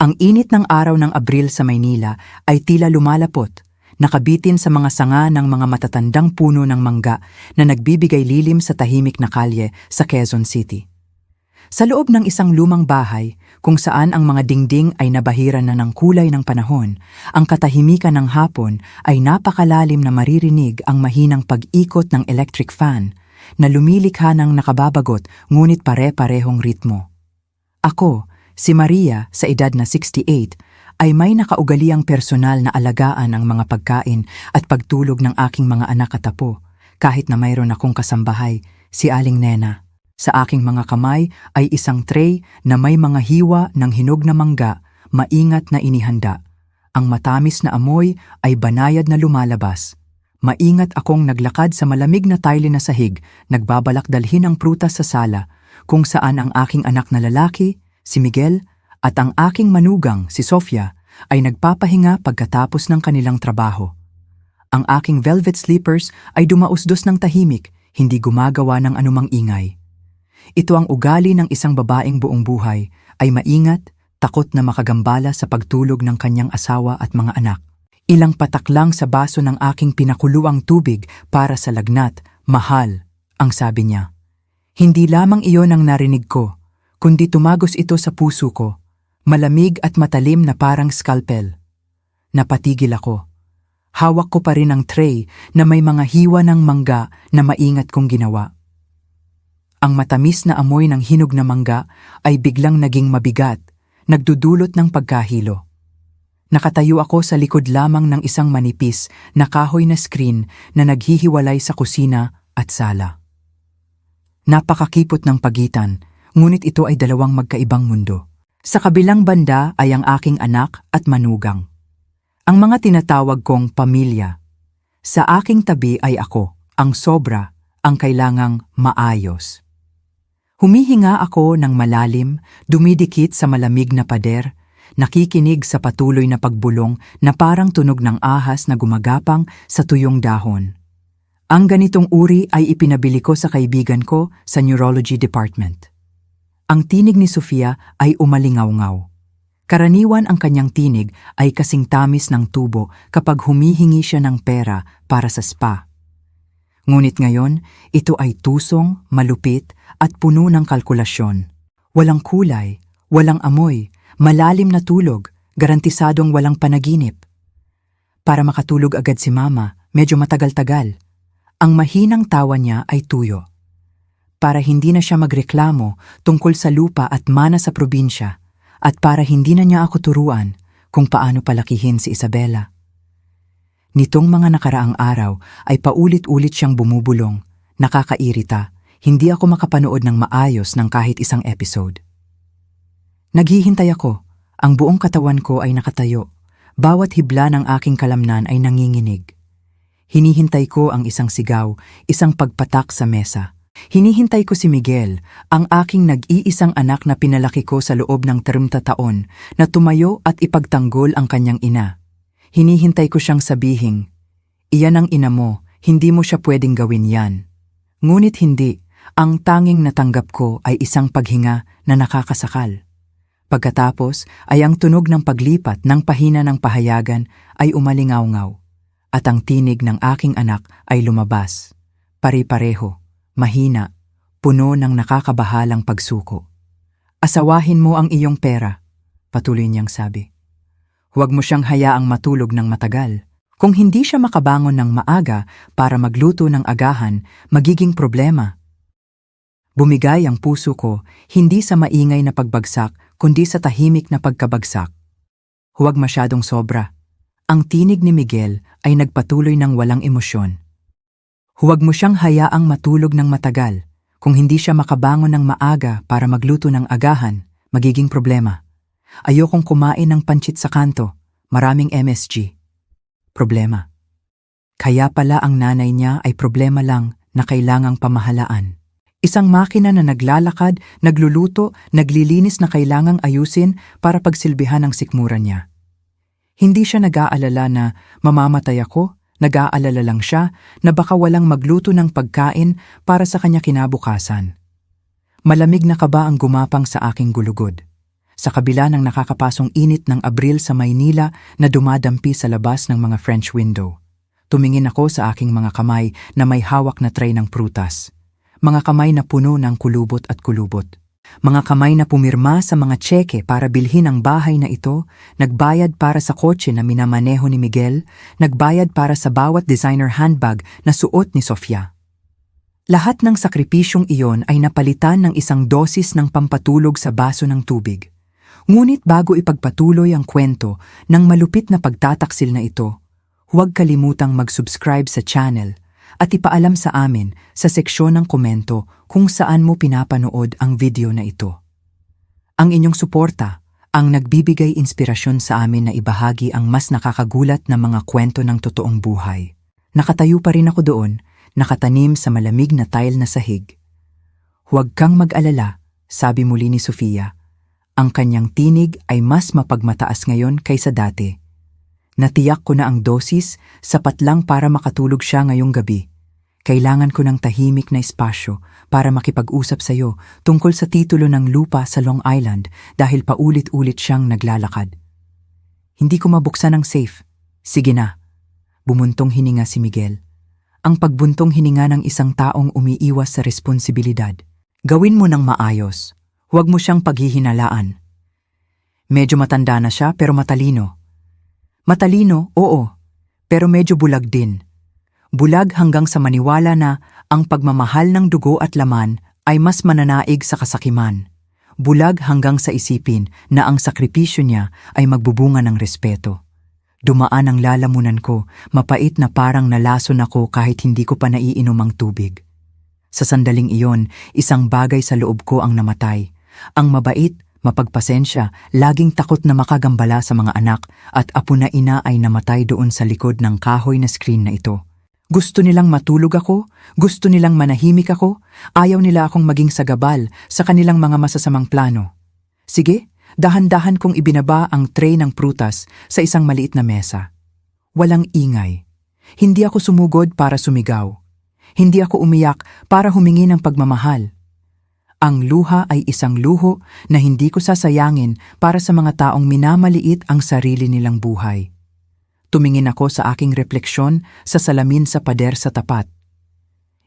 Ang init ng araw ng Abril sa Maynila ay tila lumalapot, nakabitin sa mga sanga ng mga matatandang puno ng mangga na nagbibigay lilim sa tahimik na kalye sa Quezon City. Sa loob ng isang lumang bahay, kung saan ang mga dingding ay nabahiran na ng kulay ng panahon, ang katahimikan ng hapon ay napakalalim na maririnig ang mahinang pag-ikot ng electric fan na lumilikha ng nakababagot ngunit pare-parehong ritmo. Ako, si Maria, sa edad na 68, ay may nakaugaliang personal na alagaan ang mga pagkain at pagtulog ng aking mga anak at apo, kahit na mayroon akong kasambahay, si Aling Nena. Sa aking mga kamay ay isang tray na may mga hiwa ng hinog na mangga, maingat na inihanda. Ang matamis na amoy ay banayad na lumalabas. Maingat akong naglakad sa malamig na tile na sahig, nagbabalak dalhin ang prutas sa sala, kung saan ang aking anak na lalaki, si Miguel, at ang aking manugang, si Sofia, ay nagpapahinga pagkatapos ng kanilang trabaho. Ang aking velvet slippers ay dumausdos ng tahimik, hindi gumagawa ng anumang ingay. Ito ang ugali ng isang babaeng buong buhay, ay maingat, takot na makagambala sa pagtulog ng kanyang asawa at mga anak. Ilang patak lang sa baso ng aking pinakuluang tubig para sa lagnat, mahal, ang sabi niya. Hindi lamang iyon ang narinig ko, kundi tumagos ito sa puso ko, malamig at matalim na parang scalpel. Napatigil ako. Hawak ko pa rin ang tray na may mga hiwa ng mangga na maingat kong ginawa. Ang matamis na amoy ng hinog na mangga ay biglang naging mabigat, nagdudulot ng pagkahilo. Nakatayo ako sa likod lamang ng isang manipis na kahoy na screen na naghihiwalay sa kusina at sala. Napakakipot ng pagitan, ngunit ito ay dalawang magkaibang mundo. Sa kabilang banda ay ang aking anak at manugang. Ang mga tinatawag kong pamilya. Sa aking tabi ay ako, ang sobra, ang kailangang maayos. Humihinga ako ng malalim, dumidikit sa malamig na pader, nakikinig sa patuloy na pagbulong na parang tunog ng ahas na gumagapang sa tuyong dahon. Ang ganitong uri ay ipinabili ko sa kaibigan ko sa neurology department. Ang tinig ni Sofia ay umalingaw-ngaw. Karaniwan ang kanyang tinig ay kasing tamis ng tubo kapag humihingi siya ng pera para sa spa. Ngunit ngayon, ito ay tusong, malupit at puno ng kalkulasyon. Walang kulay, walang amoy, malalim na tulog, garantisadong walang panaginip. Para makatulog agad si Mama, medyo matagal-tagal. Ang mahinang tawa niya ay tuyo. Para hindi na siya magreklamo tungkol sa lupa at mana sa probinsya, at para hindi na niya ako turuan kung paano palakihin si Isabela. Nitong mga nakaraang araw ay paulit-ulit siyang bumubulong, nakakairita, hindi ako makapanood ng maayos ng kahit isang episode. Naghihintay ako, ang buong katawan ko ay nakatayo, bawat hibla ng aking kalamnan ay nanginginig. Hinihintay ko ang isang sigaw, isang pagpatak sa mesa. Hinihintay ko si Miguel, ang aking nag-iisang anak na pinalaki ko sa loob ng 30 taon, na tumayo at ipagtanggol ang kanyang ina. Hinihintay ko siyang sabihing, iyan ang ina mo, hindi mo siya pwedeng gawin yan. Ngunit hindi, ang tanging natanggap ko ay isang paghinga na nakakasakal. Pagkatapos ay ang tunog ng paglipat ng pahina ng pahayagan ay umalingaw-ngaw, at ang tinig ng aking anak ay lumabas. Pare-pareho, mahina, puno ng nakakabahalang pagsuko. Asawahin mo ang iyong pera, patuloy niyang sabi. Huwag mo siyang hayaang matulog ng matagal. Kung hindi siya makabangon ng maaga para magluto ng agahan, magiging problema. Bumigay ang puso ko, hindi sa maingay na pagbagsak, kundi sa tahimik na pagkabagsak. Huwag masyadong sobra. Ang tinig ni Miguel ay nagpatuloy ng walang emosyon. Huwag mo siyang hayaang matulog ng matagal. Kung hindi siya makabangon ng maaga para magluto ng agahan, magiging problema. Ayokong kumain ng pancit sa kanto, maraming MSG. Problema. Kaya pala ang nanay niya ay problema lang na kailangang pamahalaan. Isang makina na naglalakad, nagluluto, naglilinis na kailangang ayusin para pagsilbihan ang sikmura niya. Hindi siya nag-aalala na mamamatay ako, nag-aalala lang siya na baka walang magluto ng pagkain para sa kanya kinabukasan. Malamig na kaba ang gumapang sa aking gulugod. sa kabila ng nakakapasong init ng Abril sa Maynila na dumadampi sa labas ng mga French window. Tumingin ako sa aking mga kamay na may hawak na tray ng prutas. Mga kamay na puno ng kulubot at kulubot. Mga kamay na pumirma sa mga tseke para bilhin ang bahay na ito, nagbayad para sa kotse na minamaneho ni Miguel, nagbayad para sa bawat designer handbag na suot ni Sofia. Lahat ng sakripisyong iyon ay napalitan ng isang dosis ng pampatulog sa baso ng tubig. Ngunit bago ipagpatuloy ang kwento ng malupit na pagtataksil na ito, huwag kalimutang mag-subscribe sa channel at ipaalam sa amin sa seksyon ng komento kung saan mo pinapanood ang video na ito. Ang inyong suporta ang nagbibigay inspirasyon sa amin na ibahagi ang mas nakakagulat na mga kwento ng totoong buhay. Nakatayo pa rin ako doon, nakatanim sa malamig na tile na sahig. Huwag kang mag-alala, sabi muli ni Sofia. Ang kanyang tinig ay mas mapagmataas ngayon kaysa dati. Natiyak ko na ang dosis, sapat lang para makatulog siya ngayong gabi. Kailangan ko ng tahimik na espasyo para makipag-usap sa iyo tungkol sa titulo ng lupa sa Long Island dahil paulit-ulit siyang naglalakad. Hindi ko mabuksan ang safe. Sige na. Bumuntong hininga si Miguel. Ang pagbuntong hininga ng isang taong umiiwas sa responsibilidad. Gawin mo ng maayos. Huwag mo siyang paghihinalaan. Medyo matanda na siya pero matalino. Matalino, oo, pero medyo bulag din. Bulag hanggang sa maniwala na ang pagmamahal ng dugo at laman ay mas mananaig sa kasakiman. Bulag hanggang sa isipin na ang sakripisyo niya ay magbubunga ng respeto. Dumaan ang lalamunan ko, mapait na parang nalason ako kahit hindi ko pa naiinom ang tubig. Sa sandaling iyon, isang bagay sa loob ko ang namatay. Ang mabait, mapagpasensya, laging takot na makagambala sa mga anak at apo na ina ay namatay doon sa likod ng kahoy na screen na ito. Gusto nilang matulog ako, gusto nilang manahimik ako, ayaw nila akong maging sagabal sa kanilang mga masasamang plano. Sige, dahan-dahan kong ibinaba ang tray ng prutas sa isang maliit na mesa. Walang ingay. Hindi ako sumugod para sumigaw. Hindi ako umiyak para humingi ng pagmamahal. Ang luha ay isang luho na hindi ko sasayangin para sa mga taong minamaliit ang sarili nilang buhay. Tumingin ako sa aking refleksyon sa salamin sa pader sa tapat.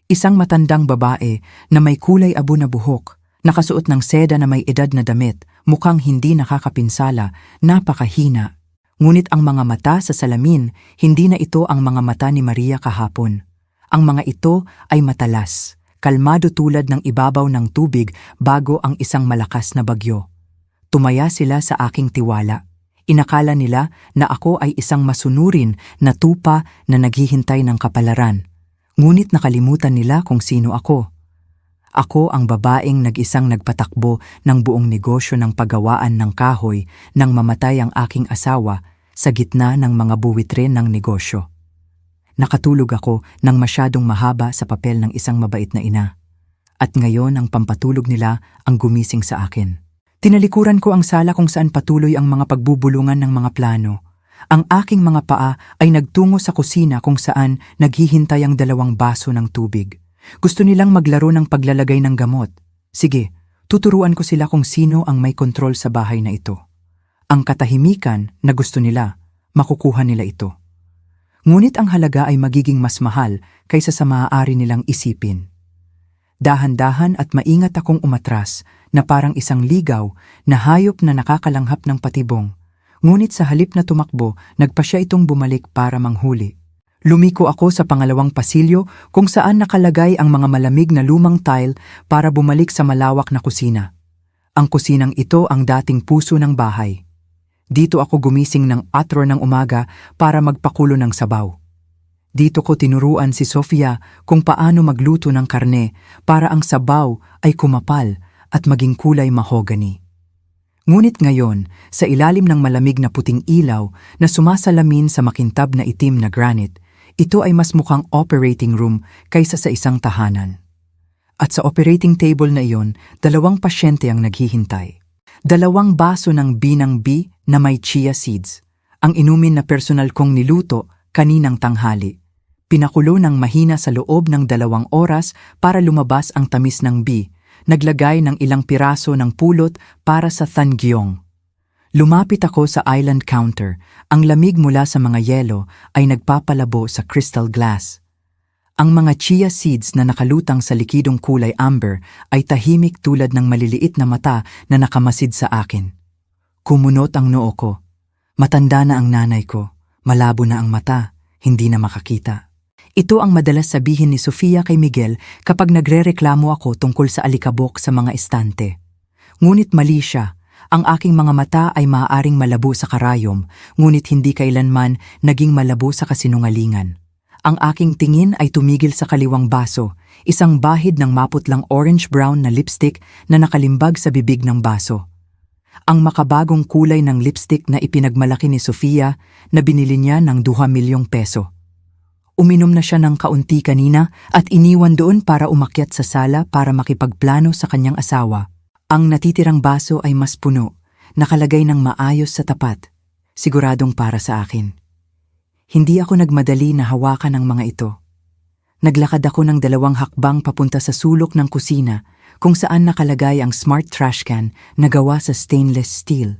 Isang matandang babae na may kulay abo na buhok, nakasuot ng seda na may edad na damit, mukhang hindi nakakapinsala, napakahina. Ngunit ang mga mata sa salamin, hindi na ito ang mga mata ni Maria kahapon. Ang mga ito ay matalas, kalmado tulad ng ibabaw ng tubig bago ang isang malakas na bagyo. Tumaya sila sa aking tiwala. Inakala nila na ako ay isang masunurin na tupa na naghihintay ng kapalaran. Ngunit nakalimutan nila kung sino ako. Ako ang babaeng nag-isang nagpatakbo ng buong negosyo ng paggawaan ng kahoy nang mamatay ang aking asawa sa gitna ng mga buwitrin ng negosyo. Nakatulog ako ng masyadong mahaba sa papel ng isang mabait na ina. At ngayon ang pampatulog nila ang gumising sa akin. Tinalikuran ko ang sala kung saan patuloy ang mga pagbubulungan ng mga plano. Ang aking mga paa ay nagtungo sa kusina kung saan naghihintay ang 2 baso ng tubig. Gusto nilang maglaro ng paglalagay ng gamot. Sige, tuturuan ko sila kung sino ang may kontrol sa bahay na ito. Ang katahimikan na gusto nila, makukuha nila ito. Ngunit ang halaga ay magiging mas mahal kaysa sa maaari nilang isipin. Dahan-dahan at maingat akong umatras na parang isang ligaw na hayop na nakakalanghap ng patibong. Ngunit sa halip na tumakbo, nagpa siya itong bumalik para manghuli. Lumiko ako sa pangalawang pasilyo kung saan nakalagay ang mga malamig na lumang tile para bumalik sa malawak na kusina. Ang kusinang ito ang dating puso ng bahay. Dito ako gumising ng 4 ng umaga para magpakulo ng sabaw. Dito ko tinuruan si Sofia kung paano magluto ng karne para ang sabaw ay kumapal at maging kulay mahogany. Ngunit ngayon, sa ilalim ng malamig na puting ilaw na sumasalamin sa makintab na itim na granite, ito ay mas mukhang operating room kaysa sa isang tahanan. At sa operating table na iyon, 2 pasyente ang naghihintay. 2 baso ng binang B na may chia seeds. Ang inumin na personal kong niluto kaninang tanghali. Pinakulo ng mahina sa loob ng 2 oras para lumabas ang tamis ng B. Naglagay ng ilang piraso ng pulot para sa thangyong. Lumapit ako sa island counter. Ang lamig mula sa mga yelo ay nagpapalabo sa crystal glass. Ang mga chia seeds na nakalutang sa likidong kulay amber ay tahimik tulad ng maliliit na mata na nakamasid sa akin. Kumunot ang noo ko. Matanda na ang nanay ko. Malabo na ang mata. Hindi na makakita. Ito ang madalas sabihin ni Sofia kay Miguel kapag nagrereklamo ako tungkol sa alikabok sa mga estante. Ngunit mali siya. Ang aking mga mata ay maaaring malabo sa karayom, ngunit hindi kailanman naging malabo sa kasinungalingan. Ang aking tingin ay tumigil sa kaliwang baso, isang bahid ng maputlang orange-brown na lipstick na nakalimbag sa bibig ng baso. Ang makabagong kulay ng lipstick na ipinagmalaki ni Sofia na binili niya ng 2 milyong peso. Uminom na siya ng kaunti kanina at iniwan doon para umakyat sa sala para makipagplano sa kanyang asawa. Ang natitirang baso ay mas puno, nakalagay ng maayos sa tapat, siguradong para sa akin. Hindi ako nagmadali na hawakan ang mga ito. Naglakad ako ng 2 hakbang papunta sa sulok ng kusina kung saan nakalagay ang smart trash can na gawa sa stainless steel.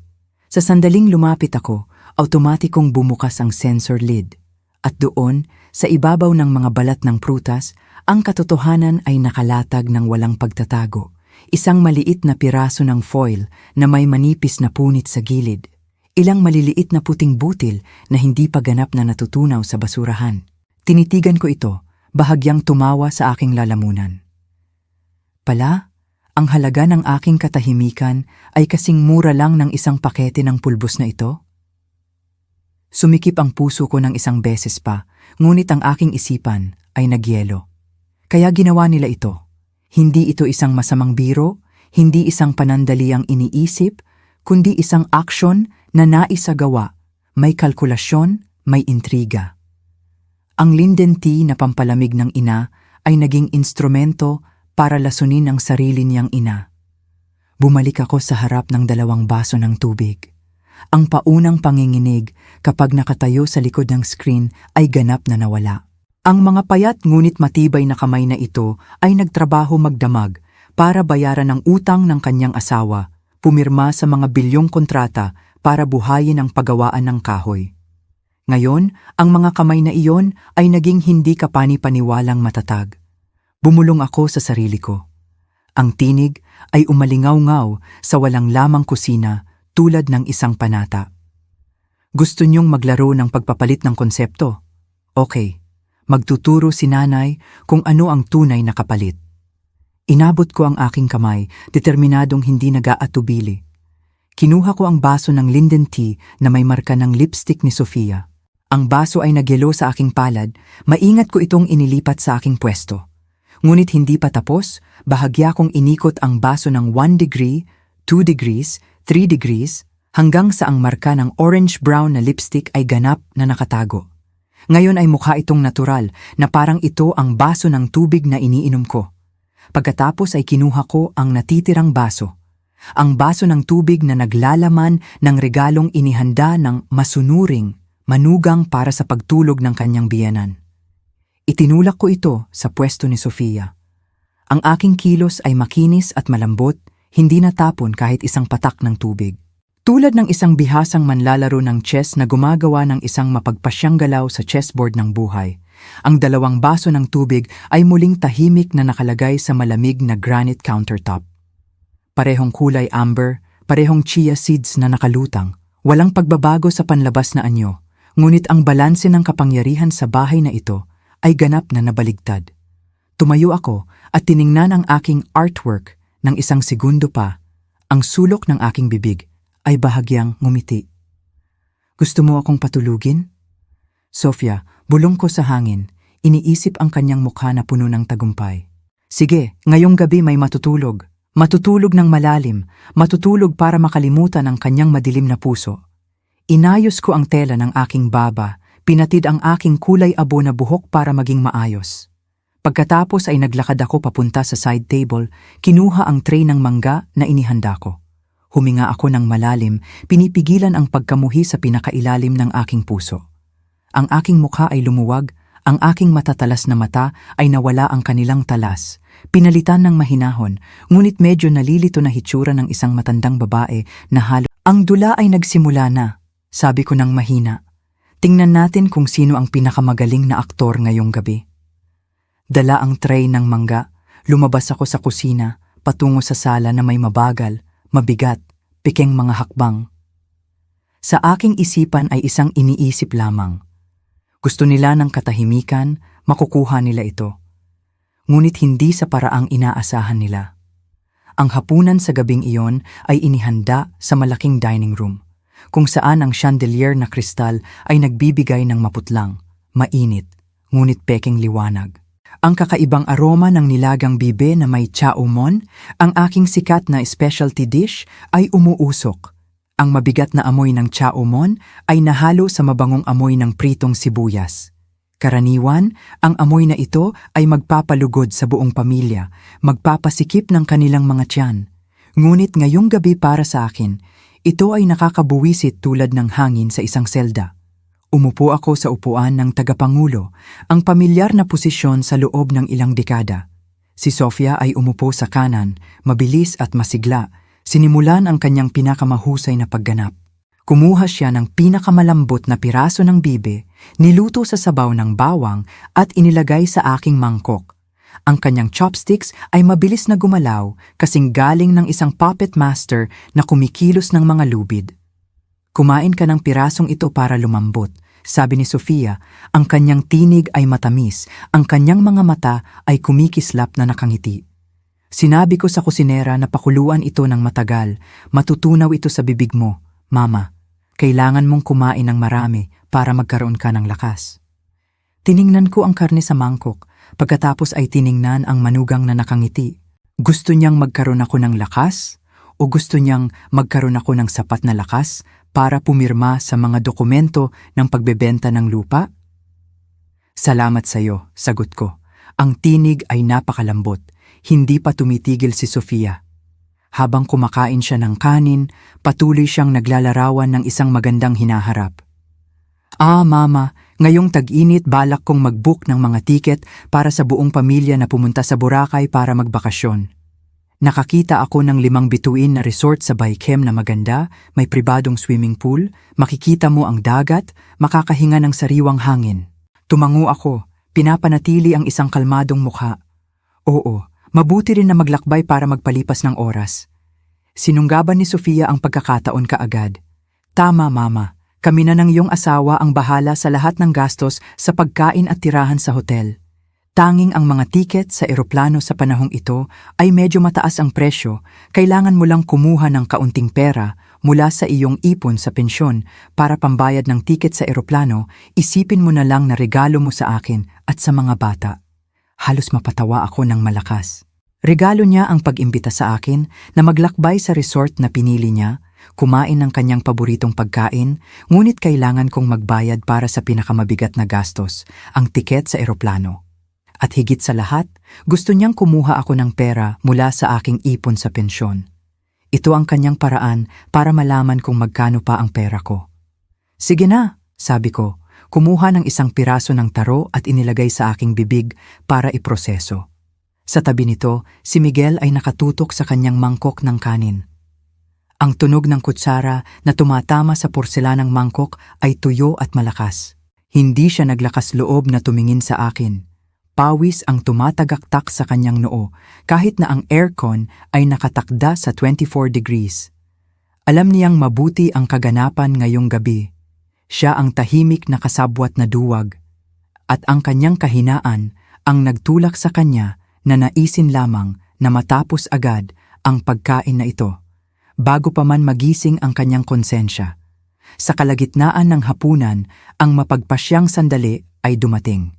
Sa sandaling lumapit ako, automatikong bumukas ang sensor lid. At doon, sa ibabaw ng mga balat ng prutas, ang katotohanan ay nakalatag ng walang pagtatago. Isang maliit na piraso ng foil na may manipis na punit sa gilid. Ilang maliliit na puting butil na hindi pa ganap na natutunaw sa basurahan. Tinitigan ko ito, bahagyang tumawa sa aking lalamunan. Pala, ang halaga ng aking katahimikan ay kasing mura lang ng isang pakete ng pulbos na ito? Sumikip ang puso ko ng isang beses pa, ngunit ang aking isipan ay nagyelo. Kaya ginawa nila ito. Hindi ito isang masamang biro, hindi isang panandali ang iniisip, kundi isang aksyon na naisagawa, may kalkulasyon, may intriga. Ang linden tea na pampalamig ng ina ay naging instrumento para lasunin ang sarili niyang ina. Bumalik ako sa harap ng 2 baso ng tubig. Ang paunang panginginig kapag nakatayo sa likod ng screen ay ganap na nawala. Ang mga payat ngunit matibay na kamay na ito ay nagtrabaho magdamag para bayaran ang utang ng kanyang asawa, pumirma sa mga bilyong kontrata para buhayin ang paggawaan ng kahoy. Ngayon, ang mga kamay na iyon ay naging hindi kapani-paniwalang matatag. Bumulong ako sa sarili ko. Ang tinig ay umalingaw-ngaw sa walang lamang kusina tulad ng isang panata. Gusto niyong maglaro ng pagpapalit ng konsepto? Okay. Magtuturo si nanay kung ano ang tunay na kapalit. Inabot ko ang aking kamay, determinadong hindi nag-aatubili. Kinuha ko ang baso ng linden tea na may marka ng lipstick ni Sofia. Ang baso ay nagyelo sa aking palad, maingat ko itong inilipat sa aking pwesto. Ngunit hindi pa tapos, bahagya kong inikot ang baso ng 1 degree, 2 degrees, 3 degrees, hanggang sa ang marka ng orange-brown na lipstick ay ganap na nakatago. Ngayon ay mukha itong natural na parang ito ang baso ng tubig na iniinom ko. Pagkatapos ay kinuha ko ang natitirang baso. Ang baso ng tubig na naglalaman ng regalong inihanda ng masunuring, manugang para sa pagtulog ng kanyang biyenan. Itinulak ko ito sa pwesto ni Sofia. Ang aking kilos ay makinis at malambot, hindi natapon kahit isang patak ng tubig. Tulad ng isang bihasang manlalaro ng chess na gumagawa ng isang mapagpasyang galaw sa chessboard ng buhay, ang 2 baso ng tubig ay muling tahimik na nakalagay sa malamig na granite countertop. Parehong kulay amber, parehong chia seeds na nakalutang, walang pagbabago sa panlabas na anyo, ngunit ang balanse ng kapangyarihan sa bahay na ito ay ganap na nabaligtad. Tumayo ako at tiningnan ang aking artwork ng isang segundo pa, ang sulok ng aking bibig ay bahagyang ngumiti. Gusto mo akong patulugin? Sofia, bulong ko sa hangin, iniisip ang kanyang mukha na puno ng tagumpay. Sige, ngayong gabi may matutulog. Matutulog ng malalim, matutulog para makalimutan ang kanyang madilim na puso. Inayos ko ang tela ng aking baba, pinatid ang aking kulay abo na buhok para maging maayos. Pagkatapos ay naglakad ako papunta sa side table, kinuha ang tray ng mangga na inihanda ko. Huminga ako ng malalim, pinipigilan ang pagkamuhi sa pinakailalim ng aking puso. Ang aking mukha ay lumuwag, ang aking matatalas na mata ay nawala ang kanilang talas. Pinalitan ng mahinahon, ngunit medyo nalilito na hitsura ng isang matandang babae na Ang dula ay nagsimula na, sabi ko ng mahina. Tingnan natin kung sino ang pinakamagaling na aktor ngayong gabi. Dala ang tray ng mangga, lumabas ako sa kusina, patungo sa sala na may mabagal, mabigat, pikeng mga hakbang. Sa aking isipan ay isang iniisip lamang. Gusto nila ng katahimikan, makukuha nila ito. Ngunit hindi sa paraang inaasahan nila. Ang hapunan sa gabing iyon ay inihanda sa malaking dining room, kung saan ang chandelier na kristal ay nagbibigay ng maputlang, mainit, ngunit peking liwanag. Ang kakaibang aroma ng nilagang bibe na may chaumon, ang aking sikat na specialty dish, ay umuusok. Ang mabigat na amoy ng chaumon ay nahalo sa mabangong amoy ng pritong sibuyas. Karaniwan, ang amoy na ito ay magpapalugod sa buong pamilya, magpapasikip ng kanilang mga tiyan. Ngunit ngayong gabi para sa akin, ito ay nakakabuwisit tulad ng hangin sa isang selda. Umupo ako sa upuan ng tagapangulo, ang pamilyar na posisyon sa loob ng ilang dekada. Si Sofia ay umupo sa kanan, mabilis at masigla, sinimulan ang kanyang pinakamahusay na pagganap. Kumuha siya ng pinakamalambot na piraso ng bibe, niluto sa sabaw ng bawang at inilagay sa aking mangkok. Ang kanyang chopsticks ay mabilis na gumalaw kasing galing ng isang puppet master na kumikilos ng mga lubid. Kumain ka ng pirasong ito para lumambot, sabi ni Sofia. Ang kanyang tinig ay matamis, ang kanyang mga mata ay kumikislap na nakangiti. Sinabi ko sa kusinera na pakuluan ito ng matagal, matutunaw ito sa bibig mo. Mama, kailangan mong kumain ng marami para magkaroon ka ng lakas. Tiningnan ko ang karne sa mangkok, pagkatapos ay tiningnan ang manugang na nakangiti. Gusto niyang magkaroon ako ng lakas? O gusto niyang magkaroon ako ng sapat na lakas para pumirma sa mga dokumento ng pagbebenta ng lupa? Salamat sa iyo, sagot ko. Ang tinig ay napakalambot. Hindi pa tumitigil si Sofia. Habang kumakain siya ng kanin, patuloy siyang naglalarawan ng isang magandang hinaharap. Mama, ngayong tag-init balak kong mag-book ng mga tiket para sa buong pamilya na pumunta sa Boracay para magbakasyon. Nakakita ako ng 5 bituin na resort sa Baikem na maganda, may pribadong swimming pool, makikita mo ang dagat, makakahinga ng sariwang hangin. Tumango ako, pinapanatili ang isang kalmadong mukha. Oo, mabuti rin na maglakbay para magpalipas ng oras. Sinunggaban ni Sofia ang pagkakataon kaagad. Tama, Mama. Kami na ng iyong asawa ang bahala sa lahat ng gastos sa pagkain at tirahan sa hotel. Tanging ang mga tiket sa eroplano sa panahong ito ay medyo mataas ang presyo. Kailangan mo lang kumuha ng kaunting pera mula sa iyong ipon sa pensyon para pambayad ng tiket sa eroplano. Isipin mo na lang na regalo mo sa akin at sa mga bata. Halos mapatawa ako ng malakas. Regalo niya ang pag-imbita sa akin na maglakbay sa resort na pinili niya, kumain ng kanyang paboritong pagkain, ngunit kailangan kong magbayad para sa pinakamabigat na gastos, ang tiket sa eroplano. At higit sa lahat, gusto niyang kumuha ako ng pera mula sa aking ipon sa pensyon. Ito ang kanyang paraan para malaman kung magkano pa ang pera ko. Sige na, sabi ko. Kumuha ng isang piraso ng taro at inilagay sa aking bibig para iproseso. Sa tabi nito, si Miguel ay nakatutok sa kanyang mangkok ng kanin. Ang tunog ng kutsara na tumatama sa porselanang mangkok ay tuyo at malakas. Hindi siya naglakas loob na tumingin sa akin. Pawis ang tumatagaktak sa kanyang noo kahit na ang aircon ay nakatakda sa 24 degrees. Alam niyang mabuti ang kaganapan ngayong gabi. Siya ang tahimik na kasabwat na duwag, at ang kanyang kahinaan ang nagtulak sa kanya na naisin lamang na matapos agad ang pagkain na ito, bago pa man magising ang kanyang konsensya. Sa kalagitnaan ng hapunan, ang mapagpasyang sandali ay dumating.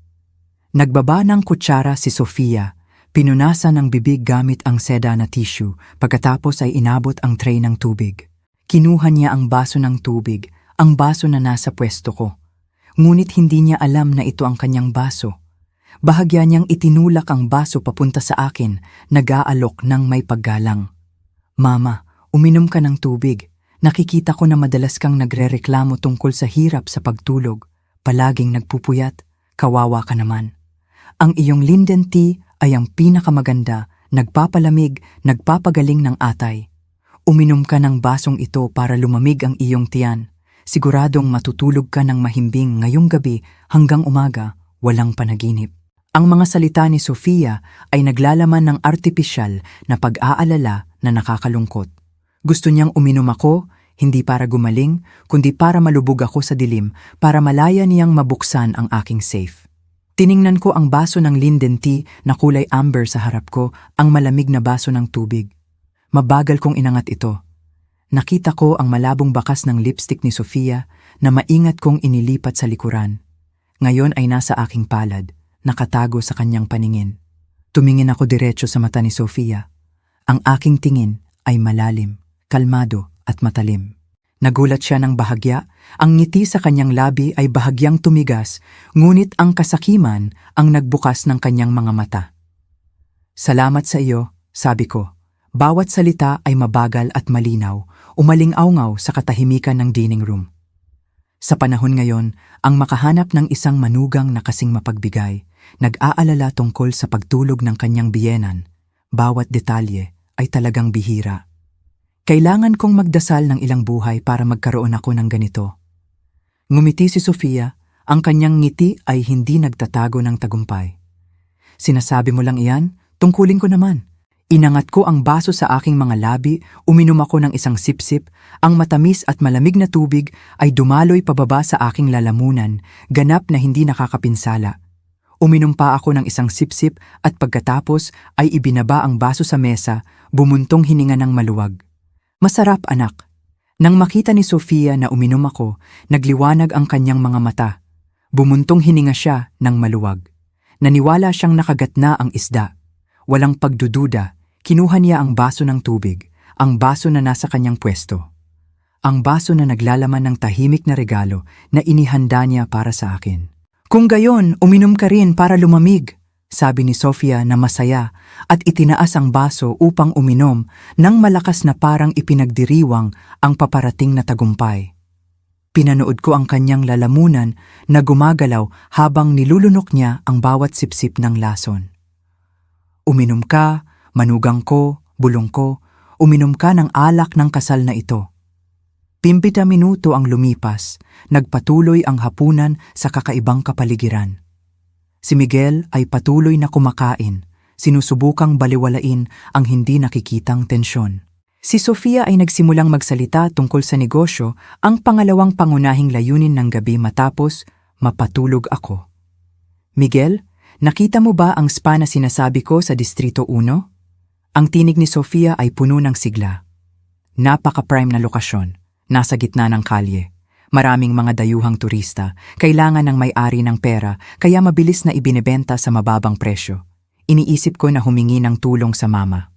Nagbaba ng kutsara si Sofia, pinunasan ang bibig gamit ang seda na tissue, pagkatapos ay inabot ang tray ng tubig. Kinuha niya ang baso ng tubig, ang baso na nasa pwesto ko. Ngunit hindi niya alam na ito ang kanyang baso. Bahagya niyang itinulak ang baso papunta sa akin, nag-aalok ng may paggalang. Mama, uminom ka ng tubig. Nakikita ko na madalas kang nagrereklamo tungkol sa hirap sa pagtulog. Palaging nagpupuyat, kawawa ka naman. Ang iyong linden tea ay ang pinakamaganda, nagpapalamig, nagpapagaling ng atay. Uminom ka ng basong ito para lumamig ang iyong tiyan. Siguradong matutulog ka ng mahimbing ngayong gabi hanggang umaga, walang panaginip. Ang mga salita ni Sofia ay naglalaman ng artipisyal na pag-aalala na nakakalungkot. Gusto niyang uminom ako, hindi para gumaling, kundi para malubog ako sa dilim, para malaya niyang mabuksan ang aking safe. Tiningnan ko ang baso ng linden tea na kulay amber sa harap ko, ang malamig na baso ng tubig. Mabagal kong inangat ito. Nakita ko ang malabong bakas ng lipstick ni Sofia na maingat kong inilipat sa likuran. Ngayon ay nasa aking palad, nakatago sa kanyang paningin. Tumingin ako diretso sa mata ni Sofia. Ang aking tingin ay malalim, kalmado at matalim. Nagulat siya ng bahagya, ang ngiti sa kanyang labi ay bahagyang tumigas, ngunit ang kasakiman ang nagbukas ng kanyang mga mata. Salamat sa iyo, sabi ko. Bawat salita ay mabagal at malinaw, umaling-awngaw sa katahimikan ng dining room. Sa panahon ngayon, ang makahanap ng isang manugang na kasing mapagbigay, nag-aalala tungkol sa pagtulog ng kanyang biyenan, bawat detalye ay talagang bihira. Kailangan kong magdasal ng ilang buhay para magkaroon ako ng ganito. Ngumiti si Sofia, ang kanyang ngiti ay hindi nagtatago ng tagumpay. Sinasabi mo lang iyan, tungkulin ko naman. Inangat ko ang baso sa aking mga labi, uminom ako ng isang sipsip, ang matamis at malamig na tubig ay dumaloy pababa sa aking lalamunan, ganap na hindi nakakapinsala. Uminom pa ako ng isang sipsip at pagkatapos ay ibinaba ang baso sa mesa, bumuntong hininga ng maluwag. Masarap, anak. Nang makita ni Sofia na uminom ako, nagliwanag ang kanyang mga mata. Bumuntong hininga siya ng maluwag. Naniwala siyang nakagatna ang isda. Walang pagdududa, kinuha niya ang baso ng tubig, ang baso na nasa kanyang pwesto. Ang baso na naglalaman ng tahimik na regalo na inihanda niya para sa akin. Kung gayon, uminom ka rin para lumamig, sabi ni Sofia na masaya at itinaas ang baso upang uminom nang malakas na parang ipinagdiriwang ang paparating na tagumpay. Pinanood ko ang kanyang lalamunan na gumagalaw habang nilulunok niya ang bawat sipsip ng lason. Uminom ka, manugang ko, bulong ko, uminom ka ng alak ng kasal na ito. 20 minuto ang lumipas, nagpatuloy ang hapunan sa kakaibang kapaligiran. Si Miguel ay patuloy na kumakain, sinusubukang baliwalain ang hindi nakikitang tensyon. Si Sofia ay nagsimulang magsalita tungkol sa negosyo, ang pangalawang pangunahing layunin ng gabi matapos mapatulog ako. Miguel, nakita mo ba ang spa na sinasabi ko sa Distrito 1? Ang tinig ni Sofia ay puno ng sigla. Napaka-prime na lokasyon, nasa gitna ng kalye. Maraming mga dayuhang turista, kailangan ng may-ari ng pera, kaya mabilis na ibinebenta sa mababang presyo. Iniisip ko na humingi ng tulong sa mama.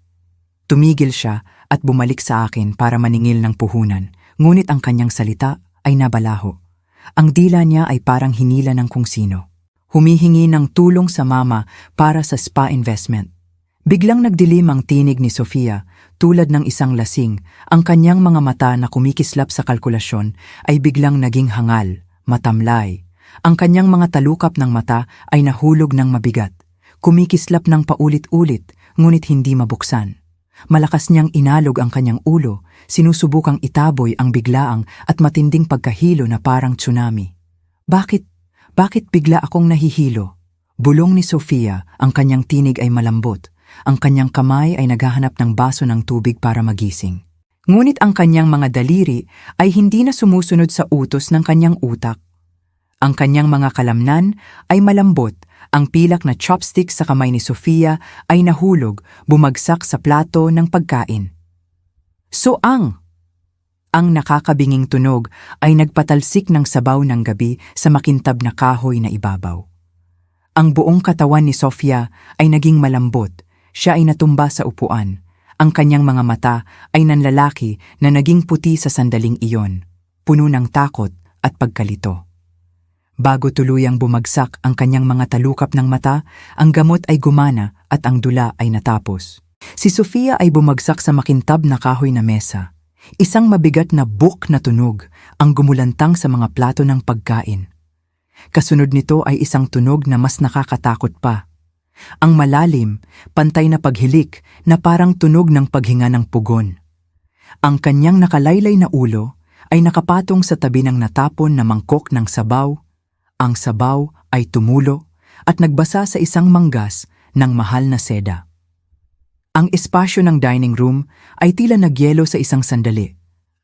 Tumigil siya at bumalik sa akin para maningil ng puhunan, ngunit ang kanyang salita ay nabalaho. Ang dila niya ay parang hinila ng kung sino. Humihingi ng tulong sa mama para sa spa investment. Biglang nagdilim ang tinig ni Sofia, tulad ng isang lasing, ang kanyang mga mata na kumikislap sa kalkulasyon ay biglang naging hangal, matamlay. Ang kanyang mga talukap ng mata ay nahulog ng mabigat, kumikislap ng paulit-ulit, ngunit hindi mabuksan. Malakas niyang inalog ang kanyang ulo, sinusubukang itaboy ang biglaang at matinding pagkahilo na parang tsunami. Bakit bigla akong nahihilo? Bulong ni Sofia, ang kanyang tinig ay malambot. Ang kanyang kamay ay naghahanap ng baso ng tubig para magising. Ngunit ang kanyang mga daliri ay hindi na sumusunod sa utos ng kanyang utak. Ang kanyang mga kalamnan ay malambot. Ang pilak na chopstick sa kamay ni Sofia ay nahulog, bumagsak sa plato ng pagkain. Ang nakakabinging tunog ay nagpatalsik ng sabaw ng gabi sa makintab na kahoy na ibabaw. Ang buong katawan ni Sofia ay naging malambot, siya ay natumba sa upuan. Ang kanyang mga mata ay nanlalaki na naging puti sa sandaling iyon, puno ng takot at pagkalito. Bago tuluyang bumagsak ang kanyang mga talukap ng mata, ang gamot ay gumana at ang dula ay natapos. Si Sofia ay bumagsak sa makintab na kahoy na mesa. Isang mabigat na buk na tunog ang gumulantang sa mga plato ng pagkain. Kasunod nito ay isang tunog na mas nakakatakot pa. Ang malalim, pantay na paghilik na parang tunog ng paghinga ng pugon. Ang kanyang nakalaylay na ulo ay nakapatong sa tabi ng natapon na mangkok ng sabaw. Ang sabaw ay tumulo at nagbasa sa isang manggas ng mahal na seda. Ang espasyo ng dining room ay tila nagyelo sa isang sandali.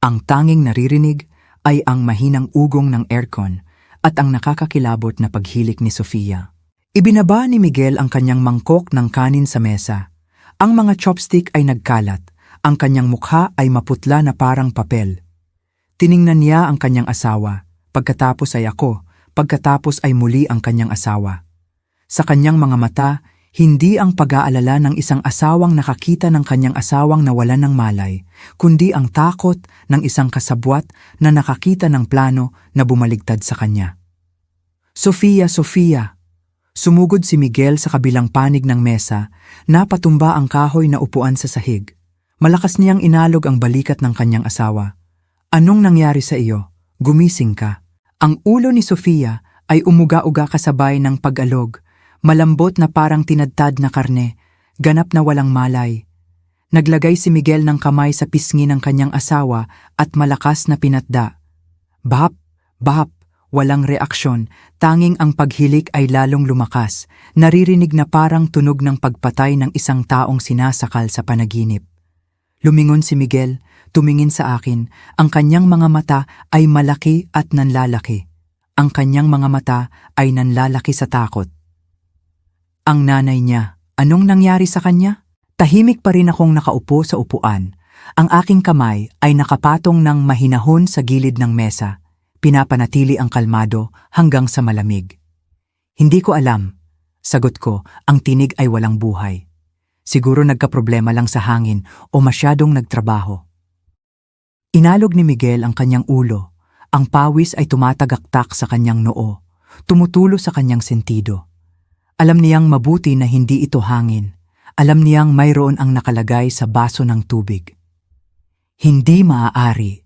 Ang tanging naririnig ay ang mahinang ugong ng aircon at ang nakakakilabot na paghilik ni Sofia. Ibinaba ni Miguel ang kanyang mangkok ng kanin sa mesa. Ang mga chopstick ay nagkalat. Ang kanyang mukha ay maputla na parang papel. Tiningnan niya ang kanyang asawa. Pagkatapos ay ako. Pagkatapos ay muli ang kanyang asawa. Sa kanyang mga mata, hindi ang pag-aalala ng isang asawang nakakita ng kanyang asawang nawalan ng malay, kundi ang takot ng isang kasabwat na nakakita ng plano na bumaligtad sa kanya. Sofia, Sofia! Sumugod si Miguel sa kabilang panig ng mesa, napatumba ang kahoy na upuan sa sahig. Malakas niyang inalog ang balikat ng kanyang asawa. Anong nangyari sa iyo? Gumising ka. Ang ulo ni Sofia ay umuga-uga kasabay ng pag-alog, malambot na parang tinadtad na karne, ganap na walang malay. Naglagay si Miguel ng kamay sa pisngi ng kanyang asawa at malakas na pinatda. Bahap, bahap, walang reaksyon, tanging ang paghilik ay lalong lumakas, naririnig na parang tunog ng pagpatay ng isang taong sinasakal sa panaginip. Lumingon si Miguel, tumingin sa akin, ang kanyang mga mata ay malaki at nanlalaki. Ang kanyang mga mata ay nanlalaki sa takot. Ang nanay niya, anong nangyari sa kanya? Tahimik pa rin akong nakaupo sa upuan. Ang aking kamay ay nakapatong ng mahinahon sa gilid ng mesa. Pinapanatili ang kalmado hanggang sa malamig. Hindi ko alam. Sagot ko, ang tinig ay walang buhay. Siguro nagkaproblema lang sa hangin o masyadong nagtrabaho. Inalog ni Miguel ang kanyang ulo. Ang pawis ay tumatagaktak sa kanyang noo, tumutulo sa kanyang sentido. Alam niyang mabuti na hindi ito hangin. Alam niyang mayroon ang nakalagay sa baso ng tubig. Hindi maaari.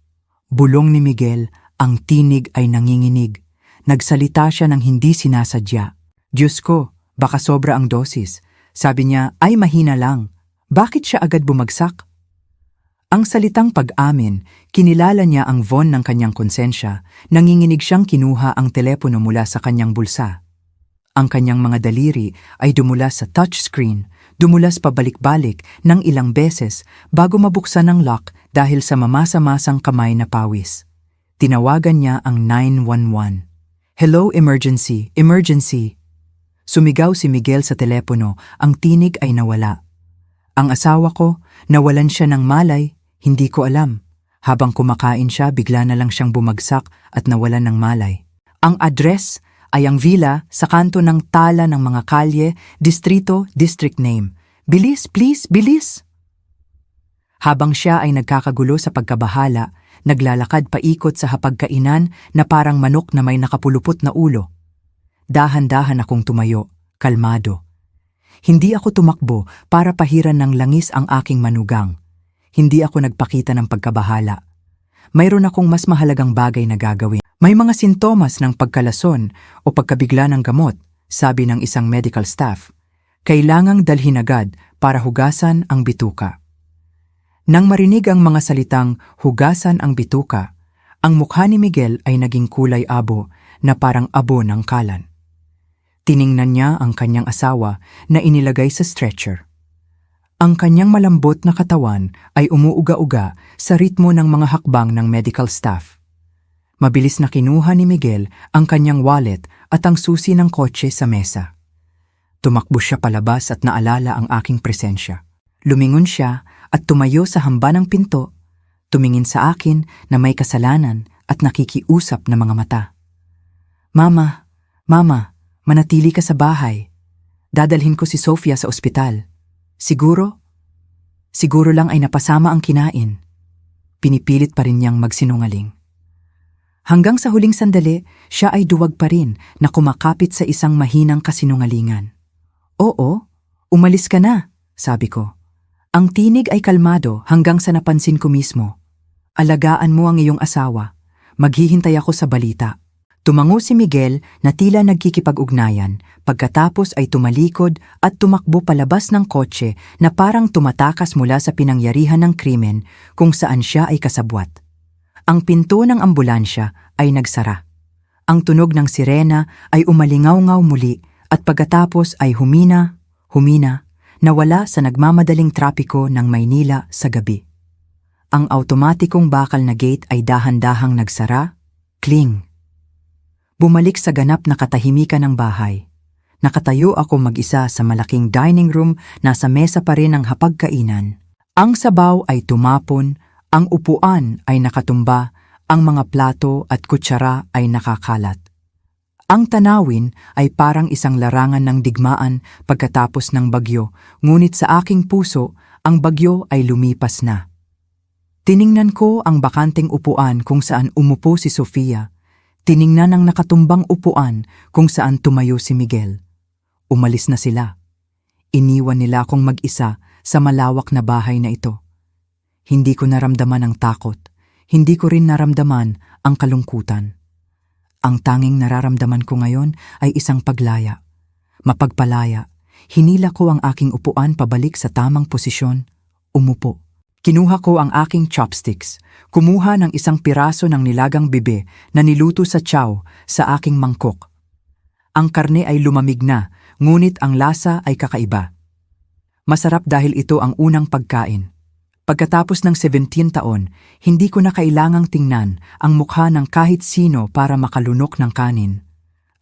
Bulong ni Miguel, ang tinig ay nanginginig. Nagsalita siya ng hindi sinasadya. Diyos ko, baka sobra ang dosis. Sabi niya, ay mahina lang. Bakit siya agad bumagsak? Ang salitang pag-amin, kinilala niya ang von ng kanyang konsensya, nanginginig siyang kinuha ang telepono mula sa kanyang bulsa. Ang kanyang mga daliri ay dumulas sa touchscreen, dumulas pabalik-balik ng ilang beses bago mabuksan ang lock dahil sa mamasa-masang kamay na pawis. Tinawagan niya ang 911. Hello, emergency, emergency. Sumigaw si Miguel sa telepono, ang tinig ay nawala. Ang asawa ko, nawalan siya ng malay, hindi ko alam. Habang kumakain siya, bigla na lang siyang bumagsak at nawalan ng malay. Ang address ay ang villa sa kanto ng tala ng mga kalye, distrito, district name. Bilis, please, bilis! Habang siya ay nagkakagulo sa pagkabahala, naglalakad paikot sa hapagkainan na parang manok na may nakapulupot na ulo. Dahan-dahan akong tumayo, kalmado. Hindi ako tumakbo para pahiran ng langis ang aking manugang. Hindi ako nagpakita ng pagkabahala. Mayroon akong mas mahalagang bagay na gagawin. May mga sintomas ng pagkalason o pagkabigla ng gamot, sabi ng isang medical staff. Kailangang dalhin agad para hugasan ang bituka. Nang marinig ang mga salitang hugasan ang bituka, ang mukha ni Miguel ay naging kulay abo na parang abo ng kalan. Tiningnan niya ang kanyang asawa na inilagay sa stretcher. Ang kanyang malambot na katawan ay umuuga-uga sa ritmo ng mga hakbang ng medical staff. Mabilis na kinuha ni Miguel ang kanyang wallet at ang susi ng kotse sa mesa. Tumakbo siya palabas at naalala ang aking presensya. Lumingon siya at tumayo sa hamba ng pinto, tumingin sa akin na may kasalanan at nakikiusap na mga mata. Mama, Mama, manatili ka sa bahay. Dadalhin ko si Sofia sa ospital. Siguro? Siguro lang ay napasama ang kinain. Pinipilit pa rin niyang magsinungaling. Hanggang sa huling sandali, siya ay duwag pa rin na kumakapit sa isang mahinang kasinungalingan. Oo, umalis ka na, sabi ko. Ang tinig ay kalmado hanggang sa napansin ko mismo. Alagaan mo ang iyong asawa. Maghihintay ako sa balita. Tumango si Miguel na tila nagkikipag-ugnayan, pagkatapos ay tumalikod at tumakbo palabas ng kotse na parang tumatakas mula sa pinangyarihan ng krimen kung saan siya ay kasabwat. Ang pinto ng ambulansya ay nagsara. Ang tunog ng sirena ay umalingaw-ngaw muli at pagkatapos ay humina, nawala sa nagmamadaling trapiko ng Maynila sa gabi. Ang automatikong bakal na gate ay dahan-dahang nagsara, cling. Bumalik sa ganap na katahimikan ng bahay. Nakatayo ako mag-isa sa malaking dining room, nasa mesa pa rin ang hapagkainan. Ang sabaw ay tumapon, ang upuan ay nakatumba, ang mga plato at kutsara ay nakakalat. Ang tanawin ay parang isang larangan ng digmaan pagkatapos ng bagyo, ngunit sa aking puso, ang bagyo ay lumipas na. Tiningnan ko ang bakanteng upuan kung saan umupo si Sofia. Tiningnan ang nakatumbang upuan kung saan tumayo si Miguel. Umalis na sila. Iniwan nila akong mag-isa sa malawak na bahay na ito. Hindi ko naramdaman ang takot. Hindi ko rin naramdaman ang kalungkutan. Ang tanging nararamdaman ko ngayon ay isang paglaya. Mapagpalaya. Hinila ko ang aking upuan pabalik sa tamang posisyon. Umupo. Kinuha ko ang aking chopsticks, kumuha ng isang piraso ng nilagang bibe na niluto sa tiyaw sa aking mangkok. Ang karne ay lumamig na, ngunit ang lasa ay kakaiba. Masarap dahil ito ang unang pagkain. Pagkatapos ng 17 taon, hindi ko na kailangang tingnan ang mukha ng kahit sino para makalunok ng kanin.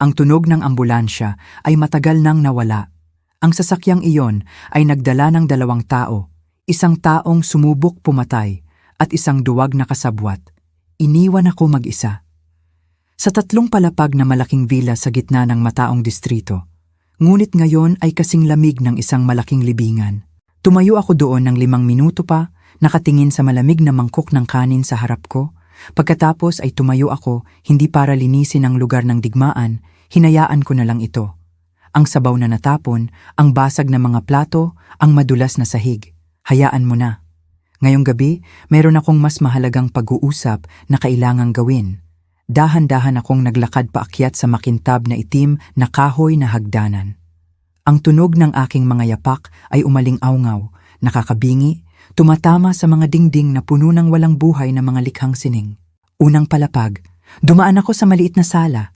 Ang tunog ng ambulansya ay matagal nang nawala. Ang sasakyang iyon ay nagdala ng 2 tao. Isang taong sumubok pumatay at isang duwag na kasabwat. Iniwan ako mag-isa. Sa 3 palapag na malaking villa sa gitna ng mataong distrito. Ngunit ngayon ay kasing lamig ng isang malaking libingan. Tumayo ako doon ng 5 minuto pa, nakatingin sa malamig na mangkok ng kanin sa harap ko. Pagkatapos ay tumayo ako, hindi para linisin ang lugar ng digmaan, hinayaan ko na lang ito. Ang sabaw na natapon, ang basag na mga plato, ang madulas na sahig. Hayaan mo na. Ngayong gabi, mayroon akong mas mahalagang pag-uusap na kailangang gawin. Dahan-dahan akong naglakad paakyat sa makintab na itim na kahoy na hagdanan. Ang tunog ng aking mga yapak ay umaling-awngaw, nakakabingi, tumatama sa mga dingding na puno ng walang buhay na mga likhang sining. Unang palapag, dumaan ako sa maliit na sala.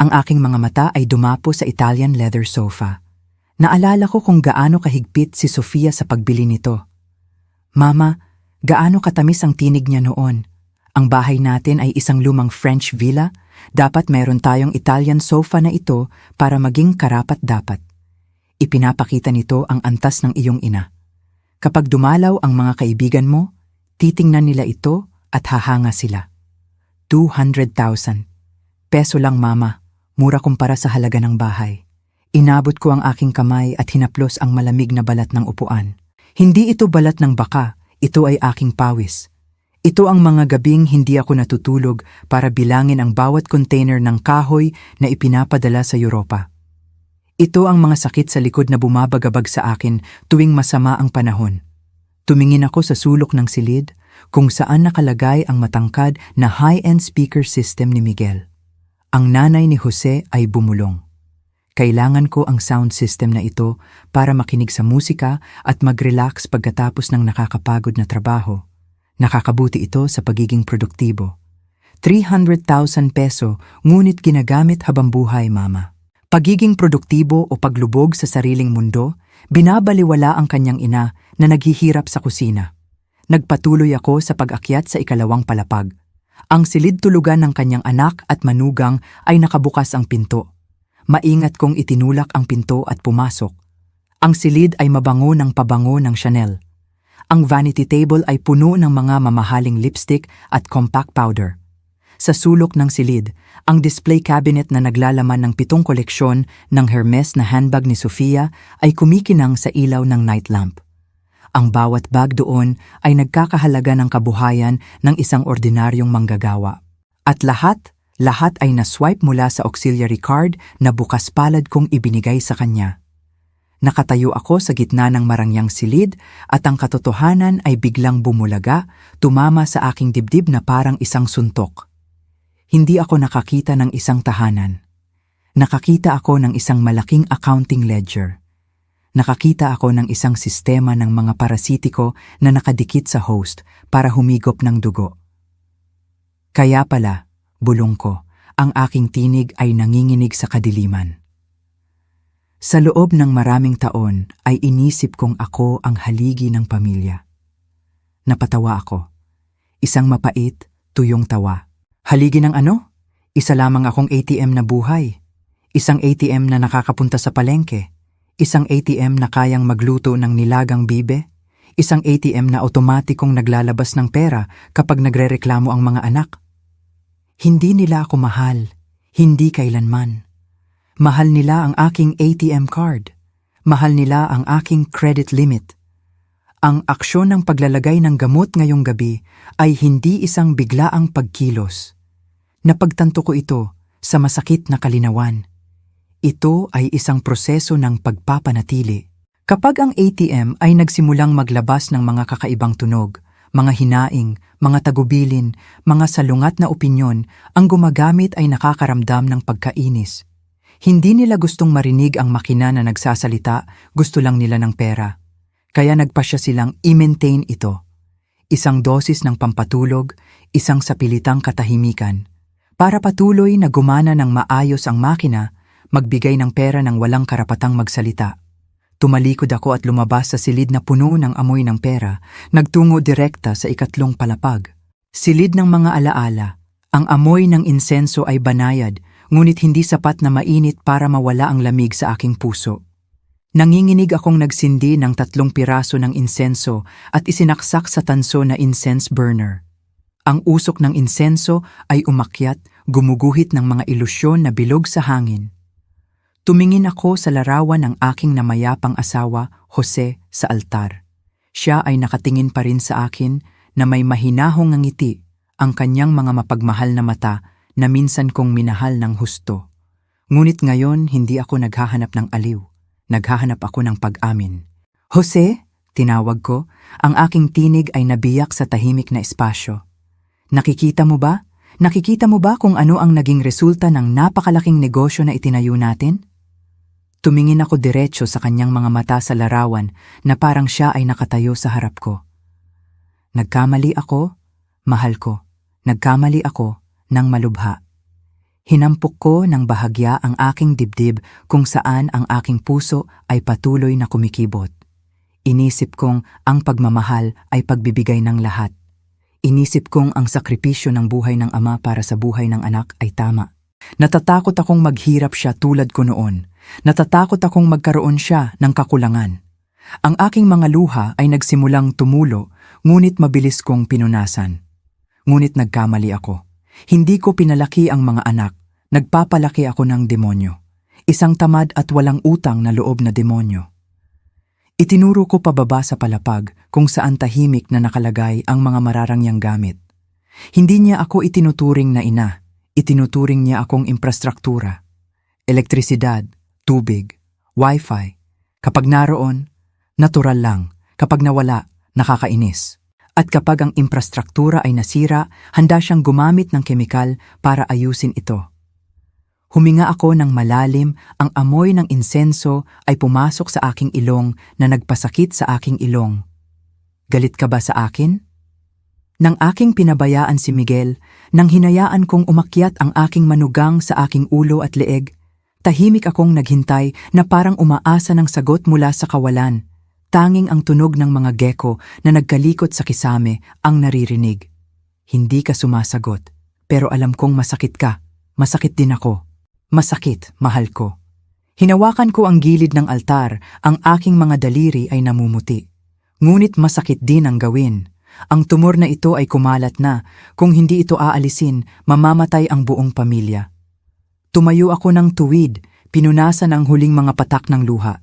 Ang aking mga mata ay dumapo sa Italian leather sofa. Naalala ko kung gaano kahigpit si Sofia sa pagbili nito. Mama, gaano katamis ang tinig niya noon. Ang bahay natin ay isang lumang French villa. Dapat meron tayong Italian sofa na ito para maging karapat-dapat. Ipinapakita nito ang antas ng iyong ina. Kapag dumalaw ang mga kaibigan mo, titingnan nila ito at hahanga sila. 200,000. Peso lang, Mama. Mura kumpara sa halaga ng bahay. Inabot ko ang aking kamay at hinaplos ang malamig na balat ng upuan. Hindi ito balat ng baka, ito ay aking pawis. Ito ang mga gabing hindi ako natutulog para bilangin ang bawat container ng kahoy na ipinapadala sa Europa. Ito ang mga sakit sa likod na bumabagabag sa akin tuwing masama ang panahon. Tumingin ako sa sulok ng silid kung saan nakalagay ang matangkad na high-end speaker system ni Miguel. Ang nanay ni Jose ay bumulong. Kailangan ko ang sound system na ito para makinig sa musika at mag-relax pagkatapos ng nakakapagod na trabaho. Nakakabuti ito sa pagiging produktibo. 300,000 peso, ngunit ginagamit habang buhay, Mama. Pagiging produktibo o paglubog sa sariling mundo, binabaliwala ang kanyang ina na naghihirap sa kusina. Nagpatuloy ako sa pag-akyat sa 2 palapag. Ang silid tulugan ng kanyang anak at manugang ay nakabukas ang pinto. Maingat kong itinulak ang pinto at pumasok. Ang silid ay mabango ng pabango ng Chanel. Ang vanity table ay puno ng mga mamahaling lipstick at compact powder. Sa sulok ng silid, ang display cabinet na naglalaman ng 7 koleksyon ng Hermes na handbag ni Sofia ay kumikinang sa ilaw ng night lamp. Ang bawat bag doon ay nagkakahalaga ng kabuhayan ng isang ordinaryong manggagawa. At lahat ay naswipe mula sa auxiliary card na bukas palad kong ibinigay sa kanya. Nakatayo ako sa gitna ng marangyang silid at ang katotohanan ay biglang bumulaga, tumama sa aking dibdib na parang isang suntok. Hindi ako nakakita ng isang tahanan. Nakakita ako ng isang malaking accounting ledger. Nakakita ako ng isang sistema ng mga parasitiko na nakadikit sa host para humigop ng dugo. Kaya pala, bulong ko, ang aking tinig ay nanginginig sa kadiliman. Sa loob ng maraming taon ay inisip kong ako ang haligi ng pamilya. Napatawa ako. Isang mapait, tuyong tawa. Haligi ng ano? Isa lamang akong ATM na buhay. Isang ATM na nakakapunta sa palengke. Isang ATM na kayang magluto ng nilagang bibe. Isang ATM na otomatikong naglalabas ng pera kapag nagrereklamo ang mga anak. Hindi nila ako mahal. Hindi kailanman. Mahal nila ang aking ATM card. Mahal nila ang aking credit limit. Ang aksyon ng paglalagay ng gamot ngayong gabi ay hindi isang biglaang pagkilos. Napagtanto ko ito sa masakit na kalinawan. Ito ay isang proseso ng pagpapanatili. Kapag ang ATM ay nagsimulang maglabas ng mga kakaibang tunog, mga hinaing, mga tagubilin, mga salungat na opinyon, ang gumagamit ay nakakaramdam ng pagkainis. Hindi nila gustong marinig ang makina na nagsasalita, gusto lang nila ng pera. Kaya nagpasya silang i-maintain ito. Isang dosis ng pampatulog, isang sapilitang katahimikan. Para patuloy na gumana ng maayos ang makina, magbigay ng pera ng walang karapatang magsalita. Tumalikod ako at lumabas sa silid na puno ng amoy ng pera, nagtungo direkta sa ikatlong palapag. Silid ng mga alaala, ang amoy ng insenso ay banayad, ngunit hindi sapat na mainit para mawala ang lamig sa aking puso. Nanginginig akong nagsindi ng 3 piraso ng insenso at isinaksak sa tanso na incense burner. Ang usok ng insenso ay umakyat, gumuguhit ng mga ilusyon na bilog sa hangin. Tumingin ako sa larawan ng aking namayapang asawa, Jose, sa altar. Siya ay nakatingin pa rin sa akin na may mahinahong ngiti, ang kanyang mga mapagmahal na mata na minsan kong minahal ng husto. Ngunit ngayon hindi ako naghahanap ng aliw. Naghahanap ako ng pag-amin. Jose, tinawag ko, ang aking tinig ay nabiyak sa tahimik na espasyo. Nakikita mo ba? Nakikita mo ba kung ano ang naging resulta ng napakalaking negosyo na itinayo natin? Tumingin ako diretso sa kanyang mga mata sa larawan na parang siya ay nakatayo sa harap ko. Nagkamali ako, mahal ko. Nagkamali ako ng malubha. Hinampok ko ng bahagya ang aking dibdib kung saan ang aking puso ay patuloy na kumikibot. Inisip kong ang pagmamahal ay pagbibigay ng lahat. Inisip kong ang sakripisyo ng buhay ng ama para sa buhay ng anak ay tama. Natatakot akong maghirap siya tulad ko noon. Natatakot akong magkaroon siya ng kakulangan. Ang aking mga luha ay nagsimulang tumulo, ngunit mabilis kong pinunasan. Ngunit nagkamali ako. Hindi ko pinalaki ang mga anak. Nagpapalaki ako ng demonyo. Isang tamad at walang utang na loob na demonyo. Itinuro ko pababa sa palapag kung saan tahimik na nakalagay ang mga mararangyang gamit. Hindi niya ako itinuturing na ina. Itinuturing niya akong infrastruktura. Elektrisidad, tubig, wifi. Kapag naroon, natural lang. Kapag nawala, nakakainis. At kapag ang infrastruktura ay nasira, handa siyang gumamit ng kemikal para ayusin ito. Huminga ako ng malalim, ang amoy ng insenso ay pumasok sa aking ilong na nagpasakit sa aking ilong. Galit ka ba sa akin? Nang aking pinabayaan si Miguel, nang hinayaan kong umakyat ang aking manugang sa aking ulo at leeg, tahimik akong naghintay na parang umaasa ng sagot mula sa kawalan. Tanging ang tunog ng mga gecko na nagkalikot sa kisame ang naririnig. Hindi ka sumasagot, pero alam kong masakit ka. Masakit din ako. Masakit, mahal ko. Hinawakan ko ang gilid ng altar, ang aking mga daliri ay namumuti. Ngunit masakit din ang gawin. Ang tumor na ito ay kumalat na. Kung hindi ito aalisin, mamamatay ang buong pamilya. Tumayo ako ng tuwid, pinunasan ang huling mga patak ng luha.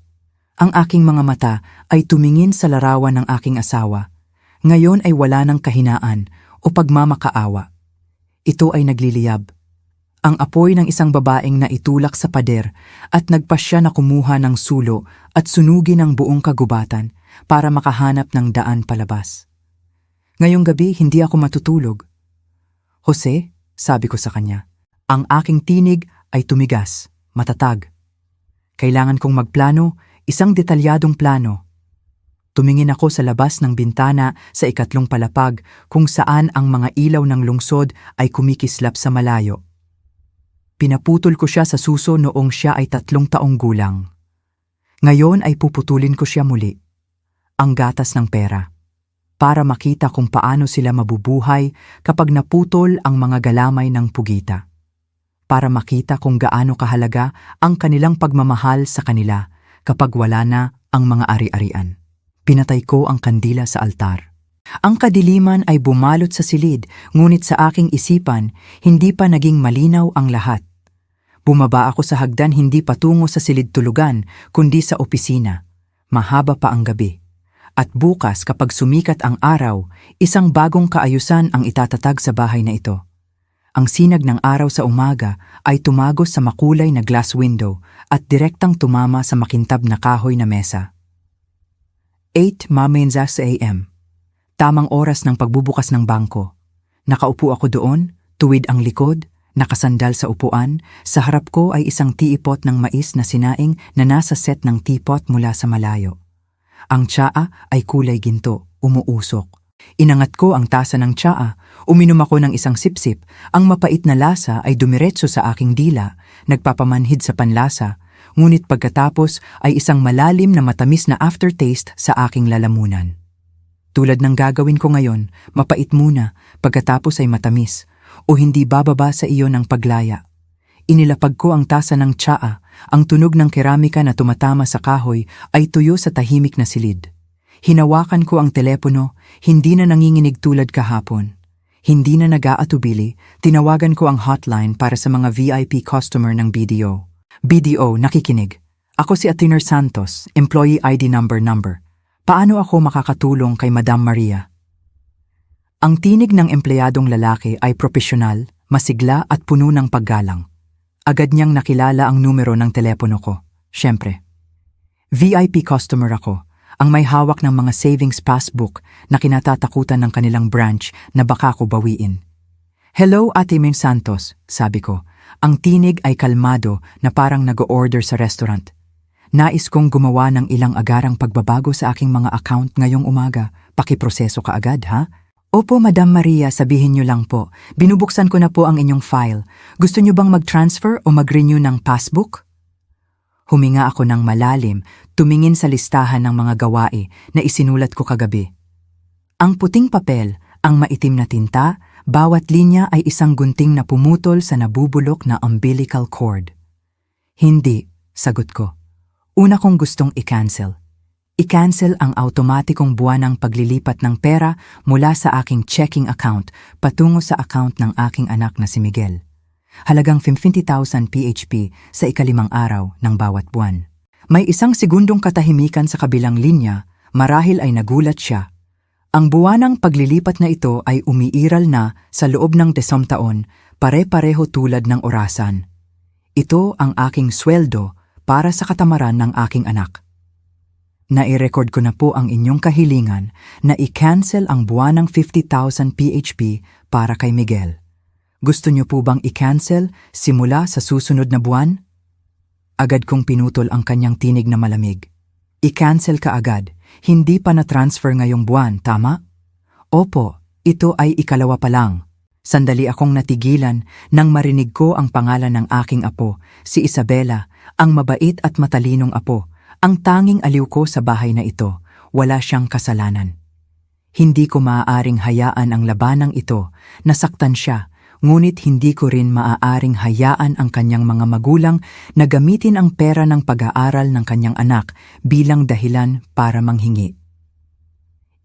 Ang aking mga mata ay tumingin sa larawan ng aking asawa. Ngayon ay wala ng kahinaan o pagmamakaawa. Ito ay nagliliyab. Ang apoy ng isang babaeng na itulak sa pader at nagpasya na kumuha ng sulo at sunugin ang buong kagubatan para makahanap ng daan palabas. Ngayong gabi hindi ako matutulog. Jose, sabi ko sa kanya. Ang aking tinig ay tumigas, matatag. Kailangan kong magplano, isang detalyadong plano. Tumingin ako sa labas ng bintana sa ikatlong palapag kung saan ang mga ilaw ng lungsod ay kumikislap sa malayo. Pinaputol ko siya sa suso noong siya ay 3 taong gulang. Ngayon ay puputulin ko siya muli. Ang gatas ng pera. Para makita kung paano sila mabubuhay kapag naputol ang mga galamay ng pugita. Para makita kung gaano kahalaga ang kanilang pagmamahal sa kanila kapag wala na ang mga ari-arian. Pinatay ko ang kandila sa altar. Ang kadiliman ay bumalot sa silid, ngunit sa aking isipan, hindi pa naging malinaw ang lahat. Bumaba ako sa hagdan hindi patungo sa silid tulugan, kundi sa opisina. Mahaba pa ang gabi. At bukas kapag sumikat ang araw, isang bagong kaayusan ang itatatag sa bahay na ito. Ang sinag ng araw sa umaga ay tumagos sa makulay na glass window at direktang tumama sa makintab na kahoy na mesa. 8:00 a.m. Tamang oras ng pagbubukas ng bangko. Nakaupo ako doon, tuwid ang likod, nakasandal sa upuan, sa harap ko ay isang teapot ng mais na sinaing na nasa set ng teapot mula sa malayo. Ang tsaa ay kulay ginto, umuusok. Inangat ko ang tasa ng tsaa, uminom ako ng isang sipsip, ang mapait na lasa ay dumiretso sa aking dila, nagpapamanhid sa panlasa, ngunit pagkatapos ay isang malalim na matamis na aftertaste sa aking lalamunan. Tulad ng gagawin ko ngayon, mapait muna, pagkatapos ay matamis, o hindi bababa sa iyo ng paglaya. Inilapag ko ang tasa ng tsaa, ang tunog ng keramika na tumatama sa kahoy ay tuyo sa tahimik na silid. Hinawakan ko ang telepono, hindi na nanginginig tulad kahapon. Hindi na nag-aatubili, tinawagan ko ang hotline para sa mga VIP customer ng BDO. BDO, nakikinig. Ako si Athiner Santos, employee ID number. Paano ako makakatulong kay Madam Maria? Ang tinig ng empleyadong lalaki ay propesyonal, masigla at puno ng paggalang. Agad niyang nakilala ang numero ng telepono ko. Siyempre. VIP customer ako. Ang may hawak ng mga savings passbook na kinatatakutan ng kanilang branch na baka ko bawiin. Hello, Ate Min Santos, sabi ko. Ang tinig ay kalmado na parang nag-o-order sa restaurant. Nais kong gumawa ng ilang agarang pagbabago sa aking mga account ngayong umaga. Pakiproseso ka agad, ha? Opo, Madam Maria, sabihin niyo lang po. Binubuksan ko na po ang inyong file. Gusto niyo bang mag-transfer o mag-renew ng passbook? Huminga ako ng malalim, tumingin sa listahan ng mga gawain na isinulat ko kagabi. Ang puting papel, ang maitim na tinta, bawat linya ay isang gunting na pumutol sa nabubulok na umbilical cord. Hindi, sagot ko. Una kong gustong i-cancel. I-cancel ang automatikong buwanang paglilipat ng pera mula sa aking checking account patungo sa account ng aking anak na si Miguel. Halagang 50,000 PHP sa ika-5 araw ng bawat buwan. May isang segundong katahimikan sa kabilang linya, marahil ay nagulat siya. Ang buwanang paglilipat na ito ay umiiral na sa loob ng 10 taon, pare-pareho tulad ng orasan. Ito ang aking sweldo para sa katamaran ng aking anak. Nai-record ko na po ang inyong kahilingan na i-cancel ang buwanang 50,000 PHP para kay Miguel. Gusto niyo po bang i-cancel simula sa susunod na buwan? Agad kong pinutol ang kanyang tinig na malamig. I-cancel ka agad, hindi pa na-transfer ngayong buwan, tama? Opo, ito ay ikalawa pa lang. Sandali akong natigilan nang marinig ko ang pangalan ng aking apo, si Isabela, ang mabait at matalinong apo, ang tanging aliw ko sa bahay na ito, wala siyang kasalanan. Hindi ko maaaring hayaan ang labanang ito, nasaktan siya, ngunit hindi ko rin maaaring hayaan ang kanyang mga magulang na gamitin ang pera ng pag-aaral ng kanyang anak bilang dahilan para manghingi.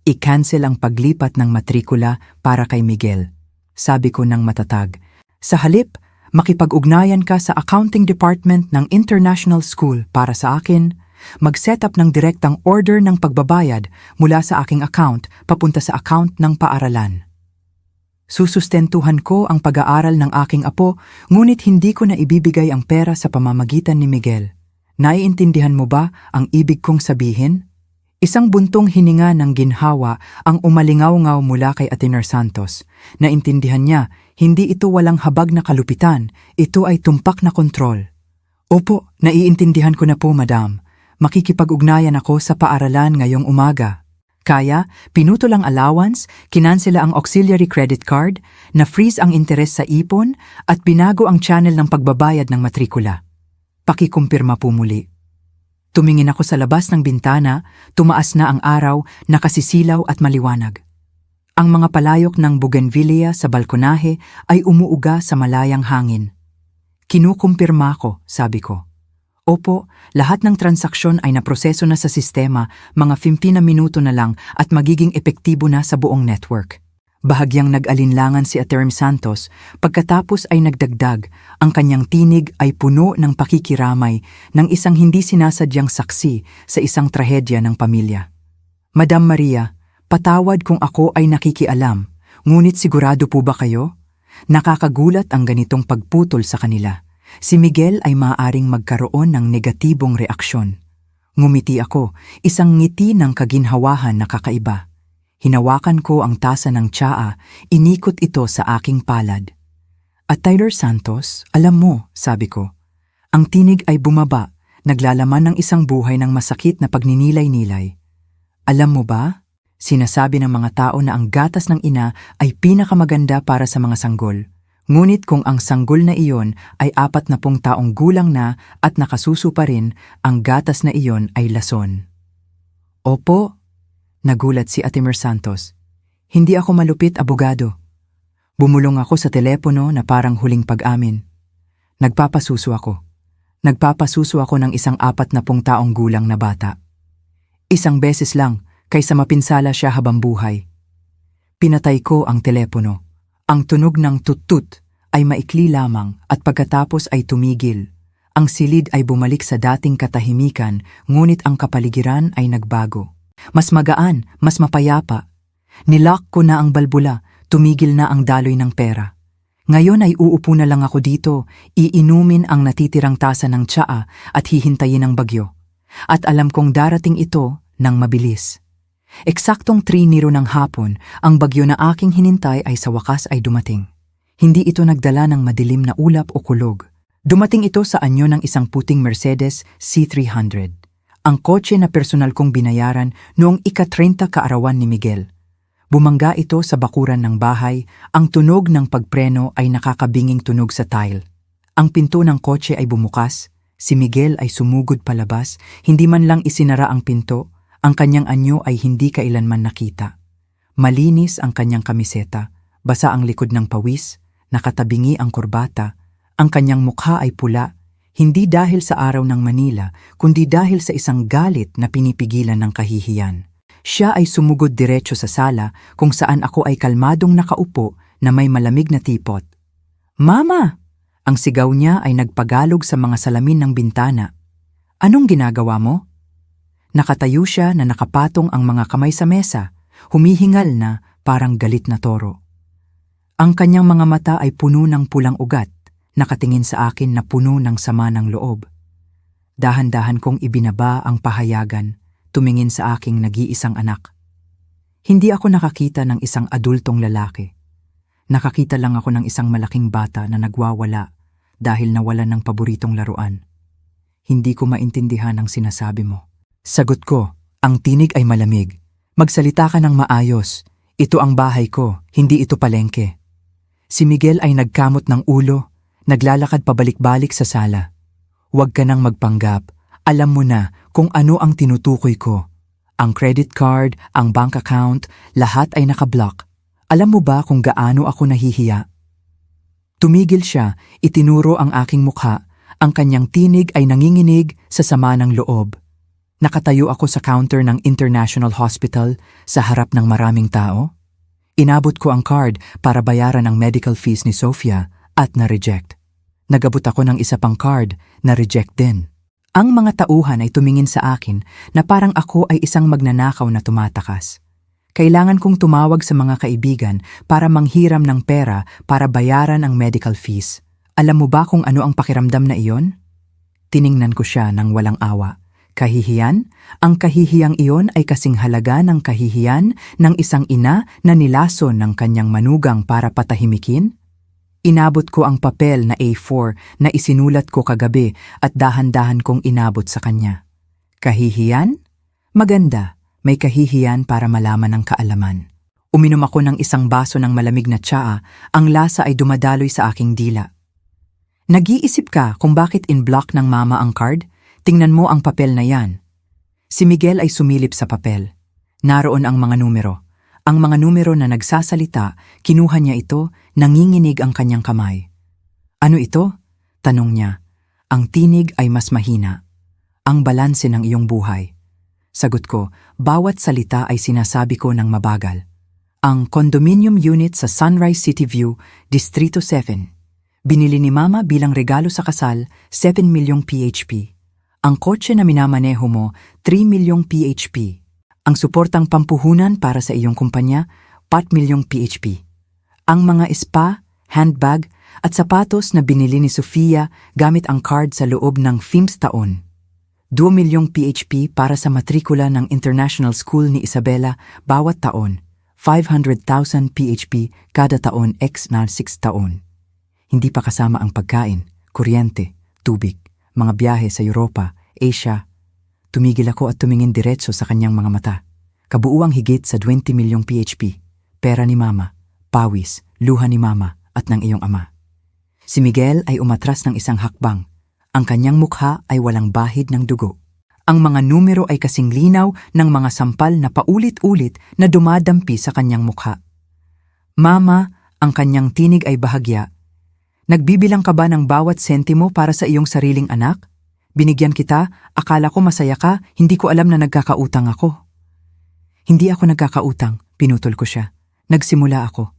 I-cancel ang paglipat ng matrikula para kay Miguel, sabi ko ng matatag. Sa halip, makipag-ugnayan ka sa accounting department ng International School para sa akin, mag-set up ng direktang order ng pagbabayad mula sa aking account papunta sa account ng paaralan. Susustentuhan ko ang pag-aaral ng aking apo, ngunit hindi ko na ibibigay ang pera sa pamamagitan ni Miguel. Naiintindihan mo ba ang ibig kong sabihin? Isang buntong hininga ng ginhawa ang umalingaw-ngaw mula kay Atiner Santos. Naintindihan niya, hindi ito walang habag na kalupitan, ito ay tumpak na kontrol. Opo, naiintindihan ko na po, madam. Makikipag-ugnayan ako sa paaralan ngayong umaga. Kaya, pinutol ang allowance, kinansela ang auxiliary credit card, na-freeze ang interes sa ipon, at binago ang channel ng pagbabayad ng matrikula. Pakikumpirma po muli. Tumingin ako sa labas ng bintana, tumaas na ang araw, nakasisilaw at maliwanag. Ang mga palayok ng bougainvillea sa balkonahe ay umuuga sa malayang hangin. Kinukumpirma ko, sabi ko. Opo, lahat ng transaksyon ay naproseso na sa sistema, mga 15 na minuto na lang at magiging epektibo na sa buong network. Bahagyang nag-alinlangan si Attorney Santos, pagkatapos ay nagdagdag, ang kanyang tinig ay puno ng pakikiramay ng isang hindi sinasadyang saksi sa isang trahedya ng pamilya. Madam Maria, patawad kung ako ay nakikialam, ngunit sigurado po ba kayo? Nakakagulat ang ganitong pagputol sa kanila. Si Miguel ay maaaring magkaroon ng negatibong reaksyon. Ngumiti ako, isang ngiti ng kaginhawahan na kakaiba. Hinawakan ko ang tasa ng tsaa, inikot ito sa aking palad. At Tyler Santos, alam mo, sabi ko, ang tinig ay bumaba, naglalaman ng isang buhay ng masakit na pagninilay-nilay. Alam mo ba, sinasabi ng mga tao na ang gatas ng ina ay pinakamaganda para sa mga sanggol. Ngunit kung ang sanggol na iyon ay 40 taong gulang na at nakasuso pa rin, ang gatas na iyon ay lason. Opo, nagulat si Attorney Santos. Hindi ako malupit, abogado. Bumulong ako sa telepono na parang huling pag-amin. Nagpapasuso ako. Nagpapasuso ako ng isang 40 taong gulang na bata. Isang beses lang, kaysa mapinsala siya habang buhay. Pinatay ko ang telepono. Ang tunog ng tut-tut ay maikli lamang at pagkatapos ay tumigil. Ang silid ay bumalik sa dating katahimikan, ngunit ang kapaligiran ay nagbago. Mas magaan, mas mapayapa. Nilock ko na ang balbula, tumigil na ang daloy ng pera. Ngayon ay uupo na lang ako dito, iinumin ang natitirang tasa ng tsaa at hihintayin ang bagyo. At alam kong darating ito ng mabilis. Eksaktong 3:00 ng hapon, ang bagyo na aking hinintay ay sa wakas ay dumating. Hindi ito nagdala ng madilim na ulap o kulog. Dumating ito sa anyo ng isang puting Mercedes C300. Ang kotse na personal kong binayaran noong ika-30 kaarawan ni Miguel. Bumangga ito sa bakuran ng bahay, ang tunog ng pagpreno ay nakakabinging tunog sa tile. Ang pinto ng kotse ay bumukas, si Miguel ay sumugod palabas, hindi man lang isinara ang pinto, ang kanyang anyo ay hindi kailanman nakita. Malinis ang kanyang kamiseta, basa ang likod ng pawis, nakatabingi ang kurbata, ang kanyang mukha ay pula, hindi dahil sa araw ng Manila, kundi dahil sa isang galit na pinipigilan ng kahihiyan. Siya ay sumugod diretso sa sala kung saan ako ay kalmadong nakaupo na may malamig na tipot. Mama! Ang sigaw niya ay nagpagalog sa mga salamin ng bintana. Anong ginagawa mo? Nakatayo siya na nakapatong ang mga kamay sa mesa, humihingal na parang galit na toro. Ang kanyang mga mata ay puno ng pulang ugat, nakatingin sa akin na puno ng sama ng loob. Dahan-dahan kong ibinaba ang pahayagan, tumingin sa aking nag-iisang anak. Hindi ako nakakita ng isang adultong lalaki. Nakakita lang ako ng isang malaking bata na nagwawala dahil nawalan ng paboritong laruan. Hindi ko maintindihan ang sinasabi mo. Sagot ko, ang tinig ay malamig. Magsalita ka ng maayos. Ito ang bahay ko, hindi ito palengke. Si Miguel ay nagkamot ng ulo, naglalakad pabalik-balik sa sala. Huwag ka nang magpanggap. Alam mo na kung ano ang tinutukoy ko. Ang credit card, ang bank account, lahat ay nakablock. Alam mo ba kung gaano ako nahihiya? Tumigil siya, itinuro ang aking mukha. Ang kanyang tinig ay nanginginig sa sama ng loob. Nakatayo ako sa counter ng International Hospital sa harap ng maraming tao. Inabot ko ang card para bayaran ang medical fees ni Sofia at na-reject. Nagabot ako ng isa pang card, na-reject din. Ang mga tauhan ay tumingin sa akin na parang ako ay isang magnanakaw na tumatakas. Kailangan kong tumawag sa mga kaibigan para manghiram ng pera para bayaran ang medical fees. Alam mo ba kung ano ang pakiramdam na iyon? Tiningnan ko siya ng walang awa. Kahihiyan? Ang kahihiyang iyon ay kasing halaga ng kahihiyan ng isang ina na nilason ng kanyang manugang para patahimikin? Inabot ko ang papel na A4 na isinulat ko kagabi at dahan-dahan kong inabot sa kanya. Kahihiyan? Maganda, may kahihiyan para malaman ang kaalaman. Uminom ako ng isang baso ng malamig na tsaa, ang lasa ay dumadaloy sa aking dila. Nag-iisip ka kung bakit in-block ng mama ang card? Tingnan mo ang papel na yan. Si Miguel ay sumilip sa papel. Naroon ang mga numero. Ang mga numero na nagsasalita, kinuha niya ito, nanginginig ang kanyang kamay. Ano ito? Tanong niya. Ang tinig ay mas mahina. Ang balanse ng iyong buhay. Sagot ko, bawat salita ay sinasabi ko ng mabagal. Ang condominium unit sa Sunrise City View, Distrito 7. Binili ni Mama bilang regalo sa kasal, 7 milyong PHP. Ang kotse na minamaneho mo, 3 milyong PHP. Ang suportang pampuhunan para sa iyong kumpanya, 4 milyong PHP. Ang mga spa, handbag, at sapatos na binili ni Sofia gamit ang card sa loob ng FIMS taon. 2 milyong PHP para sa matrikula ng International School ni Isabela bawat taon. 500,000 PHP kada taon na 6 taon. Hindi pa kasama ang pagkain, kuryente, tubig, mga biyahe sa Europa, Asia. Tumigil ako at tumingin diretso sa kanyang mga mata. Kabuuang higit sa 20 milyong PHP. Pera ni Mama, pawis, luha ni Mama at ng iyong ama. Si Miguel ay umatras ng isang hakbang. Ang kanyang mukha ay walang bahid ng dugo. Ang mga numero ay kasing linaw ng mga sampal na paulit-ulit na dumadampi sa kanyang mukha. Mama, ang kanyang tinig ay bahagya. Nagbibilang ka ba ng bawat sentimo para sa iyong sariling anak? Binigyan kita, akala ko masaya ka, hindi ko alam na nagkakautang ako. Hindi ako nagkakautang, pinutol ko siya. Nagsimula ako.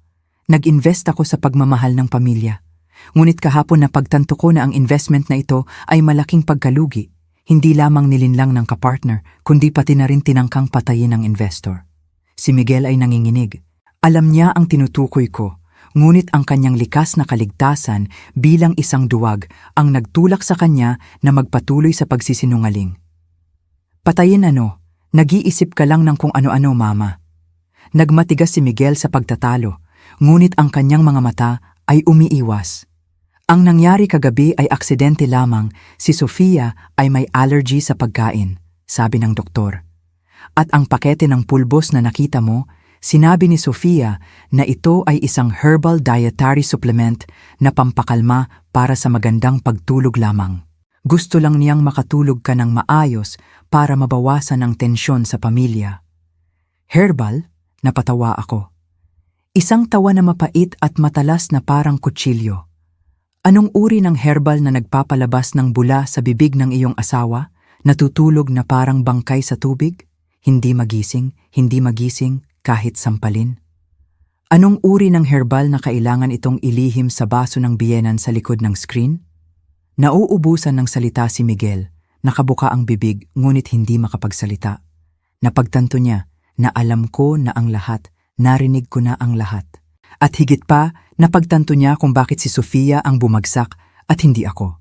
Nag-invest ako sa pagmamahal ng pamilya. Ngunit kahapon na pagtanto ko na ang investment na ito ay malaking pagkalugi. Hindi lamang nilinlang ng kapartner, kundi pati na rin tinangkang patayin ng investor. Si Miguel ay nanginginig. Alam niya ang tinutukoy ko. Ngunit ang kanyang likas na kaligtasan bilang isang duwag ang nagtulak sa kanya na magpatuloy sa pagsisinungaling. Patayin ano? Nag-iisip ka lang ng kung ano-ano, Mama. Nagmatigas si Miguel sa pagtatalo, ngunit ang kanyang mga mata ay umiiwas. Ang nangyari kagabi ay aksidente lamang, si Sofia ay may allergy sa pagkain, sabi ng doktor. At ang pakete ng pulbos na nakita mo, sinabi ni Sofia na ito ay isang herbal dietary supplement na pampakalma para sa magandang pagtulog lamang. Gusto lang niyang makatulog ka ng maayos para mabawasan ang tensyon sa pamilya. Herbal? Napatawa ako. Isang tawa na mapait at matalas na parang kutsilyo. Anong uri ng herbal na nagpapalabas ng bula sa bibig ng iyong asawa, natutulog na parang bangkay sa tubig? Hindi magising, kahit sampalin? Anong uri ng herbal na kailangan itong ilihim sa baso ng biyenan sa likod ng screen? Nauubusan ng salita si Miguel, nakabuka ang bibig ngunit hindi makapagsalita. Napagtanto niya na alam ko na ang lahat, narinig ko na ang lahat. At higit pa, napagtanto niya kung bakit si Sofia ang bumagsak at hindi ako.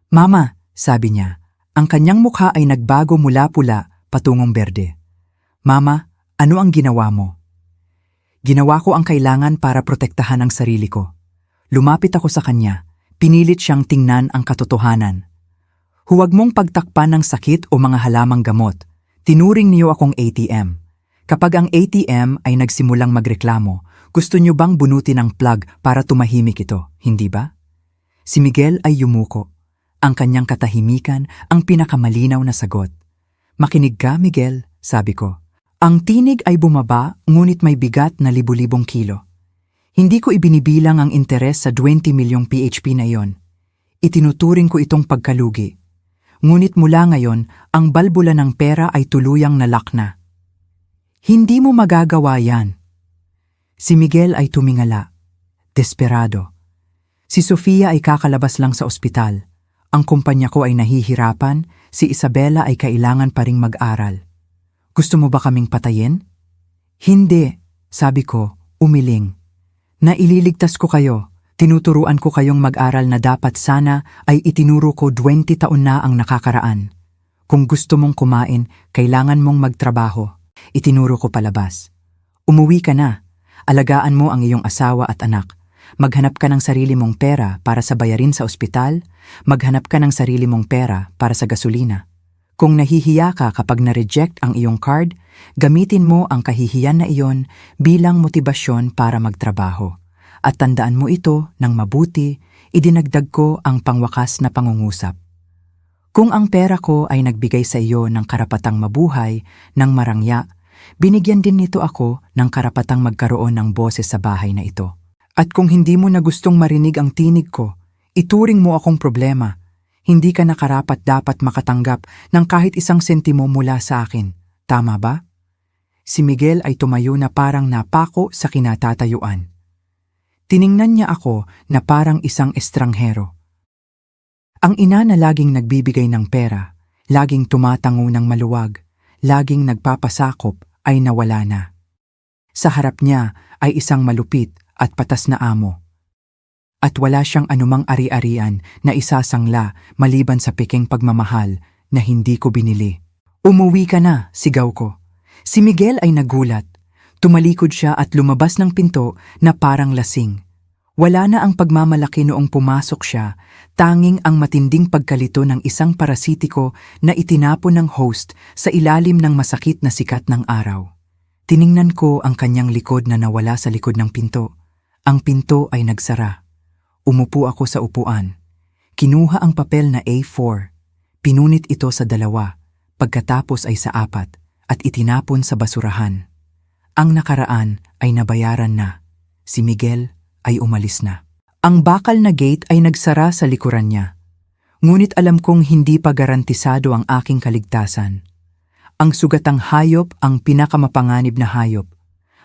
Mama, sabi niya, ang kanyang mukha ay nagbago mula pula patungong berde. Mama, ano ang ginawa mo? Ginawa ko ang kailangan para protektahan ang sarili ko. Lumapit ako sa kanya, pinilit siyang tingnan ang katotohanan. Huwag mong pagtakpan ng sakit o mga halamang gamot. Tinuring niyo akong ATM. Kapag ang ATM ay nagsimulang magreklamo, gusto niyo bang bunutin ang plug para tumahimik ito, hindi ba? Si Miguel ay yumuko. Ang kanyang katahimikan ang pinakamalinaw na sagot. Makinig ka, Miguel, sabi ko. Ang tinig ay bumaba, ngunit may bigat na libu-libong kilo. Hindi ko ibinibilang ang interes sa 20 milyong PHP na iyon. Itinuturing ko itong pagkalugi. Ngunit mula ngayon, ang balbula ng pera ay tuluyang nalakna. Hindi mo magagawa yan. Si Miguel ay tumingala. Desperado. Si Sofia ay kakalabas lang sa ospital. Ang kumpanya ko ay nahihirapan, si Isabela ay kailangan pa ring mag-aral. Gusto mo ba kaming patayin? Hindi, sabi ko, umiling. Naililigtas ko kayo. Tinuturuan ko kayong mag-aral na dapat sana ay itinuro ko 20 taon na ang nakakaraan. Kung gusto mong kumain, kailangan mong magtrabaho. Itinuro ko palabas. Umuwi ka na. Alagaan mo ang iyong asawa at anak. Maghanap ka ng sarili mong pera para sa bayarin sa ospital. Maghanap ka ng sarili mong pera para sa gasolina. Kung nahihiya ka kapag na-reject ang iyong card, gamitin mo ang kahihiyan na iyon bilang motibasyon para magtrabaho. At tandaan mo ito ng mabuti, idinagdag ko ang pangwakas na pangungusap. Kung ang pera ko ay nagbigay sa iyo ng karapatang mabuhay, ng marangya, binigyan din nito ako ng karapatang magkaroon ng boses sa bahay na ito. At kung hindi mo na gustong marinig ang tinig ko, ituring mo akong problema. Hindi ka nakarapat dapat makatanggap ng kahit isang sentimo mula sa akin. Tama ba? Si Miguel ay tumayo na parang napako sa kinatatayuan. Tiningnan niya ako na parang isang estranghero. Ang ina na laging nagbibigay ng pera, laging tumatango ng maluwag, laging nagpapasakop ay nawala na. Sa harap niya ay isang malupit at patas na amo. At wala siyang anumang ari-arian na isasangla maliban sa piking pagmamahal na hindi ko binili. Umuwi ka na, sigaw ko. Si Miguel ay nagulat. Tumalikod siya at lumabas ng pinto na parang lasing. Wala na ang pagmamalaki noong pumasok siya, tanging ang matinding pagkalito ng isang parasitiko na itinapon ng host sa ilalim ng masakit na sikat ng araw. Tiningnan ko ang kanyang likod na nawala sa likod ng pinto. Ang pinto ay nagsara. Umupo ako sa upuan. Kinuha ang papel na A4. Pinunit ito sa 2, pagkatapos ay sa 4, at itinapon sa basurahan. Ang nakaraan ay nabayaran na. Si Miguel ay umalis na. Ang bakal na gate ay nagsara sa likuran niya. Ngunit alam kong hindi pa garantisado ang aking kaligtasan. Ang sugatang hayop ang pinakamapanganib na hayop.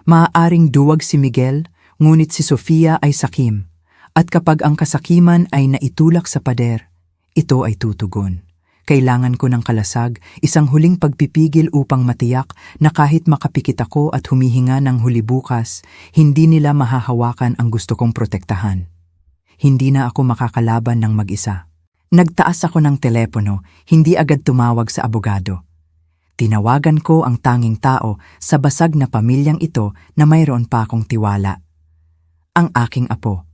Maaaring duwag si Miguel, ngunit si Sofia ay sakim. At kapag ang kasakiman ay naitulak sa pader, ito ay tutugon. Kailangan ko ng kalasag, isang huling pagpipigil upang matiyak na kahit makapikit ako at humihinga ng huli bukas, hindi nila mahahawakan ang gusto kong protektahan. Hindi na ako makakalaban ng mag-isa. Nagtaas ako ng telepono, hindi agad tumawag sa abogado. Tinawagan ko ang tanging tao sa basag na pamilyang ito na mayroon pa akong tiwala. Ang aking apo.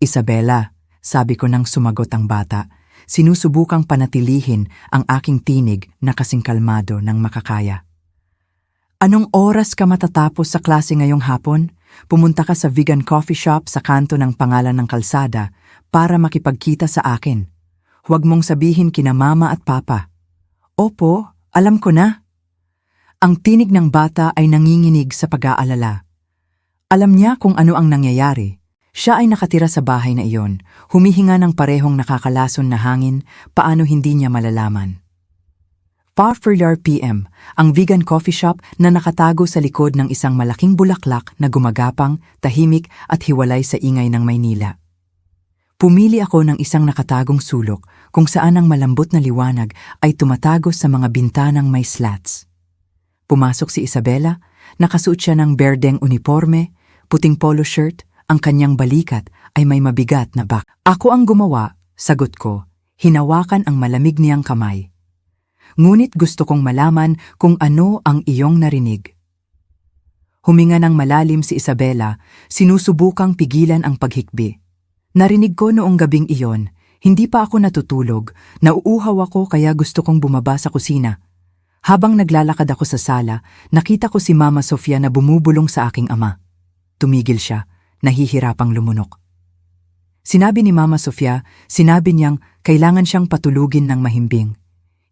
Isabela, sabi ko nang sumagot ang bata. Sinusubukang panatilihin ang aking tinig na kasing kalmado ng makakaya. Anong oras ka matatapos sa klase ngayong hapon? Pumunta ka sa vegan coffee shop sa kanto ng pangalan ng kalsada para makipagkita sa akin. Huwag mong sabihin kina mama at papa. Opo, alam ko na. Ang tinig ng bata ay nanginginig sa pag-aalala. Alam niya kung ano ang nangyayari. Siya ay nakatira sa bahay na iyon, humihinga ng parehong nakakalason na hangin, paano hindi niya malalaman. 4:00 p.m., ang vegan coffee shop na nakatago sa likod ng isang malaking bulaklak na gumagapang, tahimik at hiwalay sa ingay ng Maynila. Pumili ako ng isang nakatagong sulok kung saan ang malambot na liwanag ay tumatagos sa mga bintanang may slats. Pumasok si Isabela, nakasuot siya ng berdeng uniforme, puting polo shirt. Ang kanyang balikat ay may mabigat na bag. Ako ang gumawa, sagot ko, hinawakan ang malamig niyang kamay. Ngunit gusto kong malaman kung ano ang iyong narinig. Huminga ng malalim si Isabela, sinusubukang pigilan ang paghikbi. Narinig ko noong gabing iyon, hindi pa ako natutulog, nauuhaw ako kaya gusto kong bumaba sa kusina. Habang naglalakad ako sa sala, nakita ko si Mama Sofia na bumubulong sa aking ama. Tumigil siya. Nahihirapang lumunok. Sinabi ni Mama Sofia, sinabi niyang kailangan siyang patulugin ng mahimbing.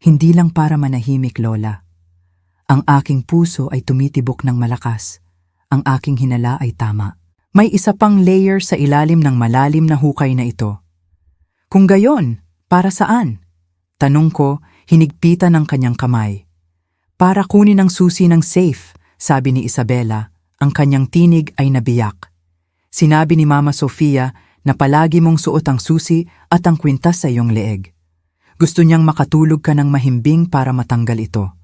Hindi lang para manahimik, Lola. Ang aking puso ay tumitibok ng malakas. Ang aking hinala ay tama. May isa pang layer sa ilalim ng malalim na hukay na ito. Kung gayon, para saan? Tanong ko, hinigpitan ng kanyang kamay. Para kunin ang susi ng safe, sabi ni Isabela, ang kanyang tinig ay nabiyak. Sinabi ni Mama Sofia na palagi mong suot ang susi at ang kwintas sa iyong leeg. Gusto niyang makatulog ka ng mahimbing para matanggal ito.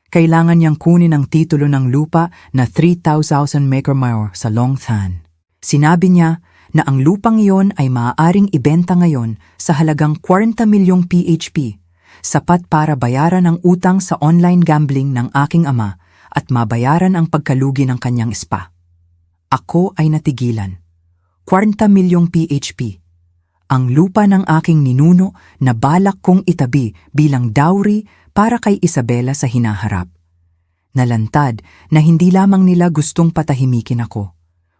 Kailangan niyang kunin ang titulo ng lupa na 3,000 megawatt sa Longthan. Sinabi niya na ang lupang iyon ay maaaring ibenta ngayon sa halagang 40 milyong PHP. sapat para bayaran ang utang sa online gambling ng aking ama at mabayaran ang pagkalugi ng kanyang spa. Ako ay natigilan. 40 milyong PHP. Ang lupa ng aking ninuno na balak kong itabi bilang dowry para kay Isabela sa hinaharap. Nalantad na hindi lamang nila gustong patahimikin ako.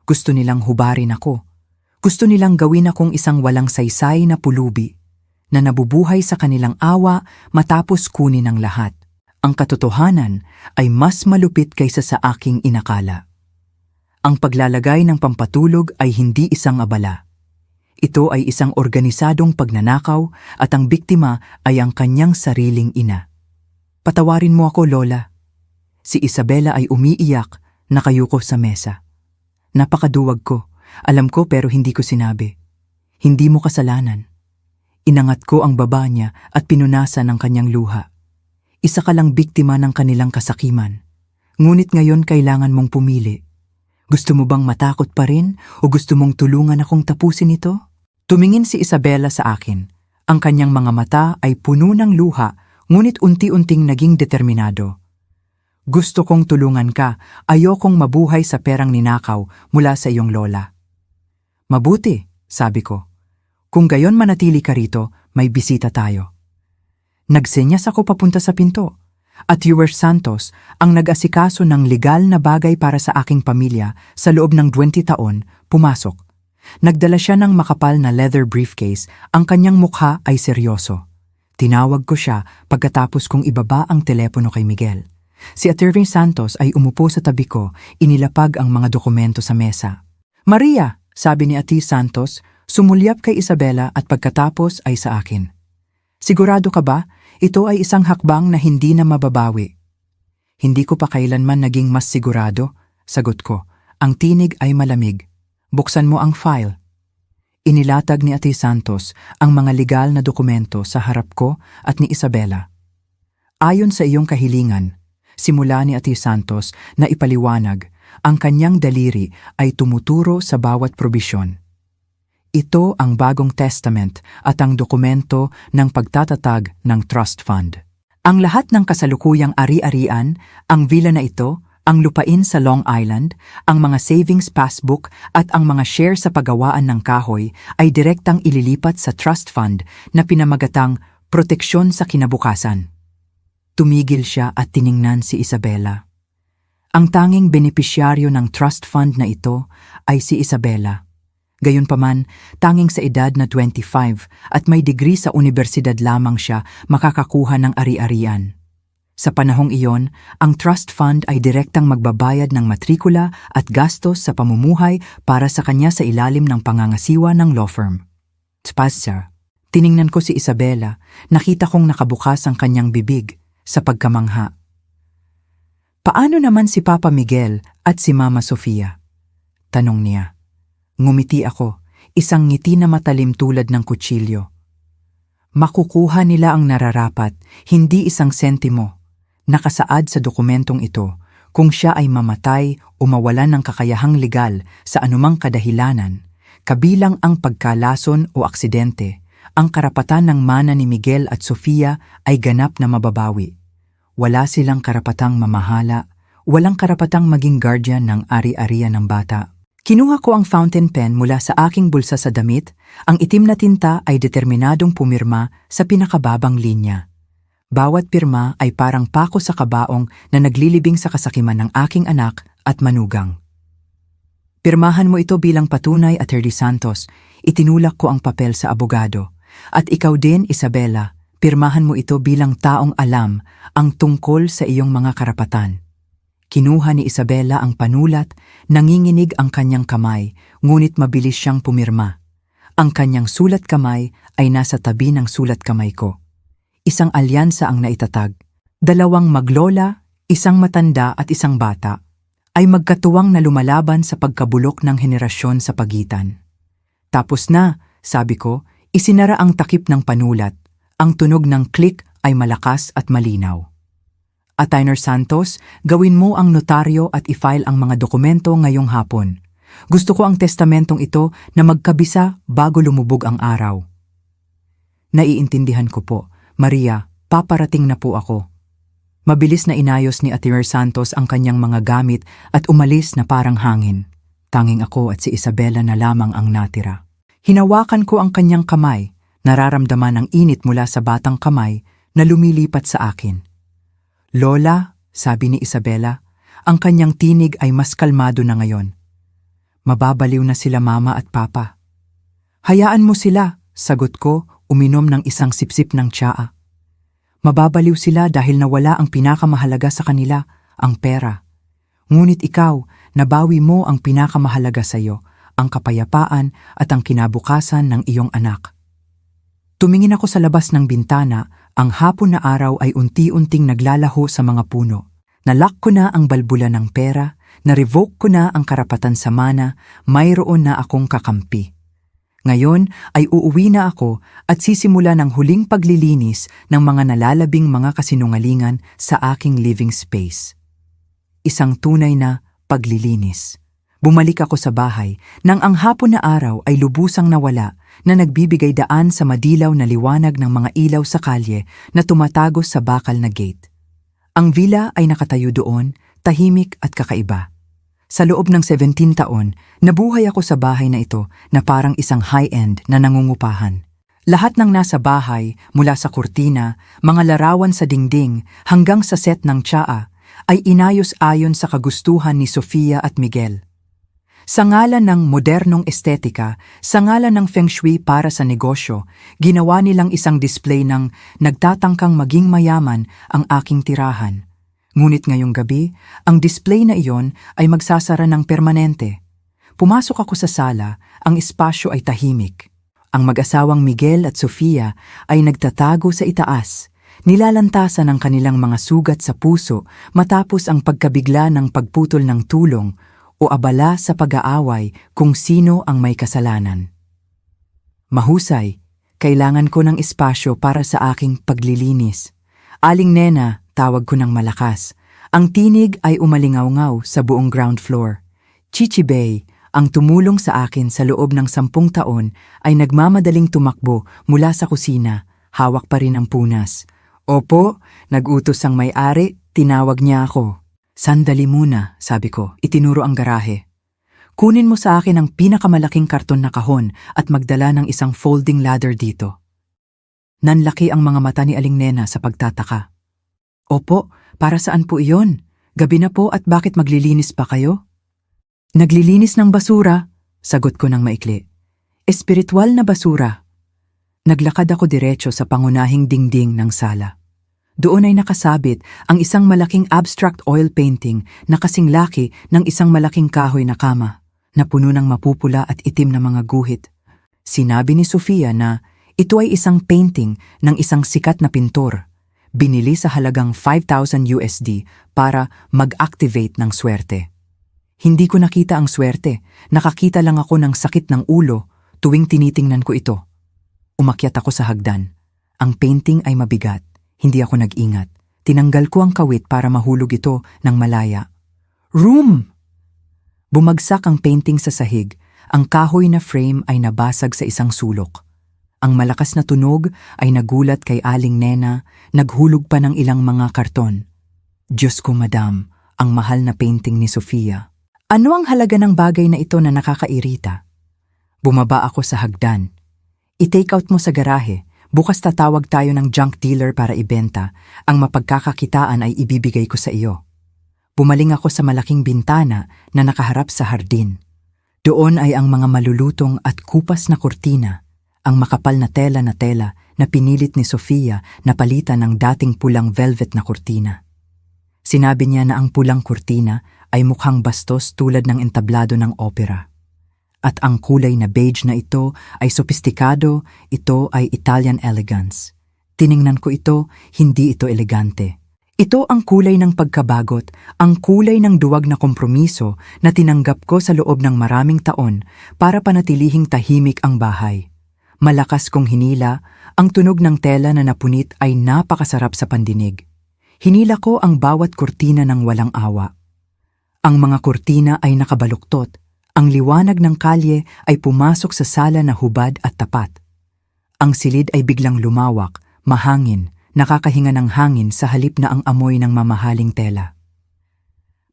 Gusto nilang hubarin ako. Gusto nilang gawin akong isang walang saysay na pulubi na nabubuhay sa kanilang awa matapos kunin ang lahat. Ang katotohanan ay mas malupit kaysa sa aking inakala. Ang paglalagay ng pampatulog ay hindi isang abala. Ito ay isang organisadong pagnanakaw at ang biktima ay ang kanyang sariling ina. Patawarin mo ako, Lola. Si Isabela ay umiiyak, nakayuko sa mesa. Napakaduwag ko. Alam ko pero hindi ko sinabi. Hindi mo kasalanan. Inangat ko ang baba niya at pinunasan ng kanyang luha. Isa ka lang biktima ng kanilang kasakiman. Ngunit ngayon kailangan mong pumili. Gusto mo bang matakot pa rin o gusto mong tulungan akong tapusin ito? Tumingin si Isabela sa akin. Ang kanyang mga mata ay puno ng luha, ngunit unti-unting naging determinado. Gusto kong tulungan ka, ayokong mabuhay sa perang ninakaw mula sa iyong lola. Mabuti, sabi ko. Kung gayon manatili ka rito, may bisita tayo. Nagsenyas ako papunta sa pinto, at Ewer Santos ang nag-asikaso ng legal na bagay para sa aking pamilya sa loob ng 20 taon, pumasok. Nagdala siya ng makapal na leather briefcase, ang kanyang mukha ay seryoso. Tinawag ko siya pagkatapos kong ibaba ang telepono kay Miguel. Si Atty. Santos ay umupo sa tabi ko, inilapag ang mga dokumento sa mesa. Maria, sabi ni Ati Santos, sumulyap kay Isabela at pagkatapos ay sa akin. Sigurado ka ba? Ito ay isang hakbang na hindi na mababawi. Hindi ko pa kailanman naging mas sigurado, sagot ko. Ang tinig ay malamig. Buksan mo ang file. Inilatag ni Ati Santos ang mga legal na dokumento sa harap ko at ni Isabela. Ayon sa iyong kahilingan, simula ni Ati Santos na ipaliwanag, ang kanyang daliri ay tumuturo sa bawat probisyon. Ito ang bagong testament at ang dokumento ng pagtatatag ng trust fund. Ang lahat ng kasalukuyang ari-arian, ang villa na ito, ang lupain sa Long Island, ang mga savings passbook at ang mga share sa paggawaan ng kahoy ay direktang ililipat sa trust fund na pinamagatang proteksyon sa kinabukasan. Tumigil siya at tiningnan si Isabela. Ang tanging benepisyaryo ng trust fund na ito ay si Isabela. Gayunpaman, tanging sa edad na 25 at may degree sa universidad lamang siya makakakuha ng ari-arian. Sa panahong iyon, ang trust fund ay direktang magbabayad ng matrikula at gastos sa pamumuhay para sa kanya sa ilalim ng pangangasiwa ng law firm. Spazza, tiningnan ko si Isabela, nakita kong nakabukas ang kanyang bibig sa pagkamangha. Paano naman si Papa Miguel at si Mama Sofia? Tanong niya. Ngumiti ako, isang ngiti na matalim tulad ng kutsilyo. Makukuha nila ang nararapat, hindi isang sentimo. Nakasaad sa dokumentong ito kung siya ay mamatay o mawalan ng kakayahang legal sa anumang kadahilanan, kabilang ang pagkalason o aksidente, ang karapatan ng mana ni Miguel at Sofia ay ganap na mababawi. Wala silang karapatang mamahala, walang karapatang maging guardian ng ari-arian ng bata. Kinuha ko ang fountain pen mula sa aking bulsa sa damit, ang itim na tinta ay determinadong pumirma sa pinakababang linya. Bawat pirma ay parang pako sa kabaong na naglilibing sa kasakiman ng aking anak at manugang. Pirmahan mo ito bilang patunay, Atty. Santos. Itinulak ko ang papel sa abogado. At ikaw din, Isabela, pirmahan mo ito bilang taong alam ang tungkol sa iyong mga karapatan. Kinuha ni Isabela ang panulat, nanginginig ang kanyang kamay, ngunit mabilis siyang pumirma. Ang kanyang sulat kamay ay nasa tabi ng sulat kamay ko. Isang alyansa ang naitatag. Dalawang maglola, isang matanda at isang bata, ay magkatuwang na lumalaban sa pagkabulok ng henerasyon sa pagitan. Tapos na, sabi ko, isinara ang takip ng panulat. Ang tunog ng click ay malakas at malinaw. Atty. Santos, gawin mo ang notaryo at i-file ang mga dokumento ngayong hapon. Gusto ko ang testamentong ito na magkabisa bago lumubog ang araw. Naiintindihan ko po, Maria, paparating na po ako. Mabilis na inayos ni Atimer Santos ang kanyang mga gamit at umalis na parang hangin. Tanging ako at si Isabela na lamang ang natira. Hinawakan ko ang kanyang kamay, nararamdaman ang init mula sa batang kamay na lumilipat sa akin. Lola, sabi ni Isabela, ang kanyang tinig ay mas kalmado na ngayon. Mababaliw na sila mama at papa. Hayaan mo sila, sagot ko, uminom ng isang sipsip ng tsaa. Mababaliw sila dahil nawala ang pinakamahalaga sa kanila, ang pera. Ngunit ikaw, nabawi mo ang pinakamahalaga sa iyo, ang kapayapaan at ang kinabukasan ng iyong anak. Tumingin ako sa labas ng bintana, ang hapon na araw ay unti-unting naglalaho sa mga puno. Nalock ko na ang balbula ng pera, na-revoke ko na ang karapatan sa mana, mayroon na akong kakampi. Ngayon ay uuwi na ako at sisimula ng huling paglilinis ng mga nalalabing mga kasinungalingan sa aking living space. Isang tunay na paglilinis. Bumalik ako sa bahay nang ang hapon na araw ay lubusang nawala na nagbibigay daan sa madilaw na liwanag ng mga ilaw sa kalye na tumatagos sa bakal na gate. Ang villa ay nakatayo doon, tahimik at kakaiba. Sa loob ng 17 taon, nabuhay ako sa bahay na ito na parang isang high-end na nangungupahan. Lahat ng nasa bahay, mula sa kurtina, mga larawan sa dingding, hanggang sa set ng tsaa, ay inayos ayon sa kagustuhan ni Sofia at Miguel. Sa ngalan ng modernong estetika, sa ngalan ng feng shui para sa negosyo, ginawa nilang isang display ng nagtatangkang maging mayaman ang aking tirahan. Ngunit ngayong gabi, ang display na iyon ay magsasara ng permanente. Pumasok ako sa sala, ang espasyo ay tahimik. Ang mag-asawang Miguel at Sofia ay nagtatago sa itaas, nilalantasan ang kanilang mga sugat sa puso matapos ang pagkabigla ng pagputol ng tulong o abala sa pag-aaway kung sino ang may kasalanan. Mahusay, kailangan ko ng espasyo para sa aking paglilinis. Aling Nena, tawag ko ng malakas. Ang tinig ay umalingaw-ngaw sa buong ground floor. Chichibay, ang tumulong sa akin sa loob ng 10 taon, ay nagmamadaling tumakbo mula sa kusina, hawak pa rin ang punas. Opo, nag-utos ang may-ari, tinawag niya ako. Sandali muna, sabi ko, itinuro ang garahe. Kunin mo sa akin ang pinakamalaking karton na kahon at magdala ng isang folding ladder dito. Nanlaki ang mga mata ni Aling Nena sa pagtataka. Opo, para saan po iyon? Gabi na po at bakit maglilinis pa kayo? Naglilinis ng basura, sagot ko ng maikli. Espiritual na basura. Naglakad ako diretso sa pangunahing dingding ng sala. Doon ay nakasabit ang isang malaking abstract oil painting na kasing laki ng isang malaking kahoy na kama, na puno ng mapupula at itim na mga guhit. Sinabi ni Sofia na ito ay isang painting ng isang sikat na pintor. Binili sa halagang $5,000 para mag-activate ng swerte. Hindi ko nakita ang swerte, nakakita lang ako ng sakit ng ulo tuwing tinitingnan ko ito. Umakyat ako sa hagdan. Ang painting ay mabigat, hindi ako nag-ingat. Tinanggal ko ang kawit para mahulog ito ng malaya. Room! Bumagsak ang painting sa sahig, ang kahoy na frame ay nabasag sa isang sulok. Ang malakas na tunog ay nagulat kay Aling Nena, naghulog pa ng ilang mga karton. Diyos ko madam, ang mahal na painting ni Sofia. Ano ang halaga ng bagay na ito na nakakairita? Bumaba ako sa hagdan. I-take out mo sa garahe, bukas tatawag tayo ng junk dealer para ibenta, ang mapagkakakitaan ay ibibigay ko sa iyo. Bumaling ako sa malaking bintana na nakaharap sa hardin. Doon ay ang mga malulutong at kupas na kurtina, ang makapal na tela na pinilit ni Sofia na palitan ng dating pulang velvet na kurtina. Sinabi niya na ang pulang kurtina ay mukhang bastos tulad ng entablado ng opera. At ang kulay na beige na ito ay sopistikado, ito ay Italian elegance. Tiningnan ko ito, hindi ito elegante. Ito ang kulay ng pagkabagot, ang kulay ng duwag na kompromiso na tinanggap ko sa loob ng maraming taon para panatilihing tahimik ang bahay. Malakas kong hinila, ang tunog ng tela na napunit ay napakasarap sa pandinig. Hinila ko ang bawat kurtina ng walang awa. Ang mga kurtina ay nakabaluktot, ang liwanag ng kalye ay pumasok sa sala na hubad at tapat. Ang silid ay biglang lumawak, mahangin, nakakahinga ng hangin sa halip na ang amoy ng mamahaling tela.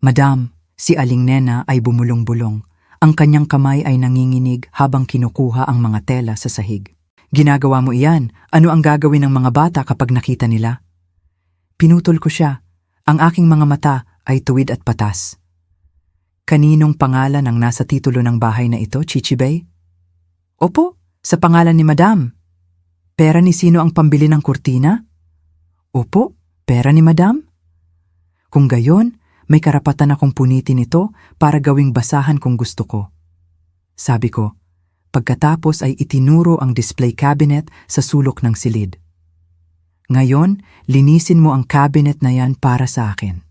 Madam, si Aling Nena ay bumulong-bulong. Ang kanyang kamay ay nanginginig habang kinukuha ang mga tela sa sahig. Ginagawa mo iyan, ano ang gagawin ng mga bata kapag nakita nila? Pinutol ko siya. Ang aking mga mata ay tuwid at patas. Kaninong pangalan ang nasa titulo ng bahay na ito, Chichibay? Opo, sa pangalan ni Madam. Pera ni sino ang pambili ng kurtina? Opo, pera ni Madam. Kung gayon, may karapatan akong punitin ito para gawing basahan kung gusto ko. Sabi ko, pagkatapos ay itinuro ang display cabinet sa sulok ng silid. Ngayon, linisin mo ang cabinet na yan para sa akin.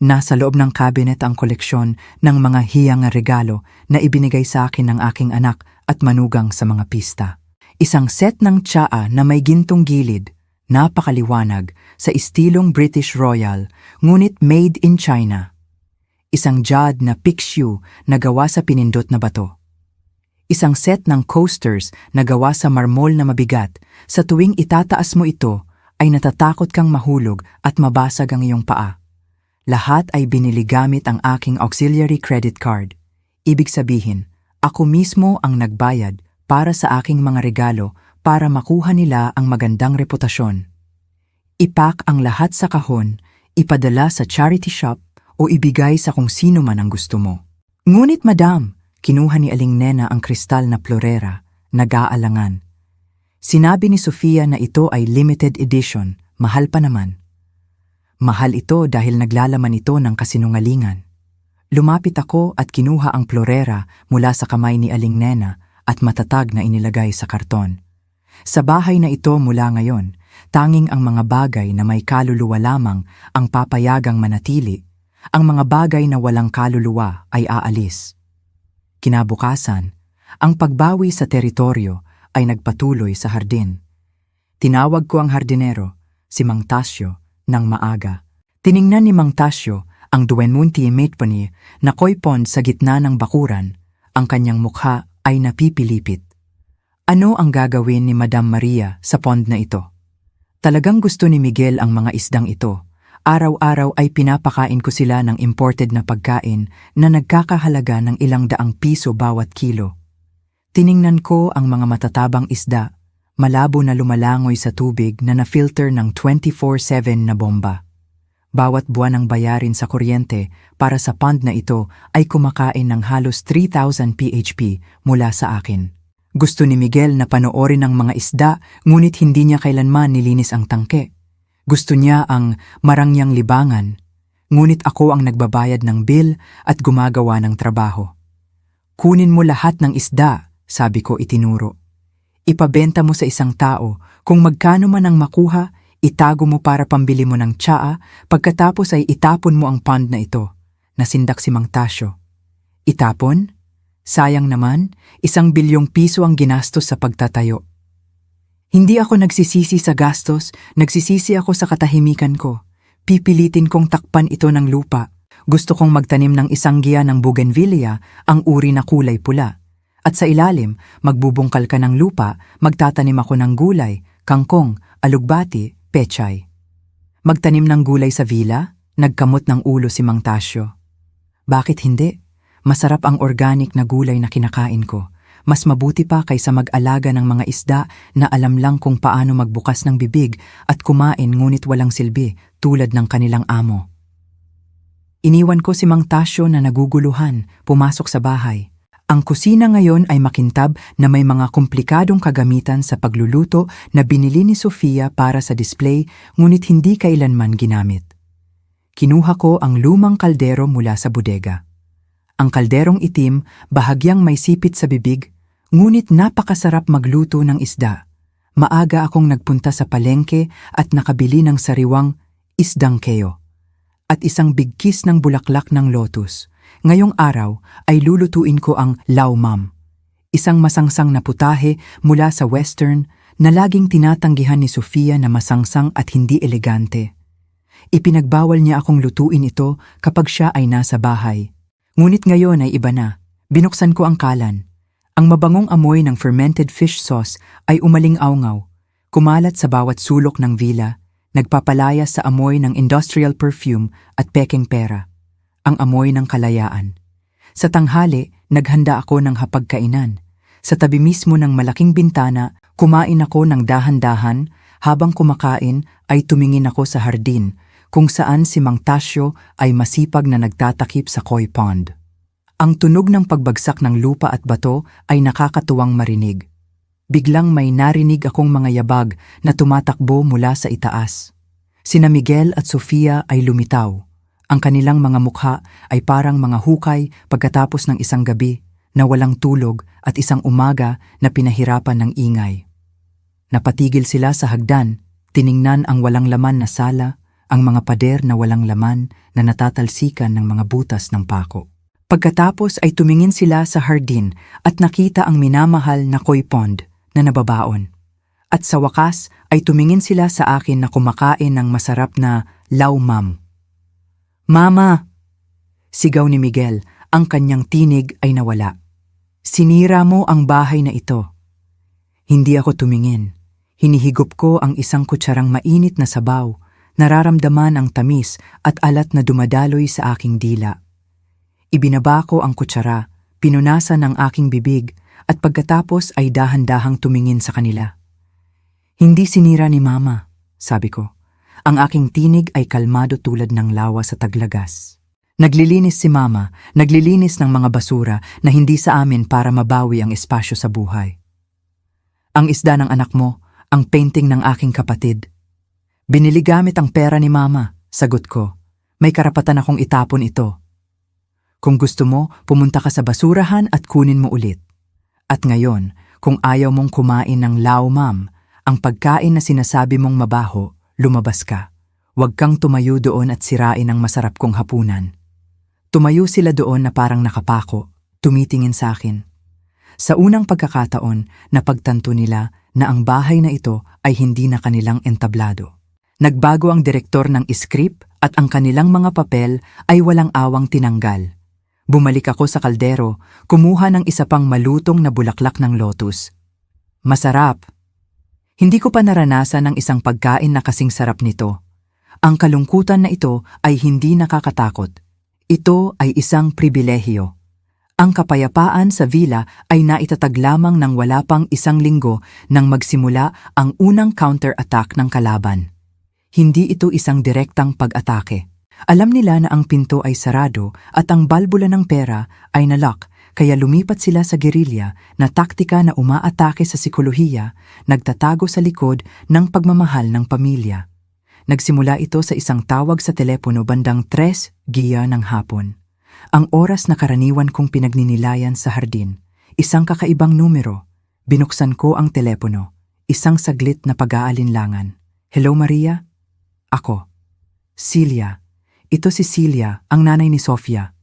Nasa loob ng cabinet ang koleksyon ng mga hiyang regalo na ibinigay sa akin ng aking anak at manugang sa mga pista. Isang set ng tsaa na may gintong gilid, napakaliwanag, sa istilong British Royal, ngunit made in China. Isang jad na pixiu na gawa sa pinindot na bato. Isang set ng coasters na gawa sa marmol na mabigat. Sa tuwing itataas mo ito, ay natatakot kang mahulog at mabasag ang iyong paa. Lahat ay binili gamit ang aking auxiliary credit card. Ibig sabihin, ako mismo ang nagbayad para sa aking mga regalo para makuha nila ang magandang reputasyon. Ipak ang lahat sa kahon, ipadala sa charity shop o ibigay sa kung sino man ang gusto mo. Ngunit Madam, kinuha ni Aling Nena ang kristal na florera, nag-aalangan. Sinabi ni Sofia na ito ay limited edition, mahal pa naman. Mahal ito dahil naglalaman ito ng kasinungalingan. Lumapit ako at kinuha ang florera mula sa kamay ni Aling Nena at matatag na inilagay sa karton. Sa bahay na ito mula ngayon, tanging ang mga bagay na may kaluluwa lamang ang papayagang manatili. Ang mga bagay na walang kaluluwa ay aalis. Kinabukasan, ang pagbawi sa teritoryo ay nagpatuloy sa hardin. Tinawag ko ang hardinero, si Mang Tasyo, ng maaga. Tiningnan ni Mang Tasyo ang duwenmunti mateponi na koypon sa gitna ng bakuran. Ang kanyang mukha ay napipilipit. Ano ang gagawin ni Madam Maria sa pond na ito? Talagang gusto ni Miguel ang mga isdang ito. Araw-araw ay pinapakain ko sila ng imported na pagkain na nagkakahalaga ng ilang daang piso bawat kilo. Tiningnan ko ang mga matatabang isda, malabo na lumalangoy sa tubig na na-filter ng 24/7 na bomba. Bawat buwan ang bayarin sa kuryente para sa pond na ito ay kumakain ng halos 3,000 PHP mula sa akin. Gusto ni Miguel na panoorin ang mga isda, ngunit hindi niya kailanman nilinis ang tangke. Gusto niya ang marangyang libangan, ngunit ako ang nagbabayad ng bill at gumagawa ng trabaho. Kunin mo lahat ng isda, sabi ko itinuro. Ipabenta mo sa isang tao, kung magkano man ang makuha, itago mo para pambili mo ng tsaa, pagkatapos ay itapon mo ang pond na ito. Nasindak si Mang Tasyo. Itapon? Sayang naman, 1 bilyong piso ang ginastos sa pagtatayo. Hindi ako nagsisisi sa gastos, nagsisisi ako sa katahimikan ko. Pipilitin kong takpan ito ng lupa. Gusto kong magtanim ng isang giya ng bougainvillea, ang uri na kulay pula. At sa ilalim, magbubungkal ka ng lupa, magtatanim ako ng gulay, kangkong, alugbati, pechay. Magtanim ng gulay sa villa, nagkamot ng ulo si Mang Tasyo. Bakit hindi? Masarap ang organic na gulay na kinakain ko. Mas mabuti pa kaysa mag-alaga ng mga isda na alam lang kung paano magbukas ng bibig at kumain ngunit walang silbi tulad ng kanilang amo. Iniwan ko si Mang Tasyo na naguguluhan, pumasok sa bahay. Ang kusina ngayon ay makintab na may mga komplikadong kagamitan sa pagluluto na binili ni Sofia para sa display ngunit hindi kailanman ginamit. Kinuha ko ang lumang kaldero mula sa bodega. Ang kalderong itim, bahagyang may sipit sa bibig, ngunit napakasarap magluto ng isda. Maaga akong nagpunta sa palengke at nakabili ng sariwang isdang keo at isang bigkis ng bulaklak ng lotus. Ngayong araw ay lulutuin ko ang laumam, isang masangsang na putahe mula sa western na laging tinatanggihan ni Sofia na masangsang at hindi elegante. Ipinagbawal niya akong lutuin ito kapag siya ay nasa bahay. Ngunit ngayon ay iba na. Binuksan ko ang kalan. Ang mabangong amoy ng fermented fish sauce ay umaling-awngaw. Kumalat sa bawat sulok ng villa, nagpapalaya sa amoy ng industrial perfume at pekeng pera, ang amoy ng kalayaan. Sa tanghali, naghanda ako ng hapagkainan. Sa tabi mismo ng malaking bintana, kumain ako ng dahan-dahan. Habang kumakain ay tumingin ako sa hardin kung saan si Mang Tasyo ay masipag na nagtatakip sa koi pond. Ang tunog ng pagbagsak ng lupa at bato ay nakakatuwang marinig. Biglang may narinig akong mga yabag na tumatakbo mula sa itaas. Sina Miguel at Sofia ay lumitaw. Ang kanilang mga mukha ay parang mga hukay pagkatapos ng isang gabi na walang tulog at isang umaga na pinahirapan ng ingay. Napatigil sila sa hagdan, tiningnan ang walang laman na sala, ang mga pader na walang laman na natatalsikan ng mga butas ng pako. Pagkatapos ay tumingin sila sa hardin at nakita ang minamahal na koi pond na nababaon. At sa wakas ay tumingin sila sa akin na kumakain ng masarap na laumam. "Mama!" Sigaw ni Miguel, ang kanyang tinig ay nawala. "Sinira mo ang bahay na ito." Hindi ako tumingin. Hinihigop ko ang isang kutsarang mainit na sabaw, nararamdaman ang tamis at alat na dumadaloy sa aking dila. Ibinaba ko ang kutsara, pinunasan ang aking bibig at pagkatapos ay dahan-dahang tumingin sa kanila. "Hindi sinira ni Mama," sabi ko. Ang aking tinig ay kalmado tulad ng lawa sa taglagas. Naglilinis si Mama, naglilinis ng mga basura na hindi sa amin para mabawi ang espasyo sa buhay. "Ang isda ng anak mo, ang painting ng aking kapatid." "Binili gamit ang pera ni Mama," sagot ko. "May karapatan akong itapon ito. Kung gusto mo, pumunta ka sa basurahan at kunin mo ulit. At ngayon, kung ayaw mong kumain ng laumam, ang pagkain na sinasabi mong mabaho, lumabas ka. Huwag kang tumayo doon at sirain ang masarap kong hapunan." Tumayo sila doon na parang nakapako, tumitingin sa akin. Sa unang pagkakataon, napagtanto nila na ang bahay na ito ay hindi na kanilang entablado. Nagbago ang direktor ng script at ang kanilang mga papel ay walang awang tinanggal. Bumalik ako sa kaldero, kumuha ng isa pang malutong na bulaklak ng lotus. Masarap. Hindi ko pa naranasan ang isang pagkain na kasing sarap nito. Ang kalungkutan na ito ay hindi nakakatakot. Ito ay isang pribilehiyo. Ang kapayapaan sa villa ay naitatag lamang ng wala pang isang linggo nang magsimula ang unang counter-attack ng kalaban. Hindi ito isang direktang pag-atake. Alam nila na ang pinto ay sarado at ang balbula ng pera ay nalock, kaya lumipat sila sa gerilya na taktika na umaatake sa sikolohiya, nagtatago sa likod ng pagmamahal ng pamilya. Nagsimula ito sa isang tawag sa telepono bandang 3 GMT ng hapon. Ang oras na karaniwan kong pinagninilayan sa hardin, isang kakaibang numero. Binuksan ko ang telepono, isang saglit na pag-aalinlangan. "Hello, Maria?" "Ako." "Celia. Ito si Celia, ang nanay ni Sofia."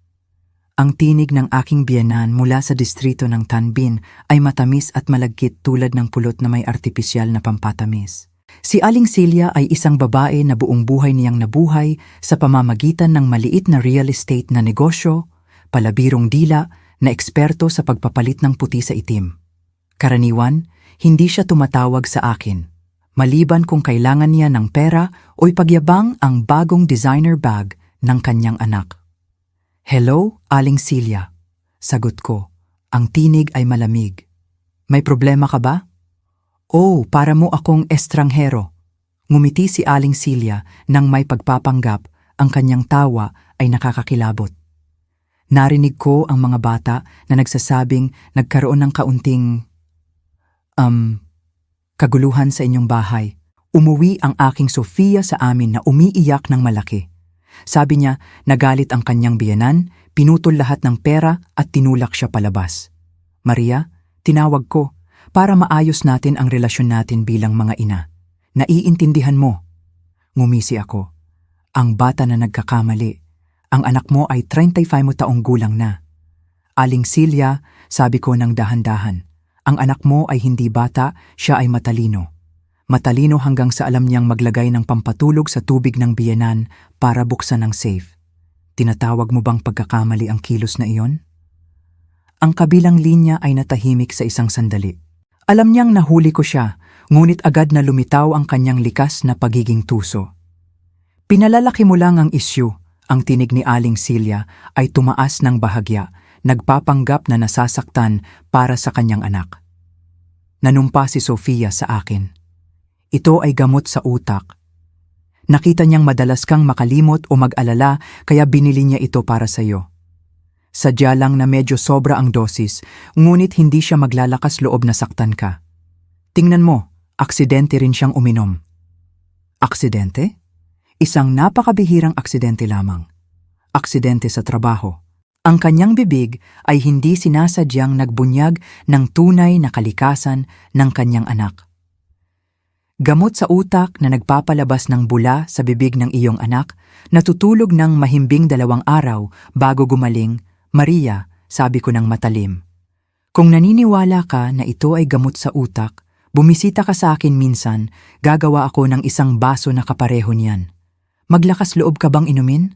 Ang tinig ng aking biyenan mula sa distrito ng Tanbin ay matamis at malagkit tulad ng pulot na may artipisyal na pampatamis. Si Aling Celia ay isang babae na buong buhay niyang nabuhay sa pamamagitan ng maliit na real estate na negosyo, palabirong dila na eksperto sa pagpapalit ng puti sa itim. Karaniwan, hindi siya tumatawag sa akin, maliban kung kailangan niya ng pera o ipagyabang ang bagong designer bag ng kanyang anak. "Hello, Aling Celia," sagot ko. Ang tinig ay malamig. "May problema ka ba?" "Oh, para mo akong estranghero." Ngumiti si Aling Celia nang may pagpapanggap, ang kanyang tawa ay nakakakilabot. Narinig ko ang mga bata na nagsasabing nagkaroon ng kaunting kaguluhan sa inyong bahay. Umuwi ang aking Sofia sa amin na umiiyak ng malaki. Sabi niya, nagalit ang kanyang biyenan, pinutol lahat ng pera at tinulak siya palabas. "Maria, tinawag ko para maayos natin ang relasyon natin bilang mga ina. Naiintindihan mo." Ngumisi ako. "Ang bata na nagkakamali. Ang anak mo ay 35 taong gulang na." "Aling Celia," sabi ko ng dahan-dahan, "ang anak mo ay hindi bata, siya ay matalino. Matalino hanggang sa alam niyang maglagay ng pampatulog sa tubig ng biyenan para buksan ang safe. Tinatawag mo bang pagkakamali ang kilos na iyon?" Ang kabilang linya ay natahimik sa isang sandali. Alam niyang nahuli ko siya, ngunit agad na lumitaw ang kanyang likas na pagiging tuso. Pinalalaki mo lang ang isyu, ang tinig ni Aling Silya ay tumaas ng bahagya, nagpapanggap na nasasaktan para sa kanyang anak. Nanumpa si Sofia sa akin. Ito ay gamot sa utak. Nakita niyang madalas kang makalimot o mag-alala kaya binili niya ito para sa iyo. Sadya lang na medyo sobra ang dosis, ngunit hindi siya maglalakas loob na saktan ka. Tingnan mo, aksidente rin siyang uminom. Aksidente? Isang napakabihirang aksidente lamang. Aksidente sa trabaho. Ang kanyang bibig ay hindi sinasadyang nagbunyag ng tunay na kalikasan ng kanyang anak. Gamot sa utak na nagpapalabas ng bula sa bibig ng iyong anak, natutulog ng mahimbing 2 araw bago gumaling. Maria, sabi ko ng matalim. Kung naniniwala ka na ito ay gamot sa utak, bumisita ka sa akin minsan, gagawa ako ng isang baso na kapareho niyan. Maglakas loob ka bang inumin?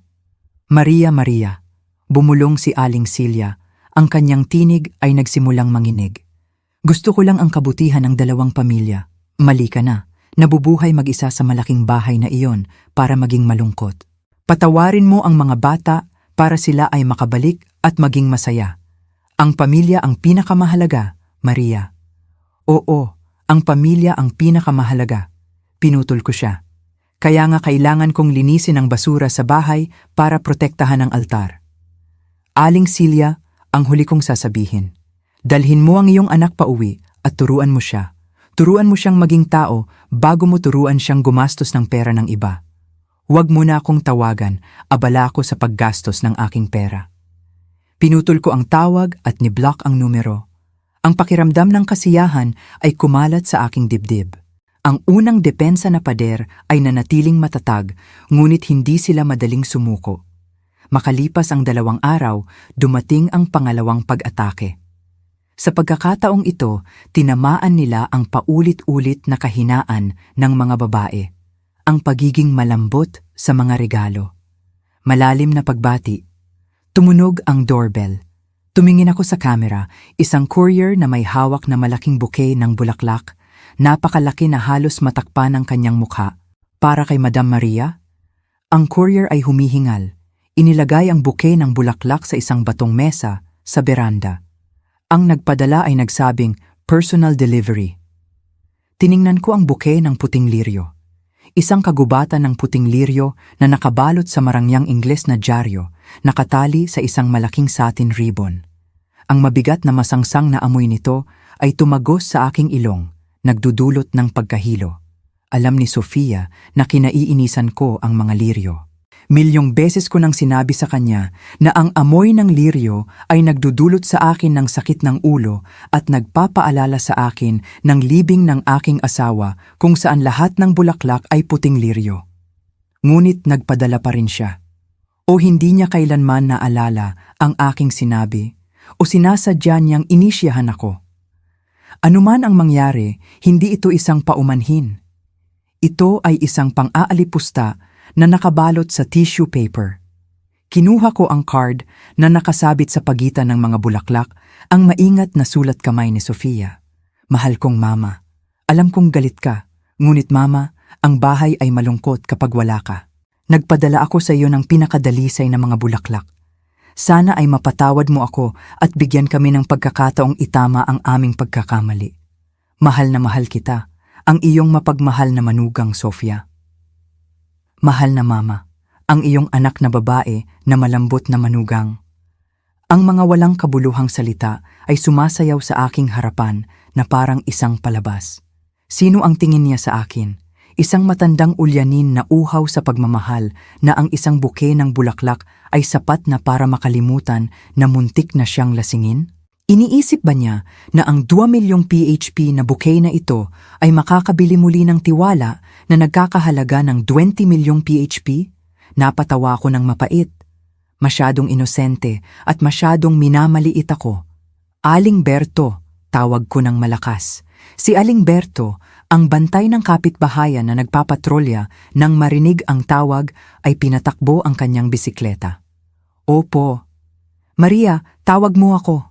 Maria, Maria, bumulong si Aling Silya, ang kanyang tinig ay nagsimulang manginig. Gusto ko lang ang kabutihan ng 2 pamilya. Mali ka na, nabubuhay mag-isa sa malaking bahay na iyon para maging malungkot. Patawarin mo ang mga bata para sila ay makabalik at maging masaya. Ang pamilya ang pinakamahalaga, Maria. Oo, ang pamilya ang pinakamahalaga. Pinutol ko siya. Kaya nga kailangan kong linisin ang basura sa bahay para protektahan ang altar. Aling Silya, ang huli kong sasabihin. Dalhin mo ang iyong anak pauwi at turuan mo siya. Turuan mo siyang maging tao bago mo turuan siyang gumastos ng pera ng iba. Huwag mo na akong tawagan, abala ako sa paggastos ng aking pera. Pinutol ko ang tawag at ni-block ang numero. Ang pakiramdam ng kasiyahan ay kumalat sa aking dibdib. Ang unang depensa na pader ay nanatiling matatag, ngunit hindi sila madaling sumuko. Makalipas ang 2 araw, dumating ang pangalawang pag-atake. Sa pagkakataong ito, tinamaan nila ang paulit-ulit na kahinaan ng mga babae, ang pagiging malambot sa mga regalo. Malalim na pagbati. Tumunog ang doorbell. Tumingin ako sa camera, isang courier na may hawak na malaking bouquet ng bulaklak, napakalaki na halos matakpan ang kanyang mukha. Para kay Madam Maria? Ang courier ay humihingal. Inilagay ang bouquet ng bulaklak sa isang batong mesa sa beranda. Ang nagpadala ay nagsabing, personal delivery. Tiningnan ko ang bouquet ng puting liryo. Isang kagubatan ng puting liryo na nakabalot sa marangyang Ingles na dyaryo, nakatali sa isang malaking satin ribbon. Ang mabigat na masangsang na amoy nito ay tumagos sa aking ilong, nagdudulot ng pagkahilo. Alam ni Sofia na kinaiinisan ko ang mga liryo. Milyong beses ko nang sinabi sa kanya na ang amoy ng liryo ay nagdudulot sa akin ng sakit ng ulo at nagpapaalala sa akin ng libing ng aking asawa kung saan lahat ng bulaklak ay puting liryo. Ngunit nagpadala pa rin siya. O hindi niya kailanman naalala ang aking sinabi o sinasadya niyang inisyahan ako. Anuman ang mangyari, hindi ito isang paumanhin. Ito ay isang pang-aalipusta na nakabalot sa tissue paper. Kinuha ko ang card na nakasabit sa pagitan ng mga bulaklak, ang maingat na sulat kamay ni Sofia. Mahal kong mama, alam kong galit ka, ngunit mama, ang bahay ay malungkot kapag wala ka. Nagpadala ako sa iyo ng pinakadalisay na mga bulaklak. Sana ay mapatawad mo ako at bigyan kami ng pagkakataong itama ang aming pagkakamali. Mahal na mahal kita, ang iyong mapagmahal na manugang Sofia. Mahal na mama, ang iyong anak na babae na malambot na manugang. Ang mga walang kabuluhang salita ay sumasayaw sa aking harapan na parang isang palabas. Sino ang tingin niya sa akin? Isang matandang ulyanin na uhaw sa pagmamahal na ang isang bouquet ng bulaklak ay sapat na para makalimutan na muntik na siyang lasingin? Iniisip ba niya na ang 2 milyong PHP na bouquet na ito ay makakabili muli ng tiwala na nagkakahalaga ng 20 milyong PHP? Napatawa ko ng mapait. Masyadong inosente at masyadong minamaliit ako. Aling Berto, tawag ko ng malakas. Si Aling Berto, ang bantay ng kapitbahayan na nagpapatrolya nang marinig ang tawag ay pinatakbo ang kanyang bisikleta. Opo. Maria, tawag mo ako.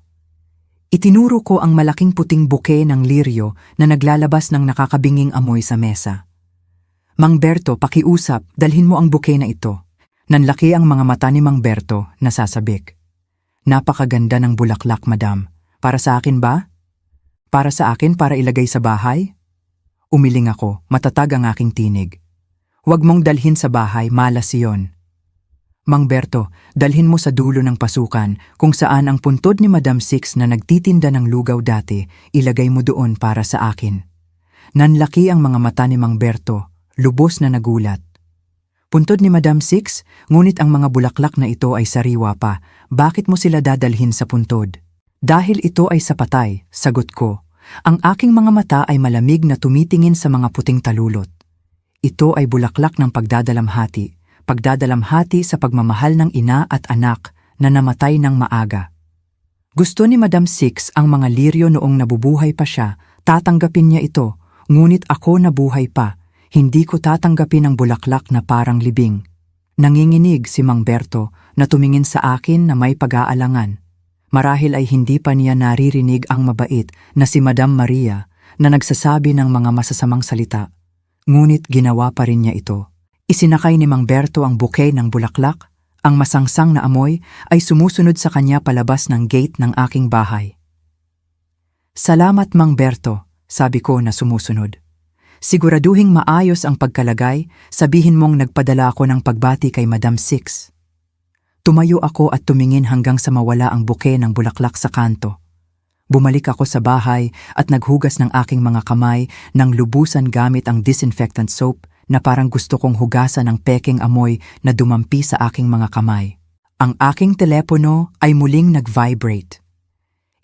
Itinuro ko ang malaking puting buke ng liryo na naglalabas ng nakakabinging amoy sa mesa. Mang Berto, pakiusap, dalhin mo ang buke na ito. Nanlaki ang mga mata ni Mang Berto na sasabik. Napakaganda ng bulaklak, madam. Para sa akin ba? Para sa akin, para ilagay sa bahay? Umiling ako, matatag ang aking tinig. Huwag mong dalhin sa bahay, malas iyon. Mang Berto, dalhin mo sa dulo ng pasukan kung saan ang puntod ni Madam Six na nagtitinda ng lugaw dati, ilagay mo doon para sa akin. Nanlaki ang mga mata ni Mang Berto, lubos na nagulat. Puntod ni Madam Six, ngunit ang mga bulaklak na ito ay sariwa pa, bakit mo sila dadalhin sa puntod? Dahil ito ay sa patay, sagot ko. Ang aking mga mata ay malamig na tumitingin sa mga puting talulot. Ito ay bulaklak ng pagdadalamhati sa pagmamahal ng ina at anak na namatay ng maaga. Gusto ni Madam Six ang mga liryo noong nabubuhay pa siya, tatanggapin niya ito, ngunit ako nabuhay pa, hindi ko tatanggapin ang bulaklak na parang libing. Nanginginig si Mang Berto na tumingin sa akin na may pag-aalangan. Marahil ay hindi pa niya naririnig ang mabait na si Madam Maria na nagsasabi ng mga masasamang salita. Ngunit ginawa pa rin niya ito. Isinakay ni Mang Berto ang bouquet ng bulaklak, ang masangsang na amoy ay sumusunod sa kanya palabas ng gate ng aking bahay. Salamat, Mang Berto, sabi ko na sumusunod. Siguraduhing maayos ang pagkalagay, sabihin mong nagpadala ako ng pagbati kay Madam Six. Tumayo ako at tumingin hanggang sa mawala ang bouquet ng bulaklak sa kanto. Bumalik ako sa bahay at naghugas ng aking mga kamay ng lubusan gamit ang disinfectant soap na parang gusto kong hugasan ng pekeng amoy na dumampi sa aking mga kamay. Ang aking telepono ay muling nag-vibrate.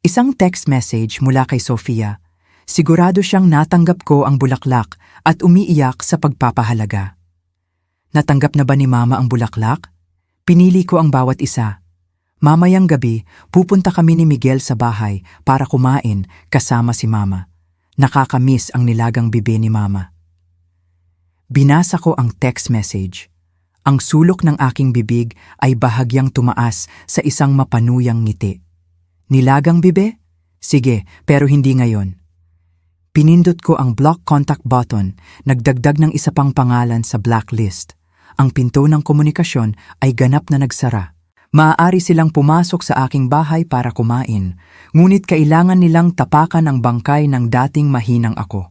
Isang text message mula kay Sofia. Sigurado siyang natanggap ko ang bulaklak at umiiyak sa pagpapahalaga. Natanggap na ba ni Mama ang bulaklak? Pinili ko ang bawat isa. Mamayang gabi, pupunta kami ni Miguel sa bahay para kumain kasama si Mama. Nakakamiss ang nilagang bibe ni Mama. Binasa ko ang text message. Ang sulok ng aking bibig ay bahagyang tumaas sa isang mapanuyang ngiti. Nilagang bibe? Sige, pero hindi ngayon. Pinindot ko ang block contact button, nagdagdag ng isa pang pangalan sa blacklist. Ang pinto ng komunikasyon ay ganap na nagsara. Maaari silang pumasok sa aking bahay para kumain, ngunit kailangan nilang tapakan ang bangkay ng dating mahinang ako.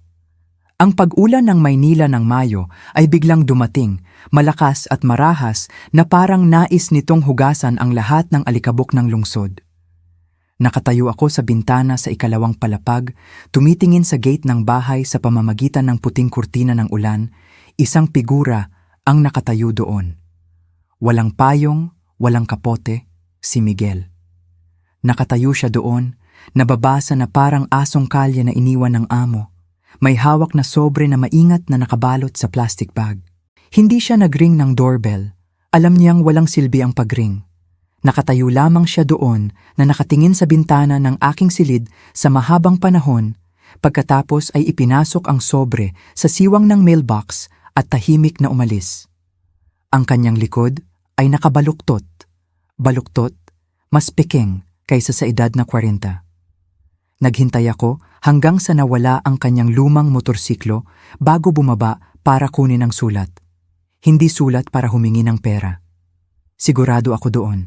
Ang pag-ulan ng Maynila ng Mayo ay biglang dumating, malakas at marahas na parang nais nitong hugasan ang lahat ng alikabok ng lungsod. Nakatayo ako sa bintana sa ikalawang palapag, tumitingin sa gate ng bahay sa pamamagitan ng puting kurtina ng ulan, isang figura ang nakatayo doon. Walang payong, walang kapote, si Miguel. Nakatayo siya doon, nababasa na parang asong kalye na iniwan ng amo. May hawak na sobre na maingat na nakabalot sa plastic bag. Hindi siya nagring ng doorbell. Alam niyang walang silbi ang pagring. Nakatayo lamang siya doon na nakatingin sa bintana ng aking silid sa mahabang panahon, pagkatapos ay ipinasok ang sobre sa siwang ng mailbox at tahimik na umalis. Ang kanyang likod ay nakabaluktot. Baluktot, mas peking kaysa sa edad na 40. Naghintay ako hanggang sa nawala ang kanyang lumang motorsiklo bago bumaba para kunin ang sulat. Hindi sulat para humingi ng pera. Sigurado ako doon.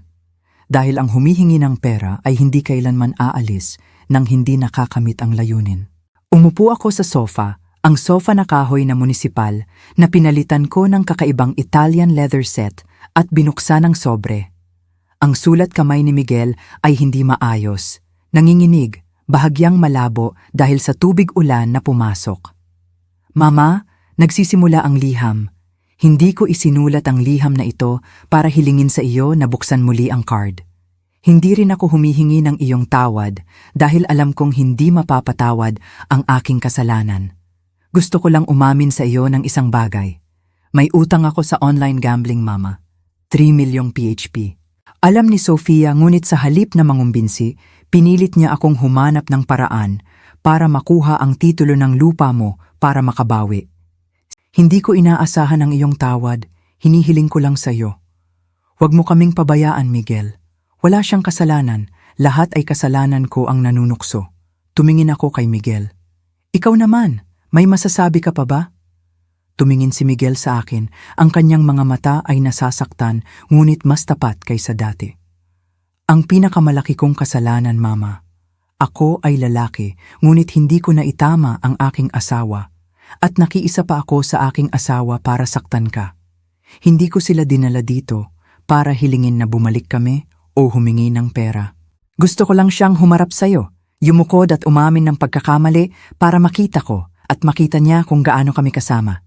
Dahil ang humihingi ng pera ay hindi kailanman aalis nang hindi nakakamit ang layunin. Umupo ako sa sofa, ang sofa na kahoy na munisipal na pinalitan ko ng kakaibang Italian leather set at binuksan ang sobre. Ang sulat kamay ni Miguel ay hindi maayos, nanginginig, bahagyang malabo dahil sa tubig ulan na pumasok. Mama, nagsisimula ang liham. Hindi ko isinulat ang liham na ito para hilingin sa iyo na buksan muli ang card. Hindi rin ako humihingi ng iyong tawad dahil alam kong hindi mapapatawad ang aking kasalanan. Gusto ko lang umamin sa iyo ng isang bagay. May utang ako sa online gambling, Mama. 3 milyong PHP. Alam ni Sofia, ngunit sa halip na mangumbinsi, pinilit niya akong humanap ng paraan para makuha ang titulo ng lupa mo para makabawi. Hindi ko inaasahan ang iyong tawad, hinihiling ko lang sa iyo. Huwag mo kaming pabayaan, Miguel. Wala siyang kasalanan, lahat ay kasalanan ko ang nanunukso. Tumingin ako kay Miguel. Ikaw naman, may masasabi ka pa ba? Tumingin si Miguel sa akin, ang kanyang mga mata ay nasasaktan ngunit mas tapat kaysa dati. Ang pinakamalaki kong kasalanan, Mama. Ako ay lalaki, ngunit hindi ko na itama ang aking asawa. At nakiisa pa ako sa aking asawa para saktan ka. Hindi ko sila dinala dito para hilingin na bumalik kami o humingi ng pera. Gusto ko lang siyang humarap sa'yo, yumukod at umamin ng pagkakamali para makita ko at makita niya kung gaano kami kasama.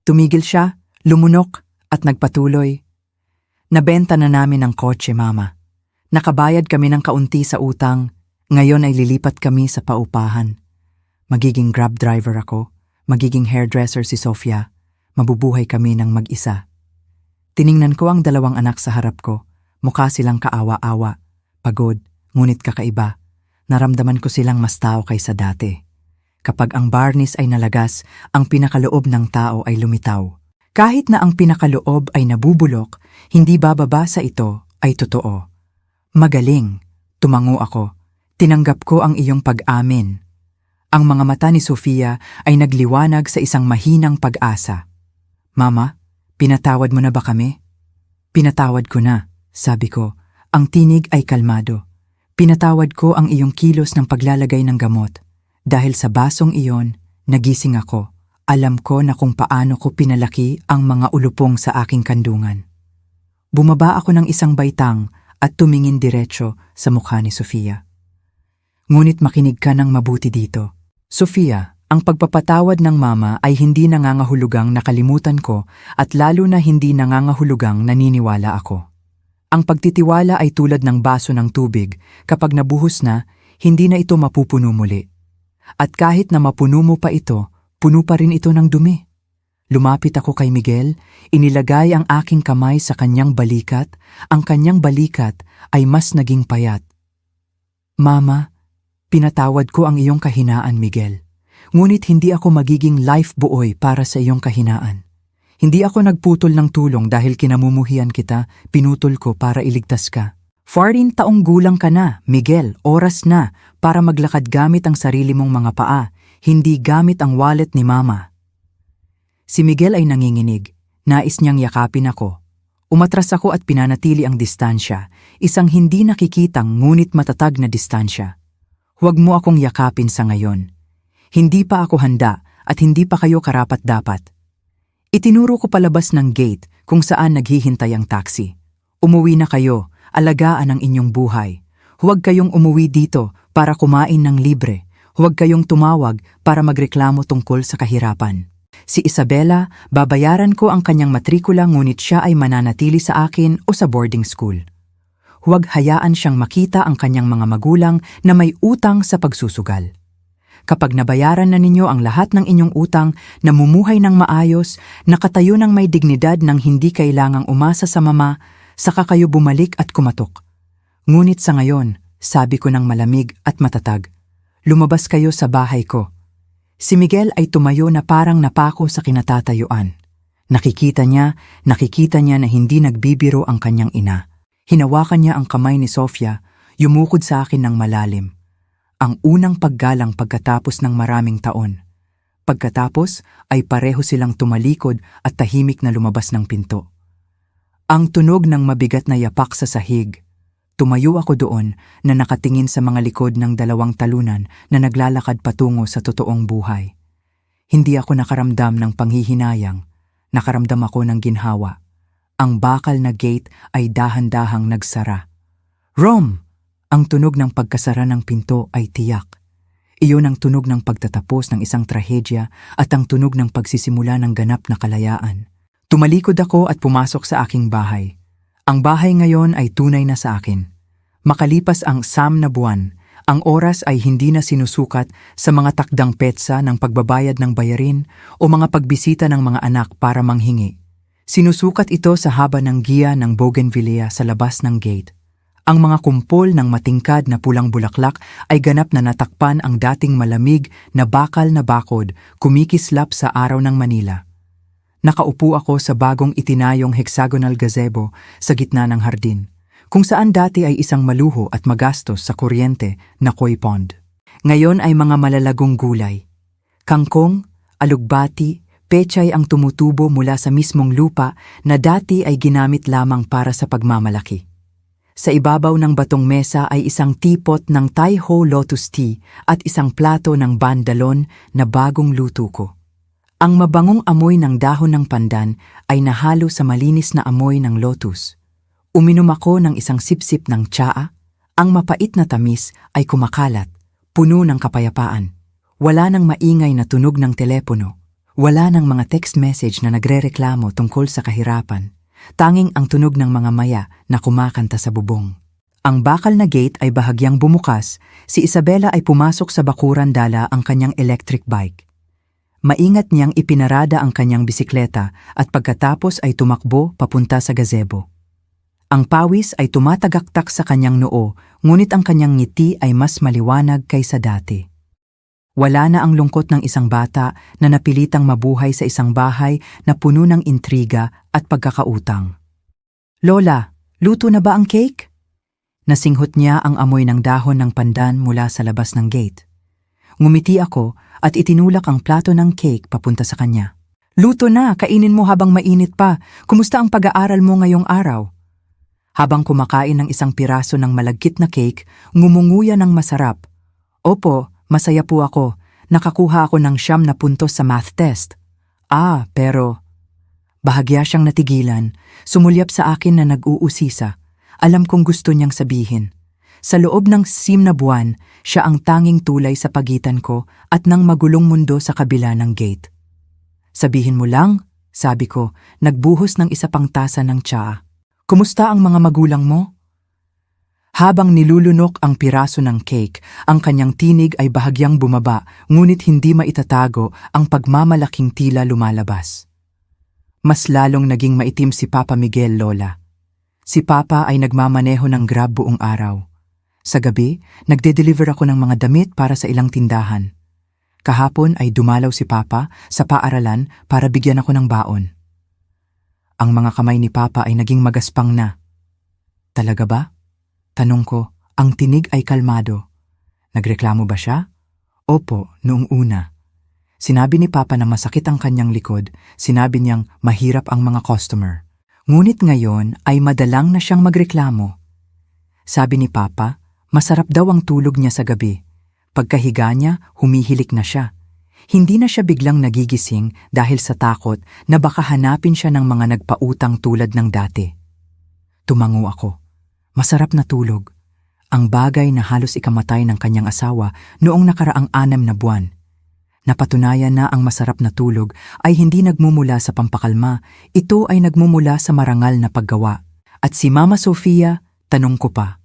Tumigil siya, lumunok at nagpatuloy. Nabenta na namin ang kotse, Mama. Nakabayad kami ng kaunti sa utang. Ngayon ay lilipat kami sa paupahan. Magiging grab driver ako, magiging hairdresser si Sofia, mabubuhay kami ng mag-isa. Tiningnan ko ang dalawang anak sa harap ko, mukha silang kaawa-awa, pagod, ngunit kakaiba. Naramdaman ko silang mas tao kaysa dati. Kapag ang barnis ay nalagas, ang pinakaloob ng tao ay lumitaw. Kahit na ang pinakaloob ay nabubulok, hindi bababa sa ito ay totoo. Magaling, tumango ako. Tinanggap ko ang iyong pag-amin. Ang mga mata ni Sofia ay nagliwanag sa isang mahinang pag-asa. Mama, pinatawad mo na ba kami? Pinatawad ko na, sabi ko. Ang tinig ay kalmado. Pinatawad ko ang iyong kilos ng paglalagay ng gamot. Dahil sa basong iyon, nagising ako. Alam ko na kung paano ko pinalaki ang mga ulupong sa aking kandungan. Bumaba ako ng isang baitang at tumingin diretso sa mukha ni Sofia. Ngunit makinig ka ng mabuti dito. Sofia, ang pagpapatawad ng Mama ay hindi nangangahulugang nakalimutan ko at lalo na hindi nangangahulugang naniniwala ako. Ang pagtitiwala ay tulad ng baso ng tubig, kapag nabuhos na, hindi na ito mapupuno muli. At kahit na mapuno mo pa ito, puno pa rin ito ng dumi. Lumapit ako kay Miguel, inilagay ang aking kamay sa kanyang balikat, ang kanyang balikat ay mas naging payat. Mama, pinatawad ko ang iyong kahinaan, Miguel. Ngunit hindi ako magiging life buoy para sa iyong kahinaan. Hindi ako nagputol ng tulong dahil kinamumuhian kita, pinutol ko para iligtas ka. 14 taong gulang ka na, Miguel, oras na para maglakad gamit ang sarili mong mga paa, hindi gamit ang wallet ni Mama. Si Miguel ay nanginginig, nais niyang yakapin ako. Umatras ako at pinanatili ang distansya, isang hindi nakikitang ngunit matatag na distansya. Huwag mo akong yakapin sa ngayon. Hindi pa ako handa at hindi pa kayo karapat-dapat. Itinuro ko palabas ng gate kung saan naghihintay ang taxi. Umuwi na kayo, alagaan ang inyong buhay. Huwag kayong umuwi dito para kumain ng libre. Huwag kayong tumawag para magreklamo tungkol sa kahirapan. Si Isabela, babayaran ko ang kanyang matrikula ngunit siya ay mananatili sa akin o sa boarding school. Huwag hayaan siyang makita ang kanyang mga magulang na may utang sa pagsusugal. Kapag nabayaran na ninyo ang lahat ng inyong utang, namumuhay ng maayos, nakatayo ng may dignidad ng hindi kailangang umasa sa Mama, saka kayo bumalik at kumatok. Ngunit sa ngayon, sabi ko ng malamig at matatag, lumabas kayo sa bahay ko. Si Miguel ay tumayo na parang napako sa kinatatayuan. Nakikita niya na hindi nagbibiro ang kanyang ina. Hinawakan niya ang kamay ni Sofia, yumukod sa akin ng malalim. Ang unang paggalang pagkatapos ng maraming taon. Pagkatapos ay pareho silang tumalikod at tahimik na lumabas ng pinto. Ang tunog ng mabigat na yapak sa sahig. Tumayo ako doon na nakatingin sa mga likod ng dalawang talunan na naglalakad patungo sa totoong buhay. Hindi ako nakaramdam ng panghihinayang, nakaramdam ako ng ginhawa. Ang bakal na gate ay dahan-dahang nagsara. Rom! Ang tunog ng pagkasara ng pinto ay tiyak. Iyon ang tunog ng pagtatapos ng isang trahedya at ang tunog ng pagsisimula ng ganap na kalayaan. Tumalikod ako at pumasok sa aking bahay. Ang bahay ngayon ay tunay na sa akin. Makalipas ang 9 na buwan, ang oras ay hindi na sinusukat sa mga takdang petsa ng pagbabayad ng bayarin o mga pagbisita ng mga anak para manghingi. Sinusukat ito sa haba ng giya ng bougainvillea sa labas ng gate. Ang mga kumpol ng matingkad na pulang bulaklak ay ganap na natakpan ang dating malamig na bakal na bakod, kumikislap sa araw ng Manila. Nakaupo ako sa bagong itinayong hexagonal gazebo sa gitna ng hardin. Kung saan dati ay isang maluho at magastos sa kuryente na koi pond. Ngayon ay mga malalagong gulay. Kangkong, alugbati, pechay ang tumutubo mula sa mismong lupa na dati ay ginamit lamang para sa pagmamalaki. Sa ibabaw ng batong mesa ay isang tipot ng Tai Ho Lotus Tea at isang plato ng bandalon na bagong luto ko. Ang mabangong amoy ng dahon ng pandan ay nahalo sa malinis na amoy ng lotus. Uminom ako ng isang sipsip ng tsaa. Ang mapait na tamis ay kumakalat, puno ng kapayapaan. Wala nang maingay na tunog ng telepono. Wala nang mga text message na nagrereklamo tungkol sa kahirapan. Tanging ang tunog ng mga maya na kumakanta sa bubong. Ang bakal na gate ay bahagyang bumukas. Si Isabela ay pumasok sa bakuran dala ang kanyang electric bike. Maingat niyang ipinarada ang kanyang bisikleta at pagkatapos ay tumakbo papunta sa gazebo. Ang pawis ay tumatagaktak sa kanyang noo, ngunit ang kanyang ngiti ay mas maliwanag kaysa dati. Wala na ang lungkot ng isang bata na napilitang mabuhay sa isang bahay na puno ng intriga at pagkakautang. "Lola, luto na ba ang cake?" Nasinghot niya ang amoy ng dahon ng pandan mula sa labas ng gate. Ngumiti ako at itinulak ang plato ng cake papunta sa kanya. "Luto na, kainin mo habang mainit pa. Kumusta ang pag-aaral mo ngayong araw?" Habang kumakain ng isang piraso ng malagkit na cake, ngumunguya ng masarap. "Opo, masaya po ako. Nakakuha ako ng 9 na puntos sa math test." Pero..." Bahagya siyang natigilan, sumulyap sa akin na nag-uusisa. Alam kong gusto niyang sabihin. Sa loob ng 6 na buwan, siya ang tanging tulay sa pagitan ko at ng magulong mundo sa kabila ng gate. "Sabihin mo lang," sabi ko, nagbuhos ng isa pang tasa ng tsaa. "Kumusta ang mga magulang mo?" Habang nilulunok ang piraso ng cake, ang kanyang tinig ay bahagyang bumaba, ngunit hindi maitatago ang pagmamalaking tila lumalabas. Mas lalong naging maitim si Papa Miguel, Lola. Si Papa ay nagmamaneho ng Grab buong araw. Sa gabi, nagde-deliver ako ng mga damit para sa ilang tindahan. Kahapon ay dumalaw si Papa sa paaralan para bigyan ako ng baon. Ang mga kamay ni Papa ay naging magaspang na. "Talaga ba?" Tanong ko, ang tinig ay kalmado. "Nagreklamo ba siya?" "Opo, noong una." Sinabi ni Papa na masakit ang kanyang likod, sinabi niyang mahirap ang mga customer. Ngunit ngayon ay madalang na siyang magreklamo. Sabi ni Papa, masarap daw ang tulog niya sa gabi. Pagkahiga niya, humihilik na siya. Hindi na siya biglang nagigising dahil sa takot na baka hanapin siya ng mga nagpautang tulad ng dati. Tumango ako. Masarap na tulog. Ang bagay na halos ikamatay ng kanyang asawa noong nakaraang 6 na buwan. Napatunayan na ang masarap na tulog ay hindi nagmumula sa pampakalma, ito ay nagmumula sa marangal na paggawa. At si Mama Sofia, tanong ko pa.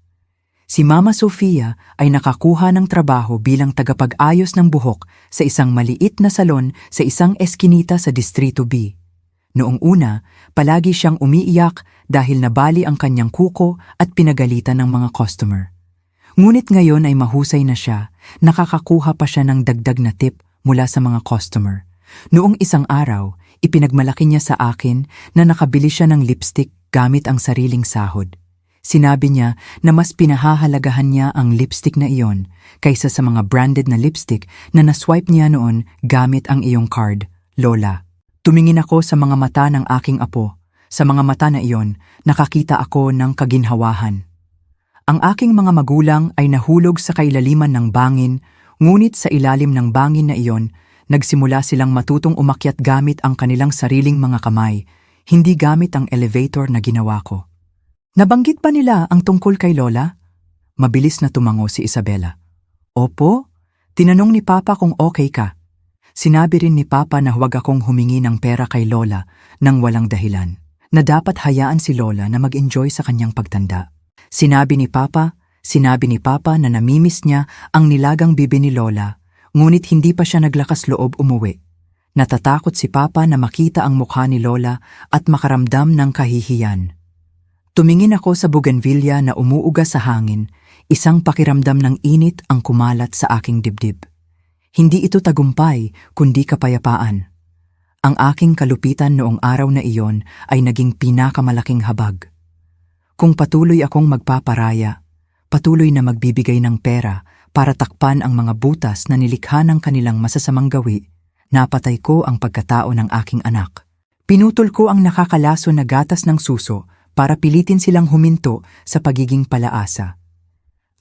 Si Mama Sofia ay nakakuha ng trabaho bilang tagapag-ayos ng buhok sa isang maliit na salon sa isang eskinita sa Distrito B. Noong una, palagi siyang umiiyak dahil nabali ang kanyang kuko at pinagalitan ng mga customer. Ngunit ngayon ay mahusay na siya, nakakakuha pa siya ng dagdag na tip mula sa mga customer. Noong isang araw, ipinagmalaki niya sa akin na nakabili siya ng lipstick gamit ang sariling sahod. Sinabi niya na mas pinahahalagahan niya ang lipstick na iyon kaysa sa mga branded na lipstick na naswipe niya noon gamit ang iyong card, Lola. Tumingin ako sa mga mata ng aking apo. Sa mga mata na iyon, nakakita ako ng kaginhawahan. Ang aking mga magulang ay nahulog sa kailaliman ng bangin, ngunit sa ilalim ng bangin na iyon, nagsimula silang matutong umakyat gamit ang kanilang sariling mga kamay, hindi gamit ang elevator na ginawa ko. Nabanggit ba nila ang tungkol kay Lola? Mabilis na tumango si Isabela. Opo, tinanong ni Papa kung okay ka. Sinabi rin ni Papa na huwag akong humingi ng pera kay Lola nang walang dahilan, na dapat hayaan si Lola na mag-enjoy sa kanyang pagtanda. Sinabi ni Papa na namimiss niya ang nilagang bibi ni Lola, ngunit hindi pa siya naglakas loob umuwi. Natatakot si Papa na makita ang mukha ni Lola at makaramdam ng kahihiyan. Tumingin ako sa bougainvillea na umuuga sa hangin, isang pakiramdam ng init ang kumalat sa aking dibdib. Hindi ito tagumpay, kundi kapayapaan. Ang aking kalupitan noong araw na iyon ay naging pinakamalaking habag. Kung patuloy akong magpaparaya, patuloy na magbibigay ng pera para takpan ang mga butas na nilikha ng kanilang masasamang gawi, napatay ko ang pagkatao ng aking anak. Pinutol ko ang nakakalaso na gatas ng suso para pilitin silang huminto sa pagiging palaasa.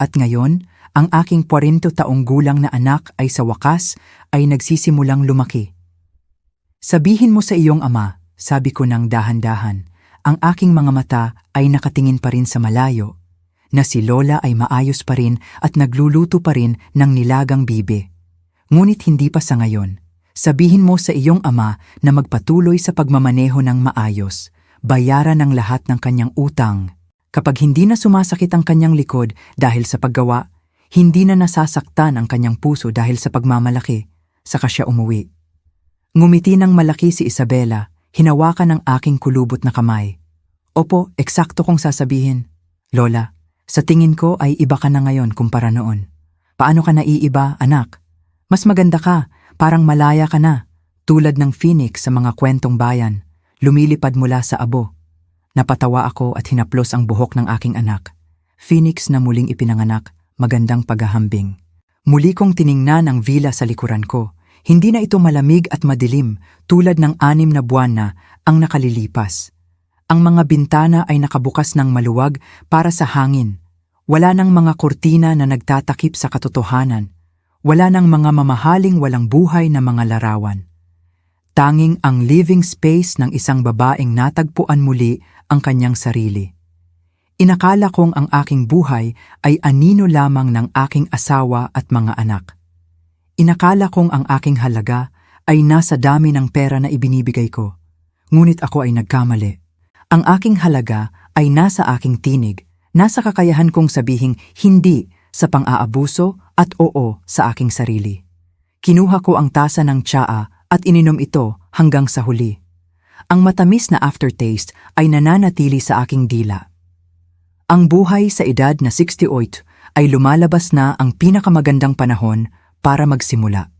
At ngayon, ang aking 40 taong gulang na anak ay sa wakas ay nagsisimulang lumaki. Sabihin mo sa iyong ama, sabi ko ng dahan-dahan, ang aking mga mata ay nakatingin pa rin sa malayo, na si Lola ay maayos pa rin at nagluluto pa rin ng nilagang bibe. Ngunit hindi pa sa ngayon. Sabihin mo sa iyong ama na magpatuloy sa pagmamaneho ng maayos, bayaran ng lahat ng kanyang utang. Kapag hindi na sumasakit ang kanyang likod dahil sa paggawa, hindi na nasasaktan ang kanyang puso dahil sa pagmamalaki, saka siya umuwi. Ngumiti ng malaki si Isabela, hinawakan ng aking kulubot na kamay. Opo, eksakto kong sasabihin. Lola, sa tingin ko ay iba ka na ngayon kumpara noon. Paano ka naiiba, anak? Mas maganda ka, parang malaya ka na, tulad ng phoenix sa mga kwentong bayan, lumilipad mula sa abo. Napatawa ako at hinaplos ang buhok ng aking anak. Phoenix na muling ipinanganak, magandang paghahambing. Muli kong tiningnan ang villa sa likuran ko. Hindi na ito malamig at madilim tulad ng 6 na buwan na ang nakalilipas. Ang mga bintana ay nakabukas ng maluwag para sa hangin. Wala nang mga kurtina na nagtatakip sa katotohanan. Wala nang mga mamahaling walang buhay na mga larawan. Tanging ang living space ng isang babaeng natagpuan muli ang kanyang sarili. Inakala kong ang aking buhay ay anino lamang ng aking asawa at mga anak. Inakala kong ang aking halaga ay nasa dami ng pera na ibinibigay ko. Ngunit ako ay nagkamali. Ang aking halaga ay nasa aking tinig, nasa kakayahan kong sabihing hindi sa pang-aabuso at oo sa aking sarili. Kinuha ko ang tasa ng tsaa at ininom ito hanggang sa huli. Ang matamis na aftertaste ay nananatili sa aking dila. Ang buhay sa edad na 68 ay lumalabas na ang pinakamagandang panahon para magsimula.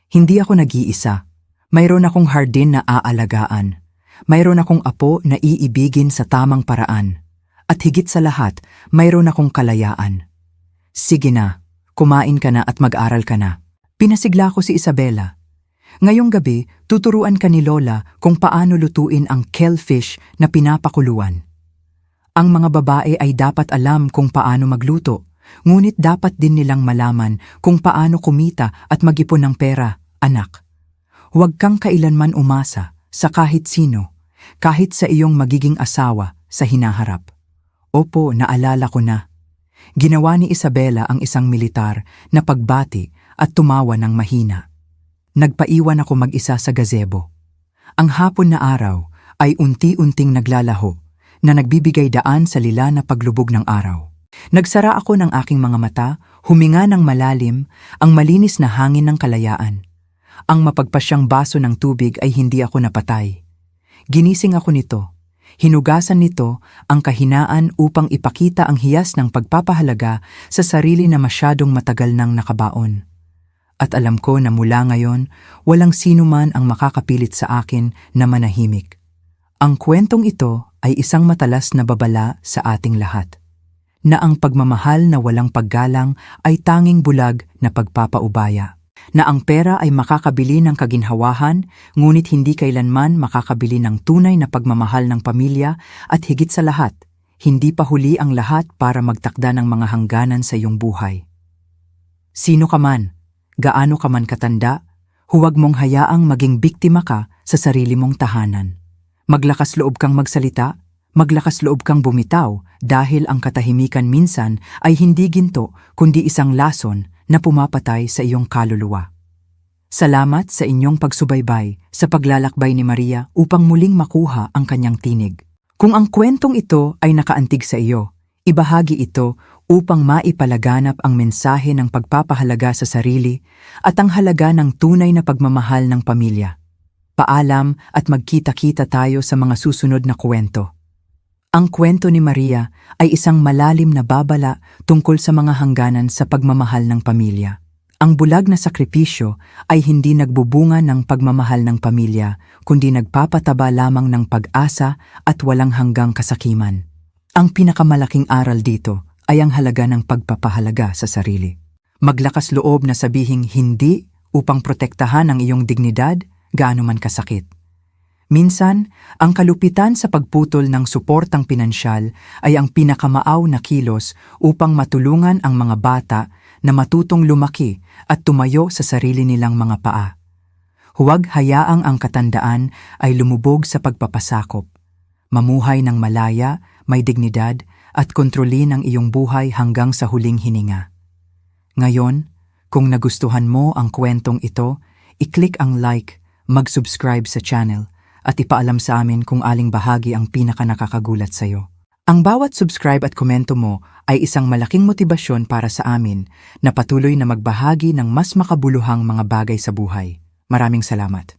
Hindi ako nag-iisa. Mayroon akong hardin na aalagaan. Mayroon akong apo na iibigin sa tamang paraan. At higit sa lahat, mayroon akong kalayaan. Sige na, kumain ka na at mag-aral ka na. Pinasigla ko si Isabela. Ngayong gabi, tuturuan ka ni Lola kung paano lutuin ang shellfish na pinapakuluan. Ang mga babae ay dapat alam kung paano magluto. Ngunit dapat din nilang malaman kung paano kumita at mag-ipon ng pera, anak. Huwag kang kailanman umasa sa kahit sino, kahit sa iyong magiging asawa sa hinaharap. Opo, naalala ko na. Ginawa ni Isabela ang isang militar na pagbati at tumawa ng mahina. Nagpaiwan ako mag-isa sa gazebo. Ang hapon na araw ay unti-unting naglalaho na nagbibigay daan sa lila na paglubog ng araw. Nagsara ako ng aking mga mata, huminga ng malalim, ang malinis na hangin ng kalayaan. Ang mapagpasyang baso ng tubig ay hindi ako napatay. Ginising ako nito. Hinugasan nito ang kahinaan upang ipakita ang hiyas ng pagpapahalaga sa sarili na masyadong matagal nang nakabaon. At alam ko na mula ngayon, walang sino man ang makakapilit sa akin na manahimik. Ang kwentong ito ay isang matalas na babala sa ating lahat. Na ang pagmamahal na walang paggalang ay tanging bulag na pagpapaubaya. Na ang pera ay makakabili ng kaginhawahan, ngunit hindi kailanman makakabili ng tunay na pagmamahal ng pamilya at higit sa lahat, hindi pa huli ang lahat para magtakda ng mga hangganan sa iyong buhay. Sino ka man, gaano ka man katanda, huwag mong hayaang maging biktima ka sa sarili mong tahanan. Maglakas loob kang magsalita, maglakas loob kang bumitaw dahil ang katahimikan minsan ay hindi ginto kundi isang lason na pumapatay sa iyong kaluluwa. Salamat sa inyong pagsubaybay sa paglalakbay ni Maria upang muling makuha ang kanyang tinig. Kung ang kwentong ito ay nakaantig sa iyo, ibahagi ito upang maipalaganap ang mensahe ng pagpapahalaga sa sarili at ang halaga ng tunay na pagmamahal ng pamilya. Paalam at magkita-kita tayo sa mga susunod na kwento. Ang kwento ni Maria ay isang malalim na babala tungkol sa mga hangganan sa pagmamahal ng pamilya. Ang bulag na sakripisyo ay hindi nagbubunga ng pagmamahal ng pamilya, kundi nagpapataba lamang ng pag-asa at walang hanggang kasakiman. Ang pinakamalaking aral dito ay ang halaga ng pagpapahalaga sa sarili. Maglakas loob na sabihing hindi upang protektahan ang iyong dignidad gaano man kasakit. Minsan, ang kalupitan sa pagputol ng suportang pinansyal ay ang pinakamaaw na kilos upang matulungan ang mga bata na matutong lumaki at tumayo sa sarili nilang mga paa. Huwag hayaang ang katandaan ay lumubog sa pagpapasakop. Mamuhay ng malaya, may dignidad at kontrolin ang iyong buhay hanggang sa huling hininga. Ngayon, kung nagustuhan mo ang kwentong ito, i-click ang like, mag-subscribe sa channel, at ipaalam sa amin kung aling bahagi ang pinaka-nakakagulat sa iyo. Ang bawat subscribe at komento mo ay isang malaking motibasyon para sa amin na patuloy na magbahagi ng mas makabuluhang mga bagay sa buhay. Maraming salamat.